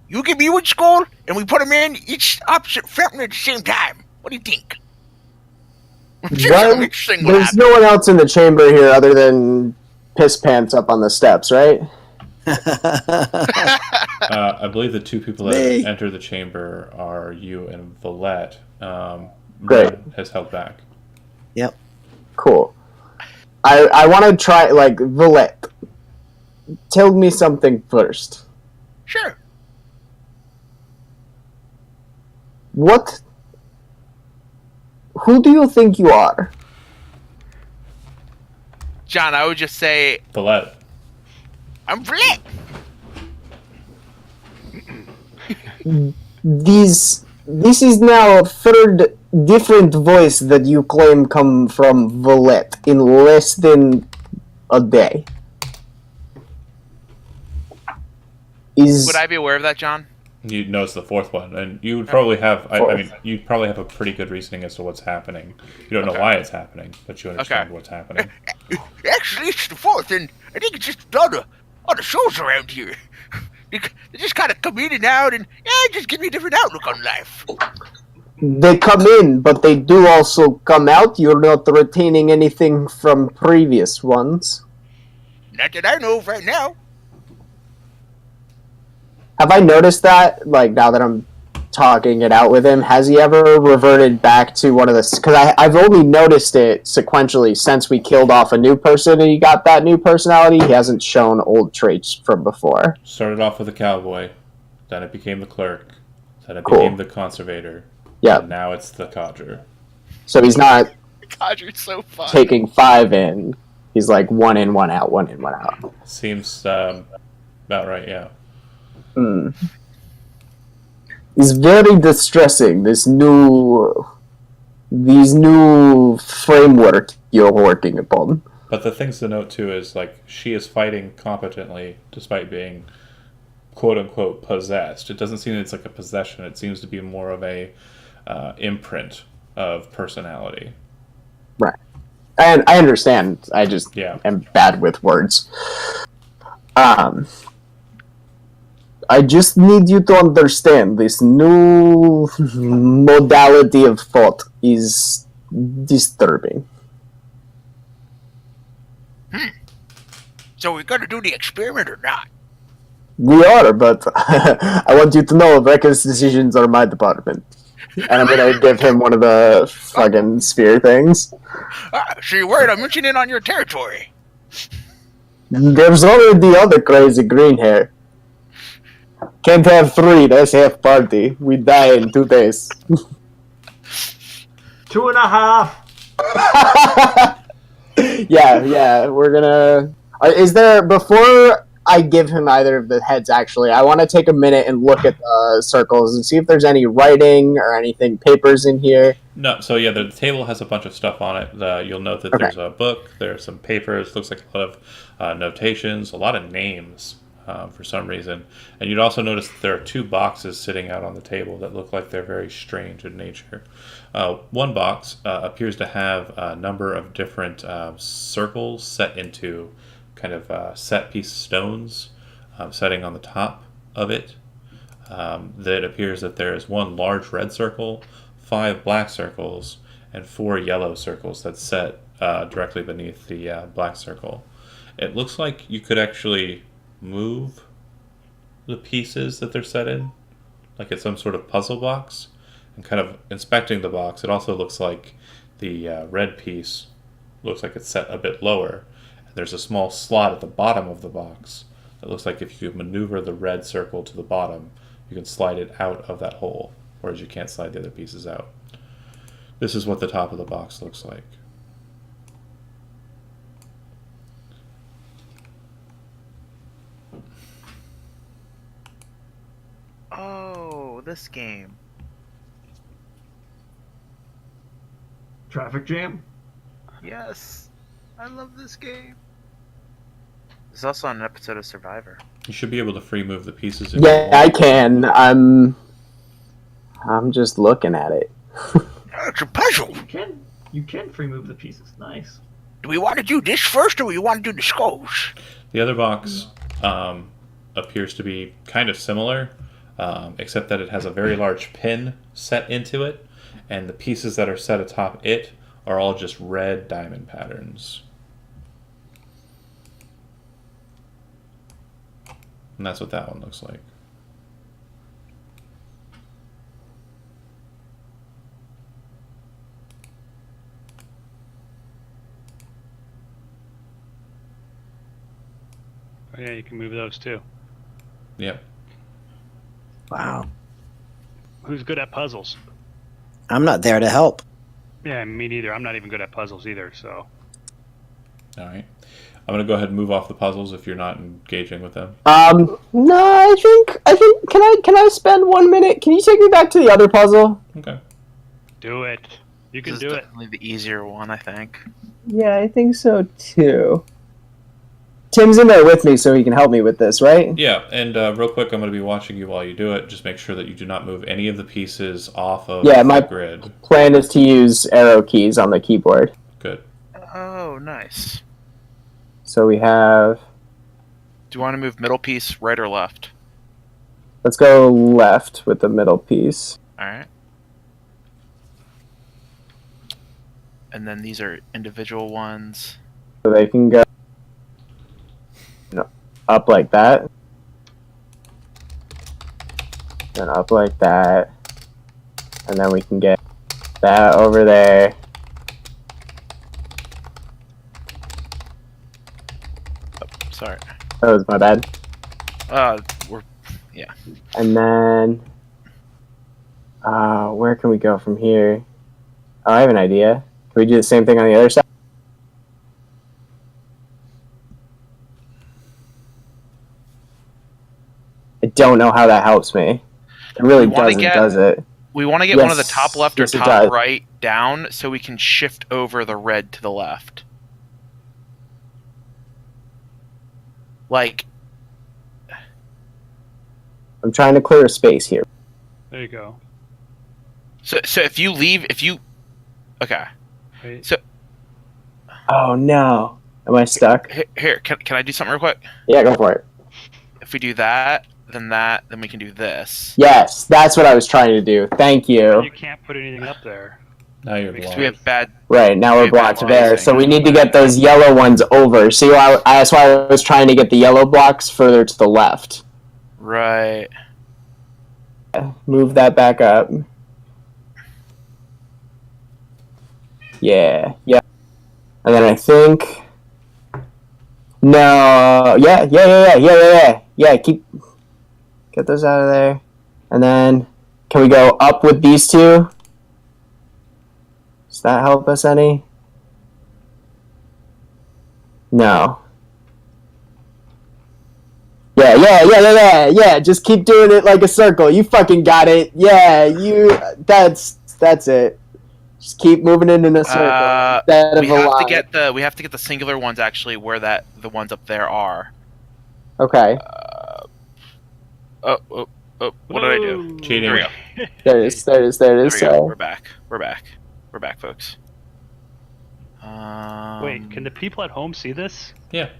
you give me one skull, and we put them in each opposite fountain at the same time. What do you think? Well, Interesting will there's happen. no one else in the chamber here other than Piss Pants up on the steps, right? I believe the two people that Me. enter the chamber are you and Villette. Great. None has held back. Yep. Cool. I want to try, like, Villette. Tell me something first. Sure. What? Who do you think you are? John, I would just say Villette. I'm Vlit. This is now a third different voice that you claim come from Villette in less than a day. would I be aware of that, John? You notice the fourth one, and you would probably have. I mean, you probably have a pretty good reasoning as to what's happening. You don't know why it's happening, but you understand what's happening. Actually, it's the fourth, and I think it's just all the shows around here. They just kind of come in and out, and just give me a different outlook on life. They come in, but they do also come out. You're not retaining anything from previous ones. Not that I know of right now. Have I noticed that, like, now that I'm talking it out with him, has he ever reverted back to one of the... Because I've only noticed it sequentially since we killed off a new person and he got that new personality. He hasn't shown old traits from before. Started off with a cowboy, then it became the clerk, then it Cool. became the conservator, Yeah, and now it's the codger. so he's not God, you're so fun. taking 5 in. He's like 1 in, 1 out, 1 in, 1 out. Seems about right, yeah. Hmm. It's very distressing, these new framework you're working upon. But the things to note too is like she is fighting competently despite being quote unquote possessed. It doesn't seem it's like a possession. It seems to be more of a imprint of personality. Right. And I understand. I just Yeah. am bad with words. I just need you to understand this new modality of thought is disturbing. So we're gonna do the experiment or not? We are, but I want you to know Rekka's decisions are my department. And I'm gonna give him one of the fucking spear things. So you're worried I'm inching in on your territory? There's already the other crazy green hair. Can't have 3, that's half party. We die in 2 days. 2.5. yeah, we're gonna... is there... Before I give him either of the heads, actually, I want to take a minute and look at the circles and see if there's any writing or anything, papers in here. No, so yeah, the table has a bunch of stuff on it. You'll note that Okay. there's a book, there's some papers, looks like a lot of notations, a lot of names for some reason. And you'd also notice that there are 2 boxes sitting out on the table that look like they're very strange in nature. One box appears to have a number of different circles set into kind of set piece stones setting on the top of it. That appears that there is 1 large red circle, 5 black circles, and 4 yellow circles that's set directly beneath the black circle. It looks like you could actually move the pieces that they're set in, like it's some sort of puzzle box. And kind of inspecting the box, it also looks like the red piece looks like it's set a bit lower. And there's a small slot at the bottom of the box that looks like if you maneuver the red circle to the bottom, You can slide it out of that hole, whereas you can't slide the other pieces out. This is what the top of the box looks like. Oh, this game. Traffic jam. Yes. I love this game. There's also an episode of Survivor. You should be able to free move the pieces if you Yeah, want. I can. I'm just looking at it. It's a puzzle. You can free move the pieces. Nice. Do we want to do this first, or we want to do the skulls? The other box appears to be kind of similar, except that it has a very large pin set into it, and the pieces that are set atop it are all just red diamond patterns. And that's what that one looks like. Oh, yeah, you can move those too. Yep. Wow. Who's good at puzzles? I'm not there to help. Yeah, me neither. I'm not even good at puzzles either, so. All right. I'm gonna go ahead and move off the puzzles if you're not engaging with them. No, I think, can I spend 1 minute? Can you take me back to the other puzzle? Okay. Do it. You can This do is it. definitely the easier one, I think. Yeah, I think so too. Tim's in there with me, so he can help me with this, right? Yeah, and real quick, I'm going to be watching you while you do it. Just make sure that you do not move any of the pieces off of Yeah, the my grid. plan is to use arrow keys on the keyboard. Good. Oh, nice. So we have... Do you want to move middle piece right or left? Let's go left with the middle piece. Alright. And then these are individual ones. So they can go up like that. Then up like that. And then we can get that over there. Oh, sorry. That was my bad. We're And then... where can we go from here? Oh, I have an idea. Can we do the same thing on the other side? I don't know how that helps me. It really We wanna doesn't, get- does it? We want to get one of the Yes, top left or yes, it top does. right down so we can shift over the red to the left. Like, I'm trying to clear a space here. There you go. so if you okay. Wait. Oh no. Am I stuck? Here, can I do something real quick? Yeah, go for it. If we do that, then we can do this. Yes, that's what I was trying to do. Thank you. You can't put anything up there. Now you're Because blocked. we have bad. Right, now we're Okay, blocked bad there. spacing. So we need to get those yellow ones over. See, that's why I was trying to get the yellow blocks further to the left. Right. Move that back up. Yeah, yeah. And then I think... No, yeah, keep... Get those out of there. And then, can we go up with these two? Does that help us any? No. Yeah. Just keep doing it like a circle. You fucking got it. Yeah, that's it. Just keep moving it in a circle instead of We a have to line. get the singular ones actually where the ones up there are. Okay, Oh, what did I do? Cheating. There we go. there it is. There we go. So, We're back, folks. Wait, can the people at home see this? Yeah.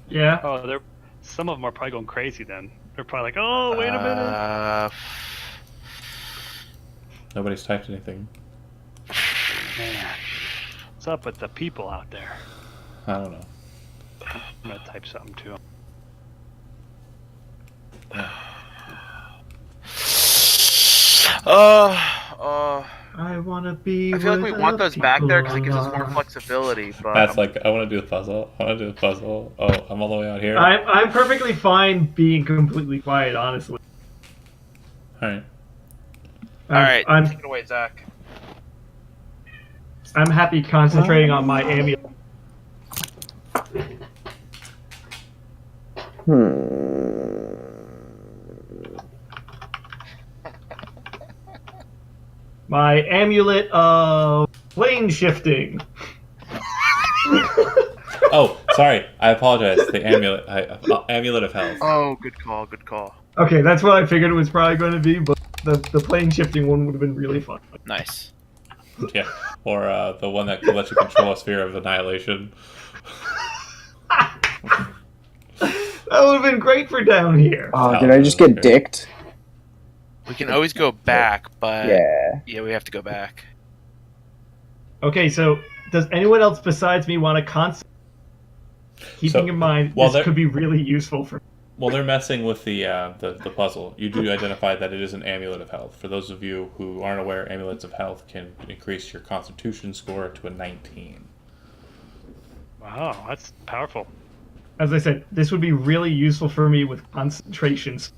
Yeah. Oh, some of them are probably going crazy then. They're probably like, oh, wait a minute. Nobody's typed anything. Man, what's up with the people out there? I don't know. I'm going to type something to them. I wanna be. I feel like we where want the those back there because it people gives us more are. flexibility. But That's like, I want to do the puzzle. Oh, I'm all the way out here. I'm perfectly fine being completely quiet, honestly. All right. All right, I'm take it away, Zach. I'm happy concentrating on my amulet. My amulet of plane shifting. Oh, sorry. I apologize. The amulet of health. Oh, good call, good call. Okay, that's what I figured it was probably going to be, but the plane shifting one would have been really fun. Nice. Yeah. Or the one that can let you control a sphere of annihilation. That would have been great for down here. Oh, did I just get dicked? We can always go back, but Yeah. we have to go back. Okay, so does anyone else besides me want to concentrate? Keeping in mind, this could be really useful for. Well, they're messing with the puzzle. You do identify that it is an amulet of health. For those of you who aren't aware, amulets of health can increase your Constitution score to a 19. Wow, that's powerful. As I said, this would be really useful for me with concentrations.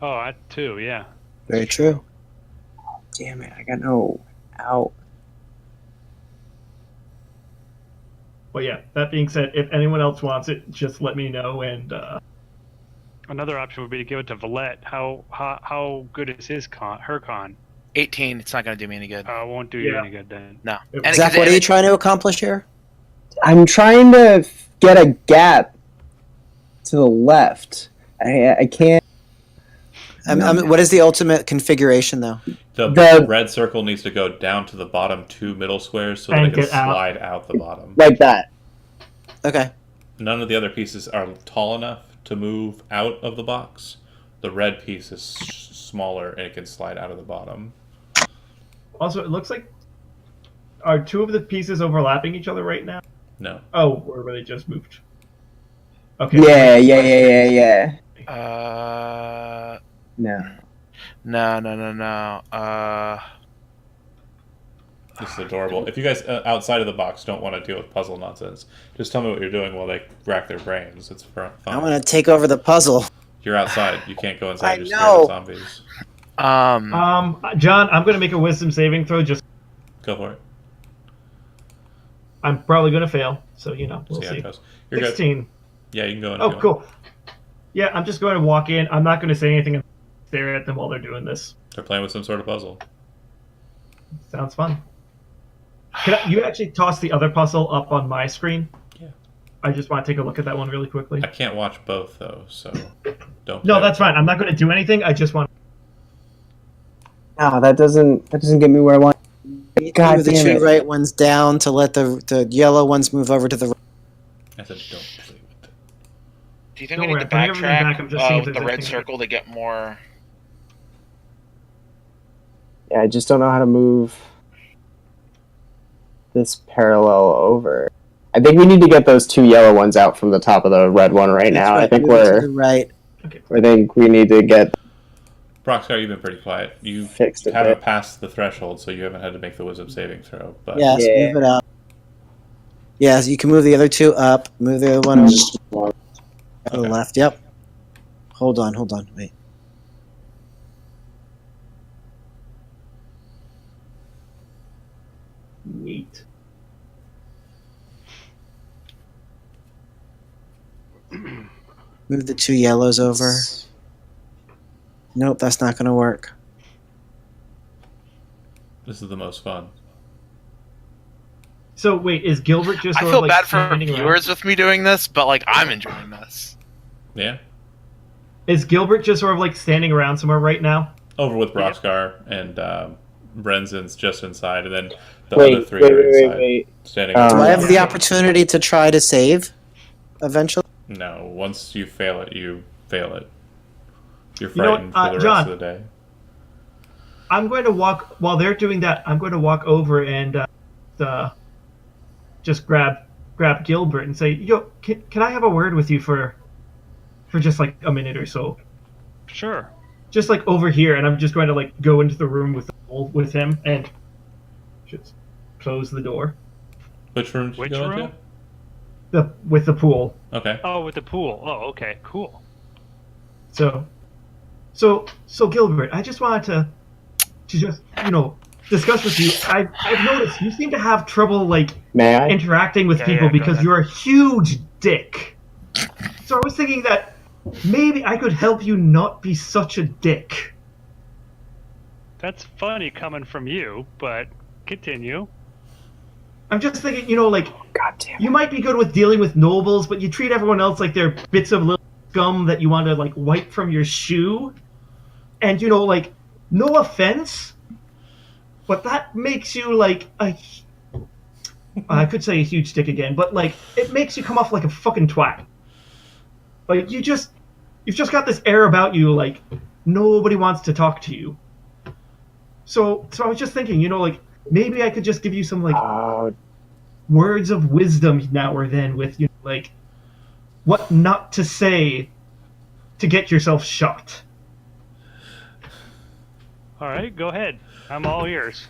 Oh, I too, yeah. Very true. Damn it, I got no out. But yeah, that being said, if anyone else wants it, just let me know. And Another option would be to give it to Valette. How good is her con? 18. It's not going to do me any good. Won't do you any good then. No. Zach, what are you trying to accomplish here? I'm trying to get a gap to the left. I can't. What is the ultimate configuration, though? The red circle needs to go down to the bottom 2 middle squares so that it can slide out the bottom. Like that. Okay. None of the other pieces are tall enough to move out of the box. The red piece is smaller and it can slide out of the bottom. Also, it looks like are 2 of the pieces overlapping each other right now? No. Oh, or were they just moved? Okay. Yeah. No. This is adorable. If you guys outside of the box don't want to deal with puzzle nonsense, just tell me what you're doing while they rack their brains. It's fun. I want to take over the puzzle. You're outside. You can't go inside. I You're know. scared of zombies. John, I'm going to make a wisdom saving throw. Just Go for it. I'm probably going to fail, so we'll See how it see. goes. You're 16. good. Yeah, you can go in. Oh, cool. Yeah, I'm just going to walk in. I'm not going to say anything and stare at them while they're doing this. They're playing with some sort of puzzle. Sounds fun. You actually toss the other puzzle up on my screen? Yeah. I just want to take a look at that one really quickly. I can't watch both though, so don't. No, that's fine. I'm not going to do anything. I just want. No, that doesn't get me where I want. God Move the damn 2 it. right ones down to let the yellow ones move over to the right. I said don't play with it. Do you think Don't we worry, need to I'm putting everything back. I'm just seeing backtrack if with the there's red anything- circle to get more? Yeah, I just don't know how to move this parallel over. I think we need to get those 2 yellow ones out from the top of the red one right now. That's I think move it to the we're. right. I think we need to get Broxcar, you've been pretty quiet. You fixed a haven't bit. passed the threshold, so you haven't had to make the wisdom saving throw. But Yes, Yeah. move it up. Yes, you can move the other 2 up. Move the other one over Just to the Okay. left. Yep. Hold on. Wait. Neat. Move the 2 yellows over. Nope, that's not going to work. this is the most fun. So wait, is Gilbert just? I sort feel of, bad for standing around? viewers with me doing this, but I'm enjoying this. Yeah. Is Gilbert just sort of standing around somewhere right now? Over with Broxcar and Brenzen's just inside, and then the other 3 are inside. Wait. Standing. Do I over. have the opportunity to try to save eventually? No, once you fail it, you fail it. You're You know what, frightened for the John, rest of the day. I'm going to walk while they're doing that. I'm going to walk over and just grab Gilbert and say, "Yo, can I have a word with you for just a minute or so?" Sure. Just over here, and I'm just going to go into the room with him and just close the door. Which room did Which you go room? With the pool. into? Okay. Oh, with the pool. Oh, okay, cool. So So Gilbert, I just wanted to just discuss with you. I've noticed you seem to have trouble like May I? interacting with people go because ahead. you're a huge dick. So I was thinking that maybe I could help you not be such a dick. That's funny coming from you, but continue. I'm just thinking, God damn. you might be good with dealing with nobles, but you treat everyone else like they're bits of little scum that you want to like wipe from your shoe. And no offense, but that makes you like I could say a huge dick again, but like it makes you come off like a fucking twat. Like you've just got this air about you like nobody wants to talk to you. So I was just thinking, like maybe I could just give you some like words of wisdom now or then with like what not to say to get yourself shot. All right, go ahead. I'm all ears.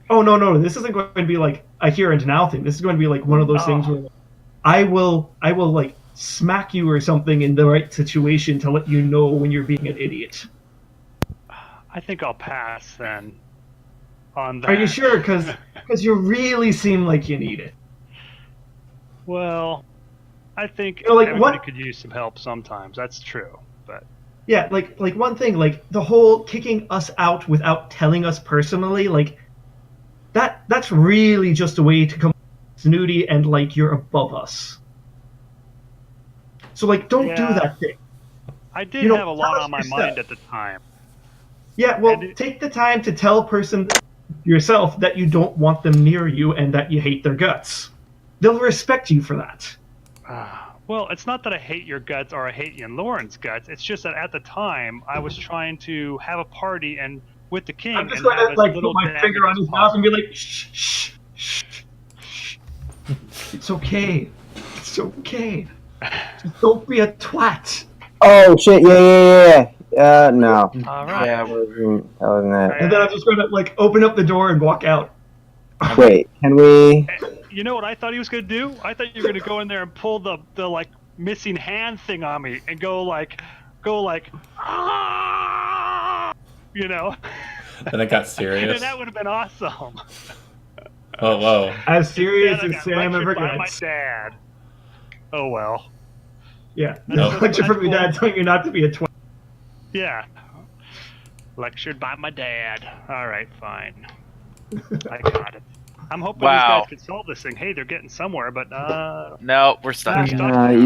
Oh no, this isn't going to be like a here and now thing. This is going to be like one of those things where I will like smack you or something in the right situation to let you know when you're being an idiot. I think I'll pass then on that. Are you sure? Because you really seem like you need it. Well, I think like, everybody what- could use some help sometimes. That's true. But Yeah, like one thing, like the whole kicking us out without telling us personally, like that's really just a way to come snooty and like you're above us. So like don't do Yeah. that thing. I did You know, have a lot tell us on my your mind stuff. at the time. Yeah, well, And take the time to tell a person yourself that you don't want them near you and that you hate their guts. They'll respect you for that. Well, it's not that I hate your guts or I hate Ian Lauren's guts. It's just that at the time I was trying to have a party and with the king I'm just and going have to as like little put my damage finger on as his mouth and possible. be like, shh, shh, shh, shh. It's okay. It's okay. Just don't be a twat. Oh shit! Yeah. No. All right. Yeah, that wasn't it. And then I'm just going to like open up the door and walk out. Wait, can we? You know what I thought he was going to do? I thought you were going to go in there and pull the like missing hand thing on me and go like ah! Then it got And serious. that would have been awesome. Oh, whoa. As serious Instead, I as got Sam lectured ever by my gets. dad. Oh well. Yeah. That's Lecture from your cool. dad telling you not to be a twat. Yeah. Lectured by my dad. All right, fine. I got it. I'm hoping Wow. these guys can solve this thing. Hey, they're getting somewhere, but No, we're stuck. You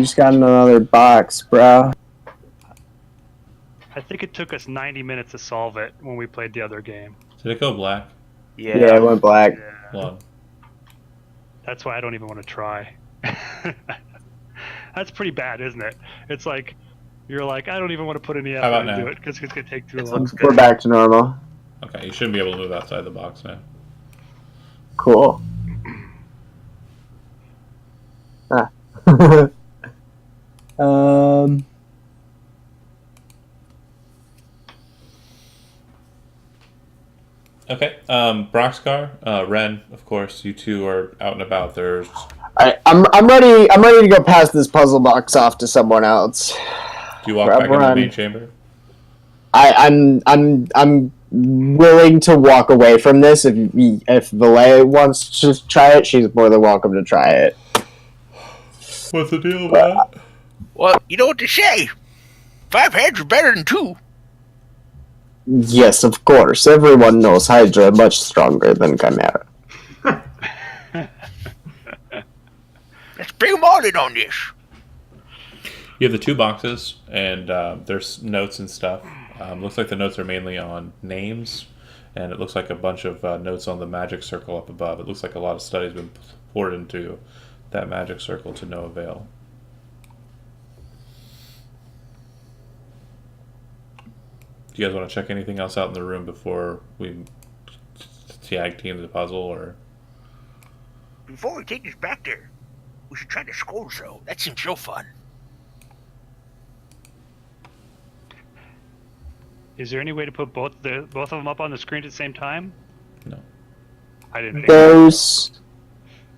just got another box, bro. I think it took us 90 minutes to solve it when we played the other game. Did it go black? Yeah, it went black. Yeah. Long. That's why I don't even want to try. That's pretty bad, isn't it? It's like you're like, I don't even want to put any How effort about into now? it because it's gonna take too This long. looks We're good. back to normal. Okay, you shouldn't be able to move outside the box now. Cool. Ah. Okay, Broxcar, Ren, of course, you two are out and about. There's I'm ready. I'm ready to go pass this puzzle box off to someone else. do you walk Grab back into the Ren. main chamber? I'm willing to walk away from this. If Valet wants to try it, she's more than welcome to try it. What's the deal with that? Well, you know what they say. 5 heads are better than 2. Yes, of course. Everyone knows Hydra much stronger than Chimera. Let's bring them all in on this. You have the two boxes, and there's notes and stuff. Looks like the notes are mainly on names, and it looks like a bunch of notes on the magic circle up above. It looks like a lot of study's been poured into that magic circle to no avail. Do you guys want to check anything else out in the room before we tag team the puzzle, or? Before we take this back there, we should try the scroll show. That seems so fun. Is there any way to put both of them up on the screen at the same time? No. I didn't think.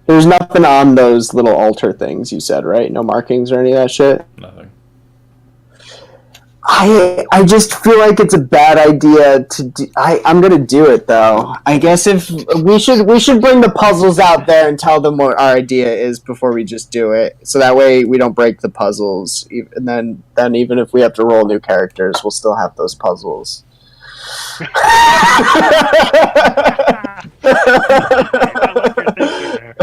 There's nothing on those little altar things you said, right? No markings or any of that shit? Nothing. I just feel like it's a bad idea to do. I'm gonna do it though. I guess if we should bring the puzzles out there and tell them what our idea is before we just do it. So that way we don't break the puzzles. And then even if we have to roll new characters, we'll still have those puzzles. I like your thinking there.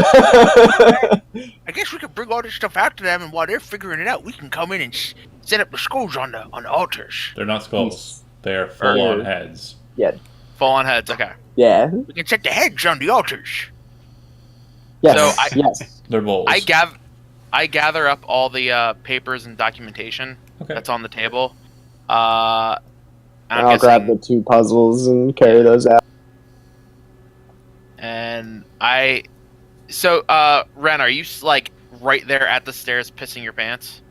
I guess we could bring all this stuff out to them, and while they're figuring it out, we can come in and set up the skulls on the altars. They're not skulls. They are full-on heads. Yeah. Full on heads. Okay. Yeah. We can set the heads on the altars. Yes. So yes. They're bowls. I gather up all the papers and documentation Okay. that's on the table. And I'm I'll grab the guessing- 2 puzzles and carry those out. And Ren, are you like right there at the stairs pissing your pants?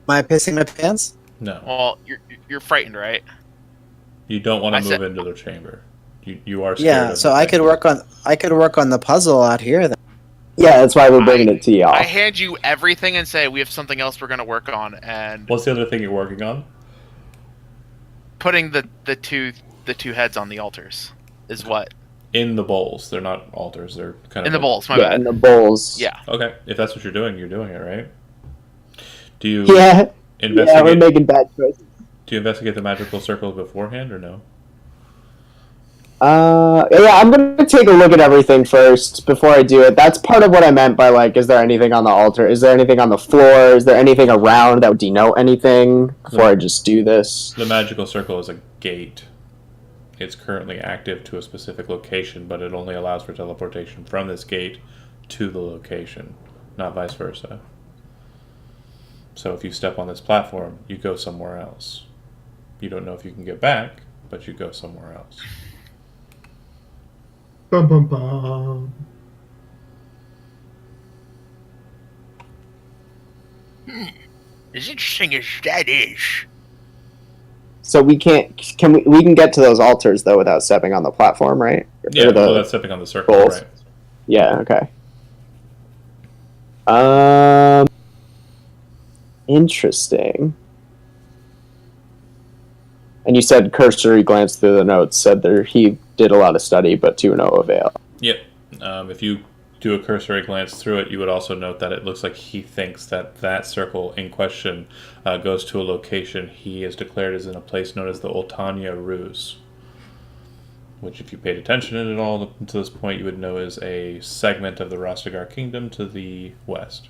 Am I pissing my pants? No. Well, you're frightened, right? You don't want I to said- move into the chamber. You are scared Yeah. of So the I could thing. work on the puzzle out here. Then. Yeah, that's why we're bringing it to y'all. I hand you everything and say we have something else we're gonna work on, and What's the other thing you're working on? putting the two heads on the altars is what In the bowls. They're not altars. They're kind of in the bowls. My yeah, bad. in the bowls. Yeah. Okay. If that's what you're doing it, right? Do you Yeah. Yeah, we're investigate? making bad choices. Do you investigate the magical circle beforehand or no? Yeah, I'm gonna take a look at everything first before I do it. That's part of what I meant by like, is there anything on the altar? Is there anything on the floor? Is there anything around that would denote anything before I just do this? The magical circle is a gate. It's currently active to a specific location, but it only allows for teleportation from this gate to the location, not vice versa. So if you step on this platform, you go somewhere else. You don't know if you can get back, but you go somewhere else. Bum bum bum. As interesting as that is, So we can get to those altars though without stepping on the platform, right? Yeah, Or the- well, that's stepping on the circle, bowls. right? Yeah, okay. Interesting. And you said cursory glance through the notes said that he did a lot of study, but to no avail. Yep. If you do a cursory glance through it, you would also note that it looks like he thinks that that circle in question goes to a location he has declared is in a place known as the Oltania Ruse, which, if you paid attention at all to this point, you would know is a segment of the Rastegar Kingdom to the west.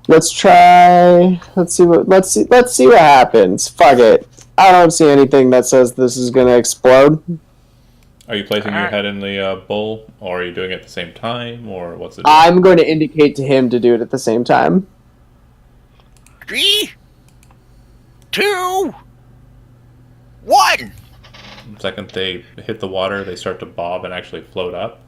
Let's try. Let's see what happens. Fuck it. I don't see anything that says this is gonna explode. Are you placing your Alright. head in the bowl, or are you doing it at the same time, or what's the deal? I'm going to indicate to him to do it at the same time. 3, 2, 1. The second they hit the water, they start to bob and actually float up.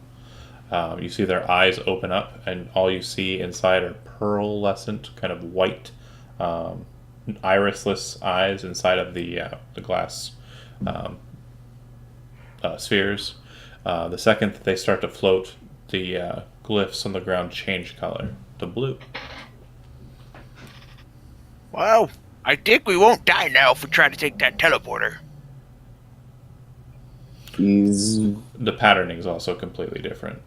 You see their eyes open up, and all you see inside are pearlescent, kind of white, irisless eyes inside of the glass spheres. The second that they start to float, the glyphs on the ground change color to blue. Well, I think we won't die now if we try to take that teleporter. The patterning is also completely different.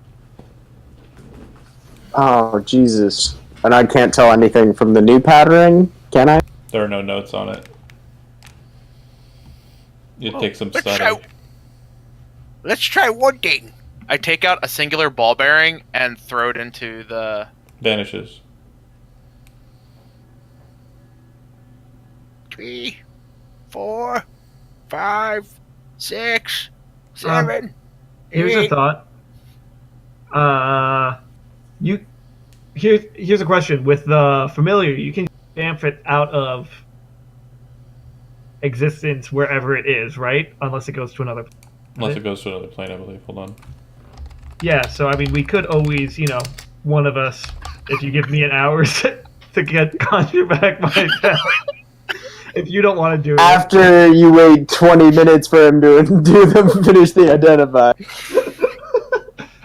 Oh Jesus! And I can't tell anything from the new patterning, can I? There are no notes on it. It takes some let's study. Let's try one thing. I take out a singular ball bearing and throw it into the. Vanishes. 3, 4, 5, 6, 7. Here's a 8. thought. Here's a question. With the familiar, you can stamp it out of existence wherever it is, right? Unless it goes to another. Unless it goes to another plane, I believe. Hold on. Yeah. So I mean, we could always, one of us, if you give me an hour to get conjure back myself. If you don't want to do it. After you wait 20 minutes for him to finish the identify.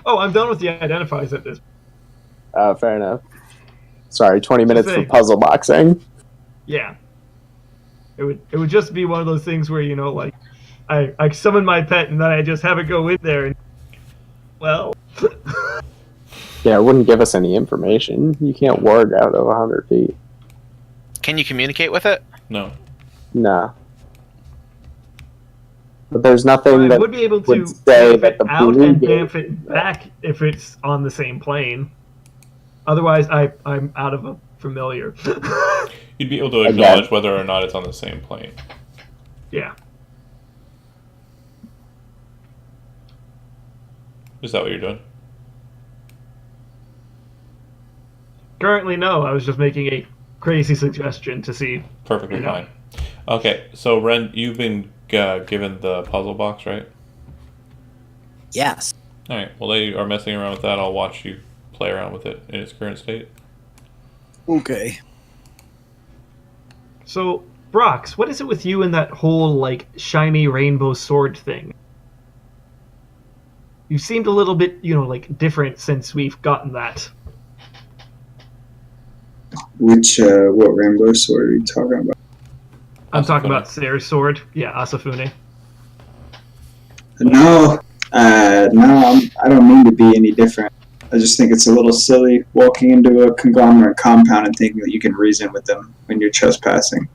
Oh, I'm done with the identifiers at this. Fair enough. Sorry, 20 minutes for saying. puzzle boxing. Yeah. It would just be one of those things where, like, I summon my pet and then I just have it go in there and, well... Yeah, it wouldn't give us any information. You can't warg out of 100 feet. Can you communicate with it? No. Nah. But there's nothing I that would be able to would say damp that it the out blue and gate- damp it back if it's on the same plane. Otherwise, I'm out of a familiar. You'd be able to Again. acknowledge whether or not it's on the same plane. Yeah. Is that what you're doing? Currently, no. I was just making a crazy suggestion to see. Perfectly Yeah. fine. Okay, so Ren, you've been given the puzzle box, right? Yes. All right. Well, they are messing around with that. I'll watch you play around with it in its current state. Okay. So, Brox, what is it with you and that whole, like, shiny rainbow sword thing? You seemed a little bit, like, different since we've gotten that. What rainbow sword are you talking about? I'm talking Asafune. about Sayre's sword. Yeah, Asafune. No, I don't mean to be any different. I just think it's a little silly walking into a conglomerate compound and thinking that you can reason with them when you're trespassing.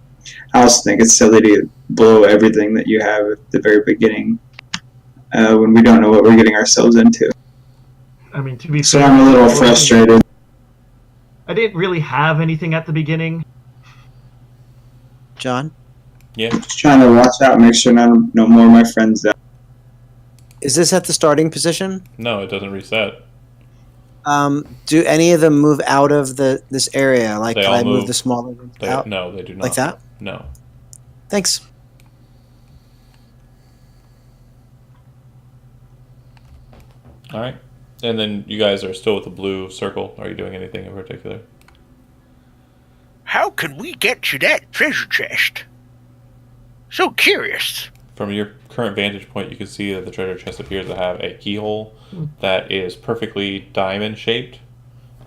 I also think it's silly to blow everything that you have at the very beginning when we don't know what we're getting ourselves into. I mean, to be So fair, I'm a little frustrated. I didn't really have anything at the beginning. John, Yeah. Just trying to watch out, make sure no more of my friends die. is this at the starting position? No, it doesn't reset. Do any of them move out of this area? Like, They can all I move move. the smaller ones out? No, they do not. Like that? No. Thanks. All right. And then you guys are still with the blue circle. Are you doing anything in particular? How can we get to that treasure chest? So curious. From your current vantage point, you can see that the treasure chest appears to have a keyhole that is perfectly diamond shaped,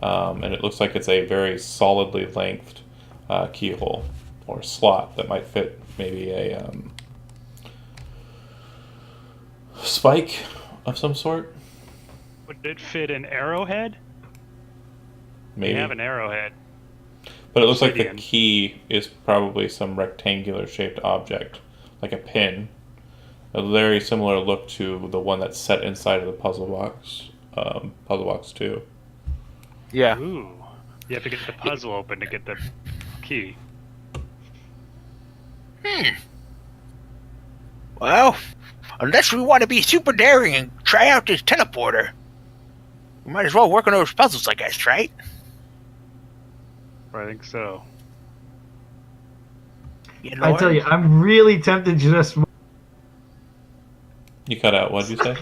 and it looks like it's a very solidly lengthed keyhole or slot that might fit maybe a spike of some sort. Would it fit an arrowhead? Maybe. We have an arrowhead. But it looks like the obsidian. key is probably some rectangular shaped object, like a pin. A very similar look to the one that's set inside of the puzzle box 2. Yeah. Ooh. You have to get the puzzle open to get the key. Well, unless we want to be super daring and try out this teleporter, we might as well work on those puzzles, I guess, right? I think so. You know I what? tell you, I'm really tempted to just. You cut out, what'd you say?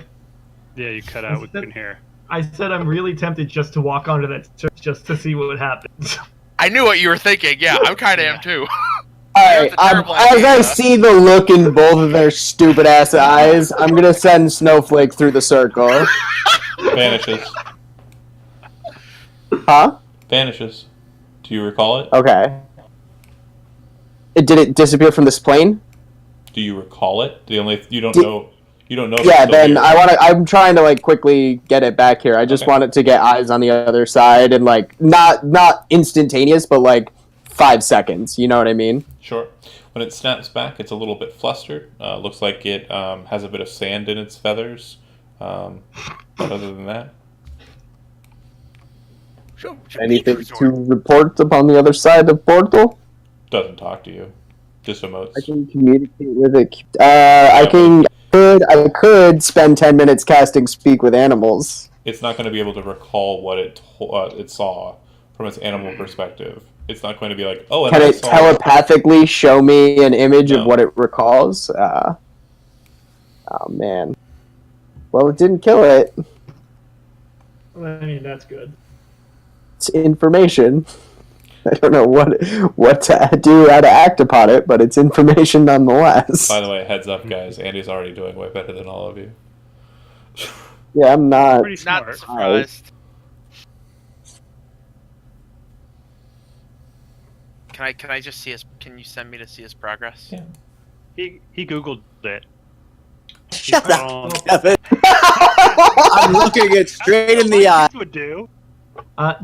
Yeah, you cut out. We couldn't hear. I said I'm really tempted just to walk onto that church just to see what would happen. I knew what you were thinking. Yeah, I'm kind of am too. Alright, That's a terrible as I idea. see the look in both of their stupid ass eyes, I'm gonna send Snowflake through the circle. Vanishes. Huh? Vanishes. Do you recall it? Okay. Did it disappear from this plane? Do you recall it? You don't Did- know. You don't know. If Yeah, it's still then here. I'm trying to like quickly get it back here. I just Okay. want it to get eyes on the other side and like not instantaneous, but like 5 seconds. You know what I mean? Sure. When it snaps back, it's a little bit flustered. Looks like it has a bit of sand in its feathers. But other than that, Some Anything beach to resort. report upon the other side of portal? doesn't talk to you. Just emotes. I can communicate with it. I could spend 10 minutes casting speak with animals. It's not going to be able to recall what it saw from its animal perspective. It's not going to be like, oh, and Can I it saw telepathically show me an image No. of what it recalls? Oh man. Well, it didn't kill it. I mean, that's good. It's information. I don't know what to do, how to act upon it, but it's information nonetheless. By the way, heads up, guys. Andy's already doing way better than all of you. Yeah, I'm not. Pretty smart. Not surprised. Can I just see his? Can you send me to see his progress? Yeah. He googled it. Shut up, Um, Kevin. I'm looking it straight in the eye. Kids would do.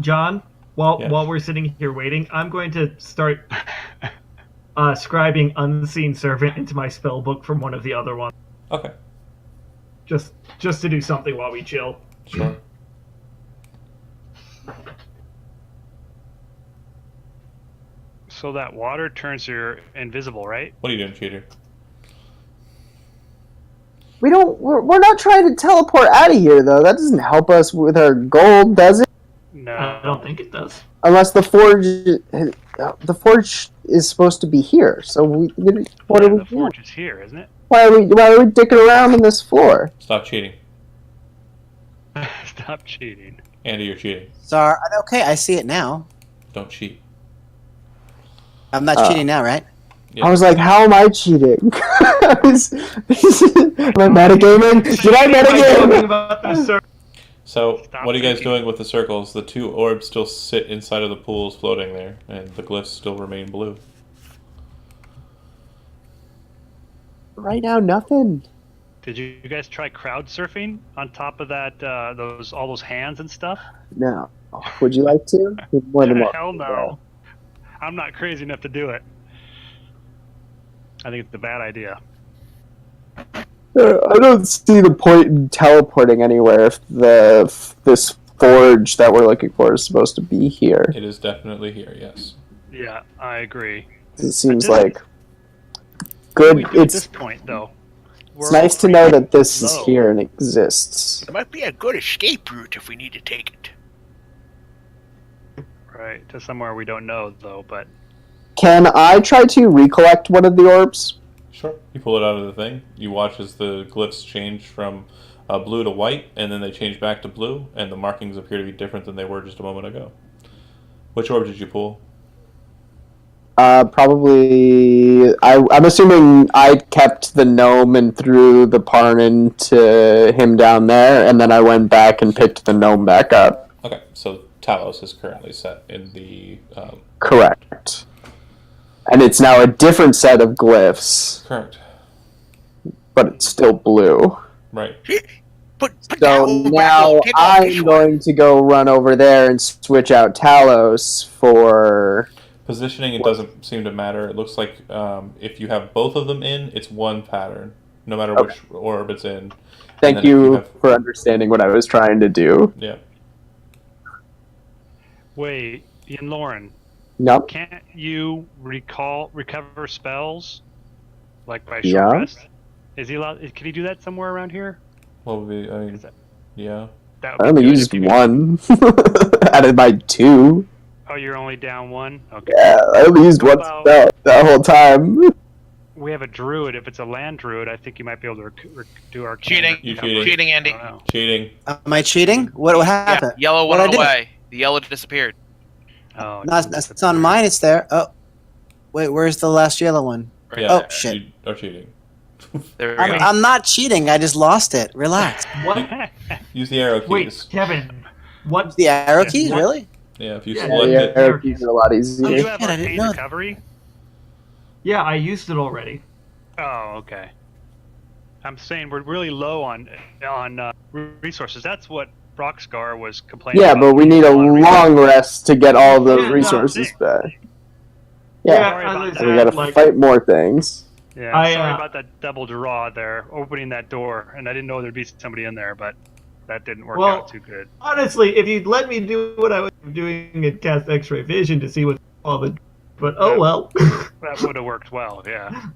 John, while Yes. while we're sitting here waiting, I'm going to start scribing unseen servant into my spell book from one of the other ones, Okay. just to do something while we chill. Sure. So that water turns you invisible, right? What are you doing, cheater? We're not trying to teleport out of here though. That doesn't help us with our goal, does it? No. I don't think it does. Unless the forge is supposed to be here. So what are we The doing? forge is here, isn't it? Why are we dicking around on this floor? Stop cheating. Stop cheating. Andy, you're cheating. Sorry. Okay, I see it now. Don't cheat. I'm not cheating now, right? Yeah. I was like, how am I cheating? Am I metagaming? Did I Talking metagame? about the servant. So, Stop what are you guys thinking. doing with the circles? The 2 orbs still sit inside of the pools floating there, and the glyphs still remain blue. Right now, nothing. Did you guys try crowd surfing on top of that? All those hands and stuff? No. Would you like to? You're more than welcome. Hell no. I'm not crazy enough to do it. I think it's a bad idea. I don't see the point in teleporting anywhere if this forge that we're looking for is supposed to be here. It is definitely here, yes. Yeah, I agree. It seems At this- like What good. do we do at this It's point, though? it's nice to know that this is low. here and exists. It might be a good escape route if we need to take it. Right, to somewhere we don't know, though, but... Can I try to recollect one of the orbs? Sure. You pull it out of the thing. You watch as the glyphs change from blue to white, and then they change back to blue, and the markings appear to be different than they were just a moment ago. Which orb did you pull? Probably. I'm assuming I kept the gnome and threw the Parnin to him down there, and then I went back and picked the gnome back up. Okay, so Talos is currently set in the... Correct. And it's now a different set of glyphs, correct. but it's still blue. Right. But So now take off this I'm one. going to go run over there and switch out Talos for... Positioning, it doesn't seem to matter. It looks like if you have both of them in, it's one pattern, no matter which orb it's in. Thank then if you you have- for understanding what I was trying to do. Yeah. Wait, Ian Lauren, Nope. can't you recover spells? Like by short Yeah. rest? Is he allowed... Can he do that somewhere around here? What would be, I mean, Is that- yeah. That I would be only good used if you- one out of my 2. Oh, you're only down one? Okay. Yeah, I only used What one about- spell that whole time. We have a druid. If it's a land druid, I think you might be able to do our Cheating. You Cheating, cheating. Andy. I don't know. Cheating. Am I cheating? What Yeah, happened? yellow What'd went I do? away. The yellow disappeared. Oh, No, it's on mine. It's there. Oh, wait. Where's the last yellow one? Right Yeah, Oh, shit. You are cheating. There we go. I'm not cheating. I just lost it. Relax. What? Use the arrow keys. Wait, Kevin. What? The arrow Yeah. keys, What? really? Yeah, if you Yeah, select Yeah, it. arrow keys are a lot Do easier. you shit, have I didn't arcane know that. recovery? Yeah, I used it already. Oh, okay. I'm saying we're really low on resources. That's what Brockscar was complaining Yeah, about. but we need a lot of long rest to get all those Yeah, no, resources sick. back. Yeah, Yeah, Sorry about as I so we said, gotta like, fight more things. Yeah, I, sorry uh, about that double draw there, opening that door, and I didn't know there'd be somebody in there, but that didn't work Well- out too good. honestly, if you'd let me do what I was doing and cast X-ray vision to see what all the, but oh well. That would have worked well, yeah.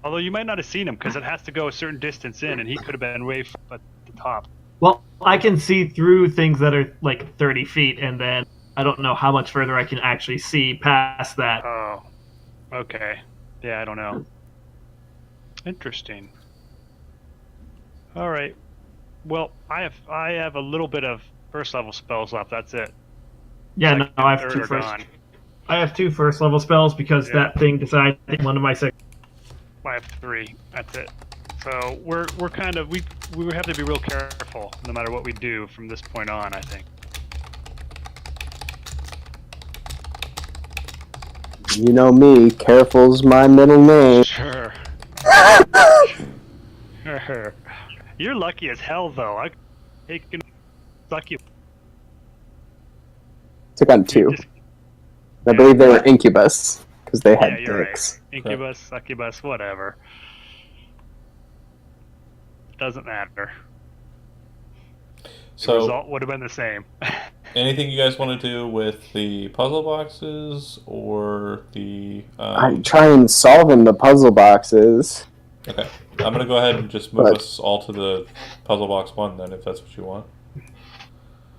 Although you might not have seen him because it has to go a certain distance in, and he could have been way at the top. Well, I can see through things that are like 30 feet, and then I don't know how much further I can actually see past that. Oh, okay. Yeah, I don't know. Interesting. All right. Well, I have a little bit of first level spells left. That's it. Yeah, no, Second I and have third two are first. gone. I have 2 first level spells because Yeah. that thing decided to take one of my second. I have 3. That's it. So we're kind of we have to be real careful no matter what we do from this point on. I think. You know me. Careful's my middle name. Sure. Sure. You're lucky as hell, though. I can suck you. Took on 2. Just- I believe they were incubus because they yeah, had you're dicks. right. Incubus, succubus, whatever. Doesn't matter. The So, result would have been the same. anything you guys want to do with the puzzle boxes or the? I'm trying solving the puzzle boxes. Okay, I'm gonna go ahead and just move But- us all to the puzzle box 1 then, if that's what you want.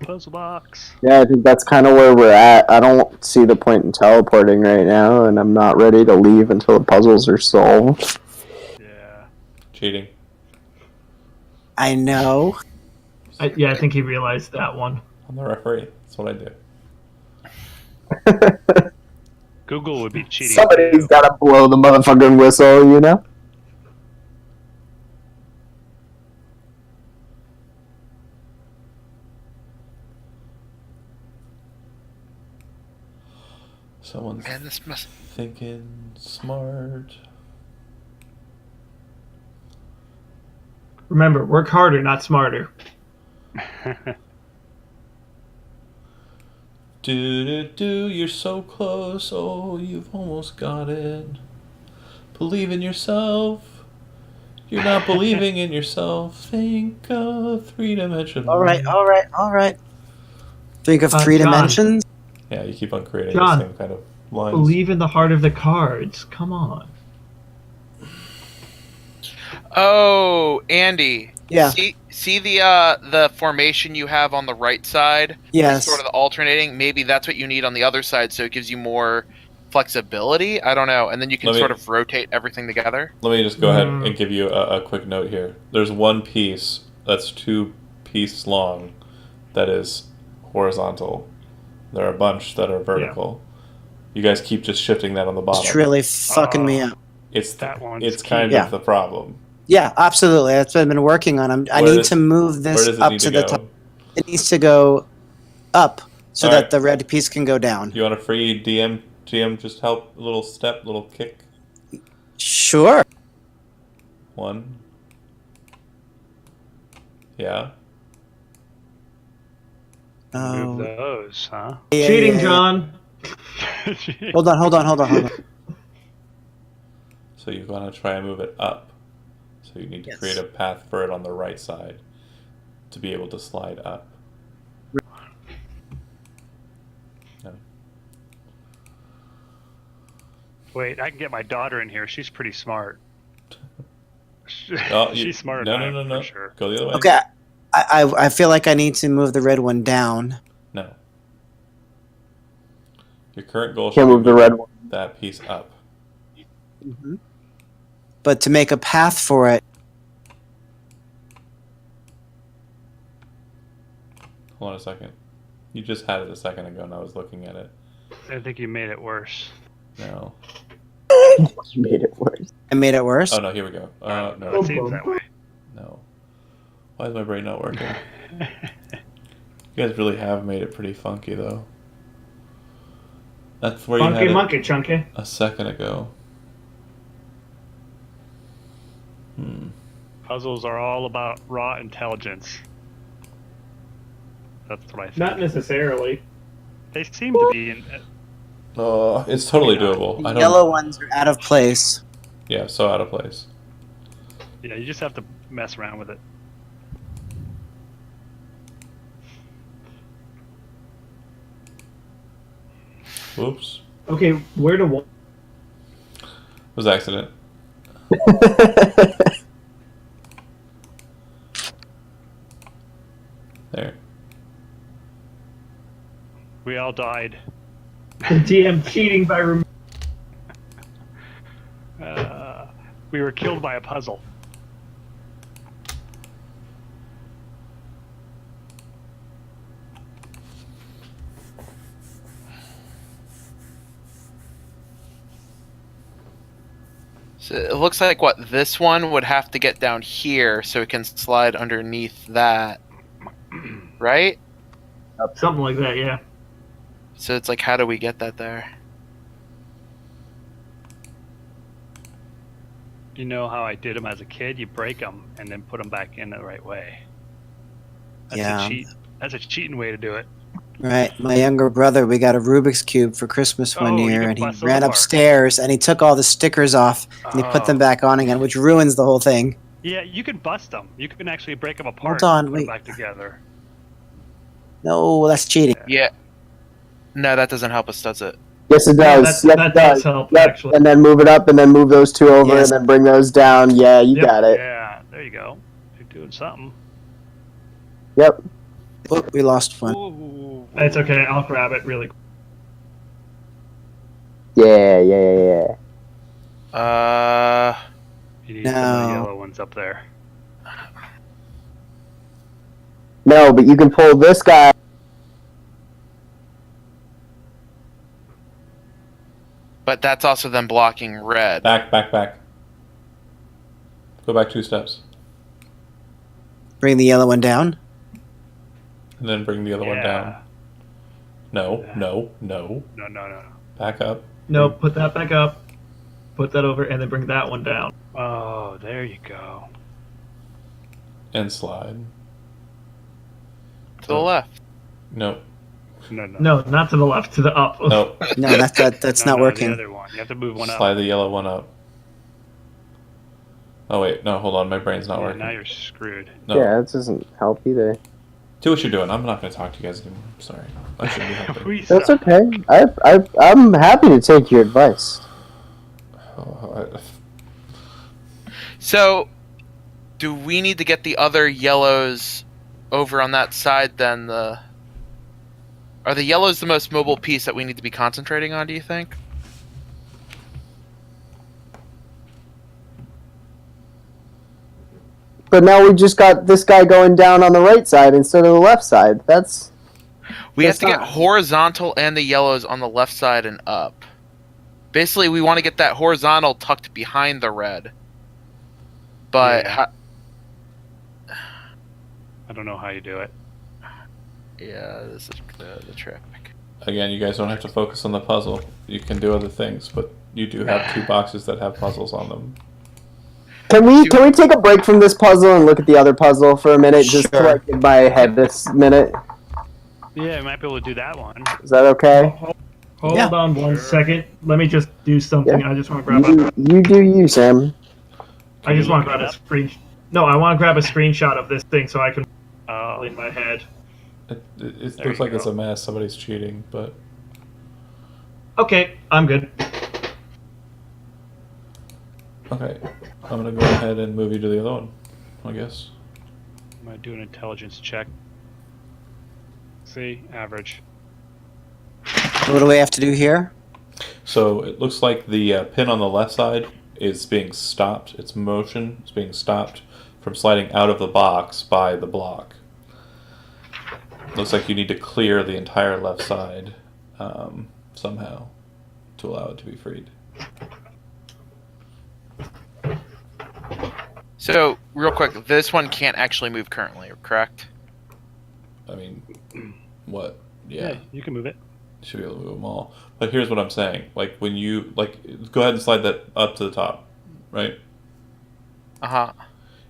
Puzzle box. Yeah, I think that's kind of where we're at. I don't see the point in teleporting right now, and I'm not ready to leave until the puzzles are solved. Yeah. Cheating. I know. I think he realized that one. I'm the referee. That's what I do. Google would be cheating. Somebody's too. got to blow the motherfucking whistle, you know? Someone's Man, this must. thinking smart. Remember, work harder, not smarter. Do, you're so close. Oh, you've almost got it. Believe in yourself. You're not believing in yourself. Think of 3-dimensional. All right. Think of 3 John. dimensions. Yeah, you keep on creating John, the same kind of lines. Believe in the heart of the cards. Come on. Oh, Andy. Yeah. See the formation you have on the right side? Yes. Sort of alternating. Maybe that's what you need on the other side, so it gives you more flexibility. I don't know, and then you can sort of rotate everything together. Let me just go ahead and give you a quick note here. There's one piece that's 2 pieces long that is horizontal. There are a bunch that are vertical. You guys keep just shifting that on the bottom. It's really fucking me up. It's That one's it's key. kind Yeah. of the problem. Yeah, absolutely. That's what I've been working on. I Where need does- to move Where this does it up need to to the go? top. It needs to go up so All that right. the red piece can go down. You want a free GM just help? A little step, little kick. Sure. 1. Yeah. Move Oh, those, huh? yeah, Cheating, yeah. John. Hold on. So you want to try and move it up. So you need to Yes. create a path for it on the right side to be able to slide up. No. Wait, I can get my daughter in here. She's pretty smart. Oh, She's smarter No, than no, I no, am, no. for sure. Go the other way. Okay, I feel like I need to move the red one down. No. Your current goal should Can't be move the moving red one. that piece up. But to make a path for it, Hold on a second. You just had it a second ago, and I was looking at it. I think you made it worse. No. You made it worse. I made it worse. Oh no, here we go. No, It seems that way. no. Why is my brain not working? You guys really have made it pretty funky, though. That's where you Funky had it monkey, chunky. a second ago. Puzzles are all about raw intelligence. That's what I think. Not necessarily. They seem to be. Oh, it's totally doable. The I don't. yellow ones are out of place. Yeah, so out of place. Yeah, you just have to mess around with it. Whoops. Okay, where to? It was accident. There. We all died. The DM cheating by We were killed by a puzzle. So it looks like this one would have to get down here so it can slide underneath that, right? something like that. Yeah. So it's like, how do we get that there? You know how I did them as a kid? You break them and then put them back in the right way. That's Yeah. a cheat. That's a cheating way to do it. Right. My younger brother, we got a Rubik's Cube for Christmas one Oh, you year, can and he bust those ran apart. upstairs and he took all the stickers off and he put them Oh. back on again, which ruins the whole thing. Yeah, you can bust them. You can actually break them apart on, and put wait. them back together. No, that's cheating. Yeah. No, that doesn't help us, does it? Yes, it Yeah, does. that Yes, it does help, Yep. actually. And then move it up, and then move those two over, Yes. and then bring those down. Yeah, you Yep. got it. Yeah, there you go. You're doing something. Yep. Oh, we lost one. Ooh. It's okay. I'll grab it really quick. Yeah. You need some of the No. yellow ones up there. No, but you can pull this guy. But that's also then blocking red. Back. Go back 2 steps. Bring the yellow one down. And then bring the other one down. No. No. Back up. No, put that back up. Put that over, and then bring that one down. Oh, there you go. And slide. To the left. No. No, not to the left, to the up. No. No, that's not The working. other one. You have to move one Slide up. the yellow one up. Oh wait, no, hold on, my brain's not Yeah, working. now you're screwed. No. Yeah, that doesn't help either. Do what you're doing. I'm not going to talk to you guys anymore. I'm sorry. I shouldn't be helping. We That's suck. okay. I'm happy to take your advice. So, do we need to get the other yellows over on that side then? Are the yellows the most mobile piece that we need to be concentrating on, do you think? But now we just got this guy going down on the right side instead of the left side. That's We have That's to get not- horizontal and the yellows on the left side and up. Basically, we want to get that horizontal tucked behind the red. But Yeah. I don't know how you do it. yeah, this is the trick. Again, you guys don't have to focus on the puzzle. You can do other things, but you do have 2 boxes that have puzzles on them. Can we take a break from this puzzle and look at the other puzzle for a minute, just to Sure. like give my head this minute? Yeah, you might be able to do that one. Is that okay? Hold Yeah. on one second. Let me just do something. Yeah. I just want to grab a. You do you, Sam. I just want to look grab it a up? screen. No, I want to grab a screenshot of this thing so I can Oh, in my head. It There looks you like it's go. a mess. Somebody's cheating, but Okay, I'm good. okay. I'm gonna go ahead and move you to the other one, I guess. I'm gonna do an intelligence check. See, average. What do we have to do here? So it looks like the pin on the left side is being stopped. Its motion is being stopped from sliding out of the box by the block. Looks like you need to clear the entire left side somehow to allow it to be freed. So, real quick, this one can't actually move currently, correct? I mean, what? Yeah, You can move it. you should be able to move them all. But here's what I'm saying. Like, when you, like, go ahead and slide that up to the top, right? Uh-huh.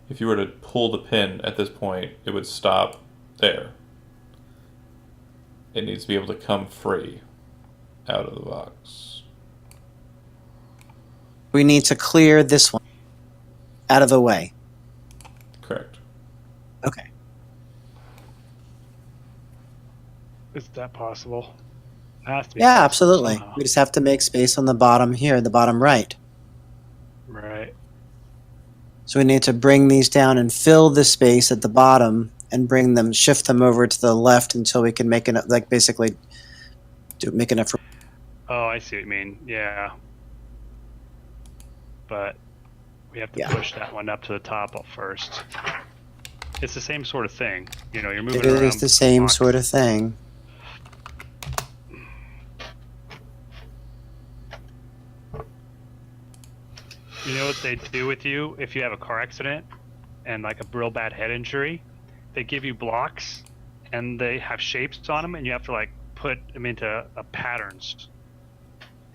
If you were to pull the pin at this point, it would stop there. It needs to be able to come free out of the box. We need to clear this one out of the way. Correct. Okay. Is that possible? It has to be. Yeah, possible absolutely. somehow. We just have to make space on the bottom here, the bottom right. Right. So we need to bring these down and fill the space at the bottom and bring them, shift them over to the left until we can make enough, like basically make enough. Oh, I see what you mean. Yeah. But we have to Yeah. push that one up to the top first. It's the same sort of thing. You know, you're moving It around. is the same box. sort of thing. You know what they do with you if you have a car accident and like a real bad head injury? They give you blocks and they have shapes on them and you have to like put them into patterns.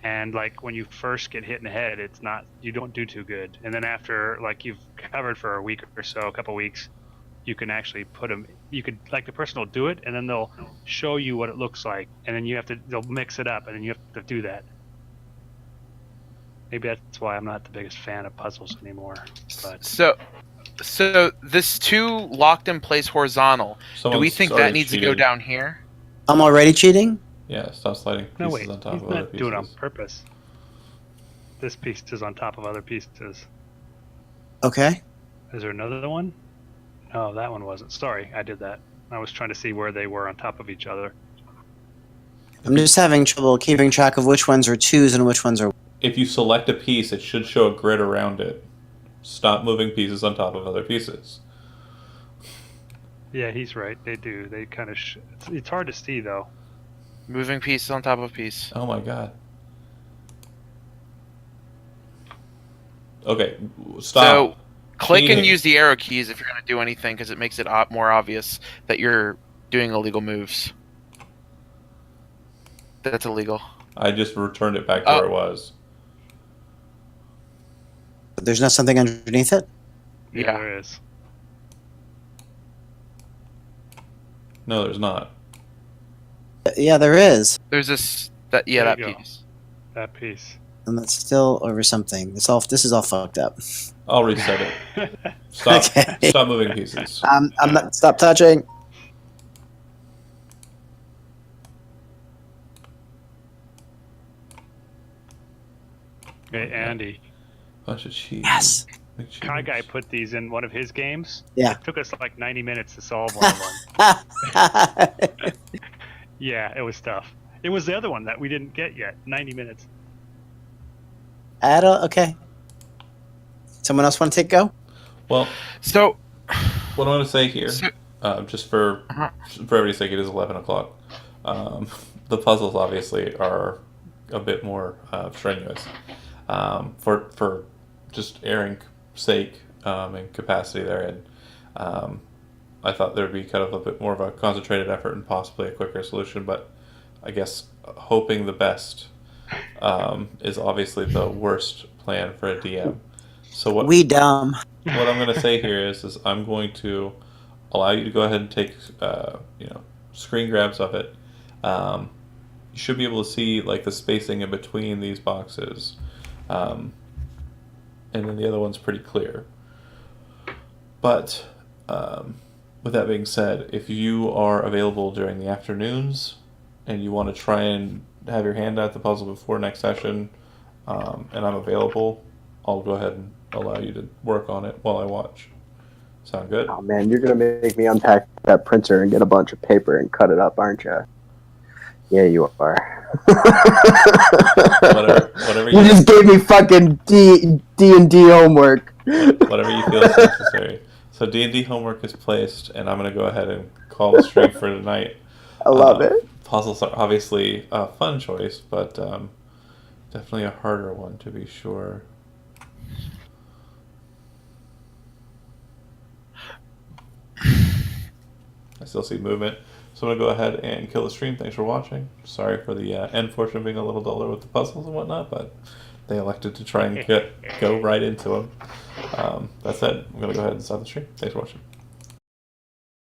And like when you first get hit in the head, you don't do too good. And then after like you've covered for a week or so, a couple weeks, you can actually put them. You could like the person will do it, and then they'll show you what it looks like, and then they'll mix it up, and then you have to do that. Maybe that's why I'm not the biggest fan of puzzles anymore. But So this 2 locked in place horizontal. Do we Someone's think that already needs to cheating. go down here? I'm already cheating. Yeah, stop sliding pieces no, wait, on top he's of other not pieces. doing it on purpose. This piece is on top of other pieces. Okay. Is there another one? No, that one wasn't. Sorry, I did that. I was trying to see where they were on top of each other. I'm just having trouble keeping track of which ones are 2s and which ones are. If you select a piece, it should show a grid around it. Stop moving pieces on top of other pieces. Yeah, he's right. They do. They kind of. It's hard to see though. Moving piece on top of piece. Oh my god. Okay, stop. So click and Cheating. use the arrow keys if you're going to do anything, because it makes it more obvious that you're doing illegal moves. That's illegal. I just returned it back to where it was. There's not something underneath it. Yeah, there is. No, there's not. Yeah, there is, There's this. There That you go. piece. That piece. and that's still over something. This is all fucked up. I'll reset it. Stop. Okay. Stop moving pieces. I'm not. Stop touching. Hey, Andy. Bunch of cheese. Yes. Big cheese. Kai Guy put these in one of his games. Yeah. It took us like 90 minutes to solve one of them. Yeah, it was tough. It was the other one that we didn't get yet. 90 minutes. Okay. Someone else want to take go? Well, So what I'm going to say here, just for Uh-huh. everybody's sake, it is 11 o'clock. The puzzles obviously are a bit more strenuous. For just airing sake and capacity there, and I thought there would be kind of a bit more of a concentrated effort and possibly a quicker solution, but I guess hoping the best is obviously the worst plan for a DM. So what We dumb. what I'm going to say here is I'm going to allow you to go ahead and take screen grabs of it. You should be able to see like the spacing in between these boxes, and then the other one's pretty clear. But with that being said, if you are available during the afternoons and you want to try and have your hand at the puzzle before next session, and I'm available, I'll go ahead and allow you to work on it while I watch. Sound good? Oh man, you're gonna make me unpack that printer and get a bunch of paper and cut it up, aren't you? Yeah, you are. Whatever You just gave me fucking D&D homework. whatever you feel is necessary. So D&D homework is placed, and I'm going to go ahead and call the stream for tonight. I love it. Puzzles are obviously a fun choice, but definitely a harder one to be sure. I still see movement. So I'm going to go ahead and kill the stream. Thanks for watching. Sorry for the end portion being a little duller with the puzzles and whatnot, but they elected to try and go right into them. That said, I'm going to go ahead and stop the stream. Thanks for watching.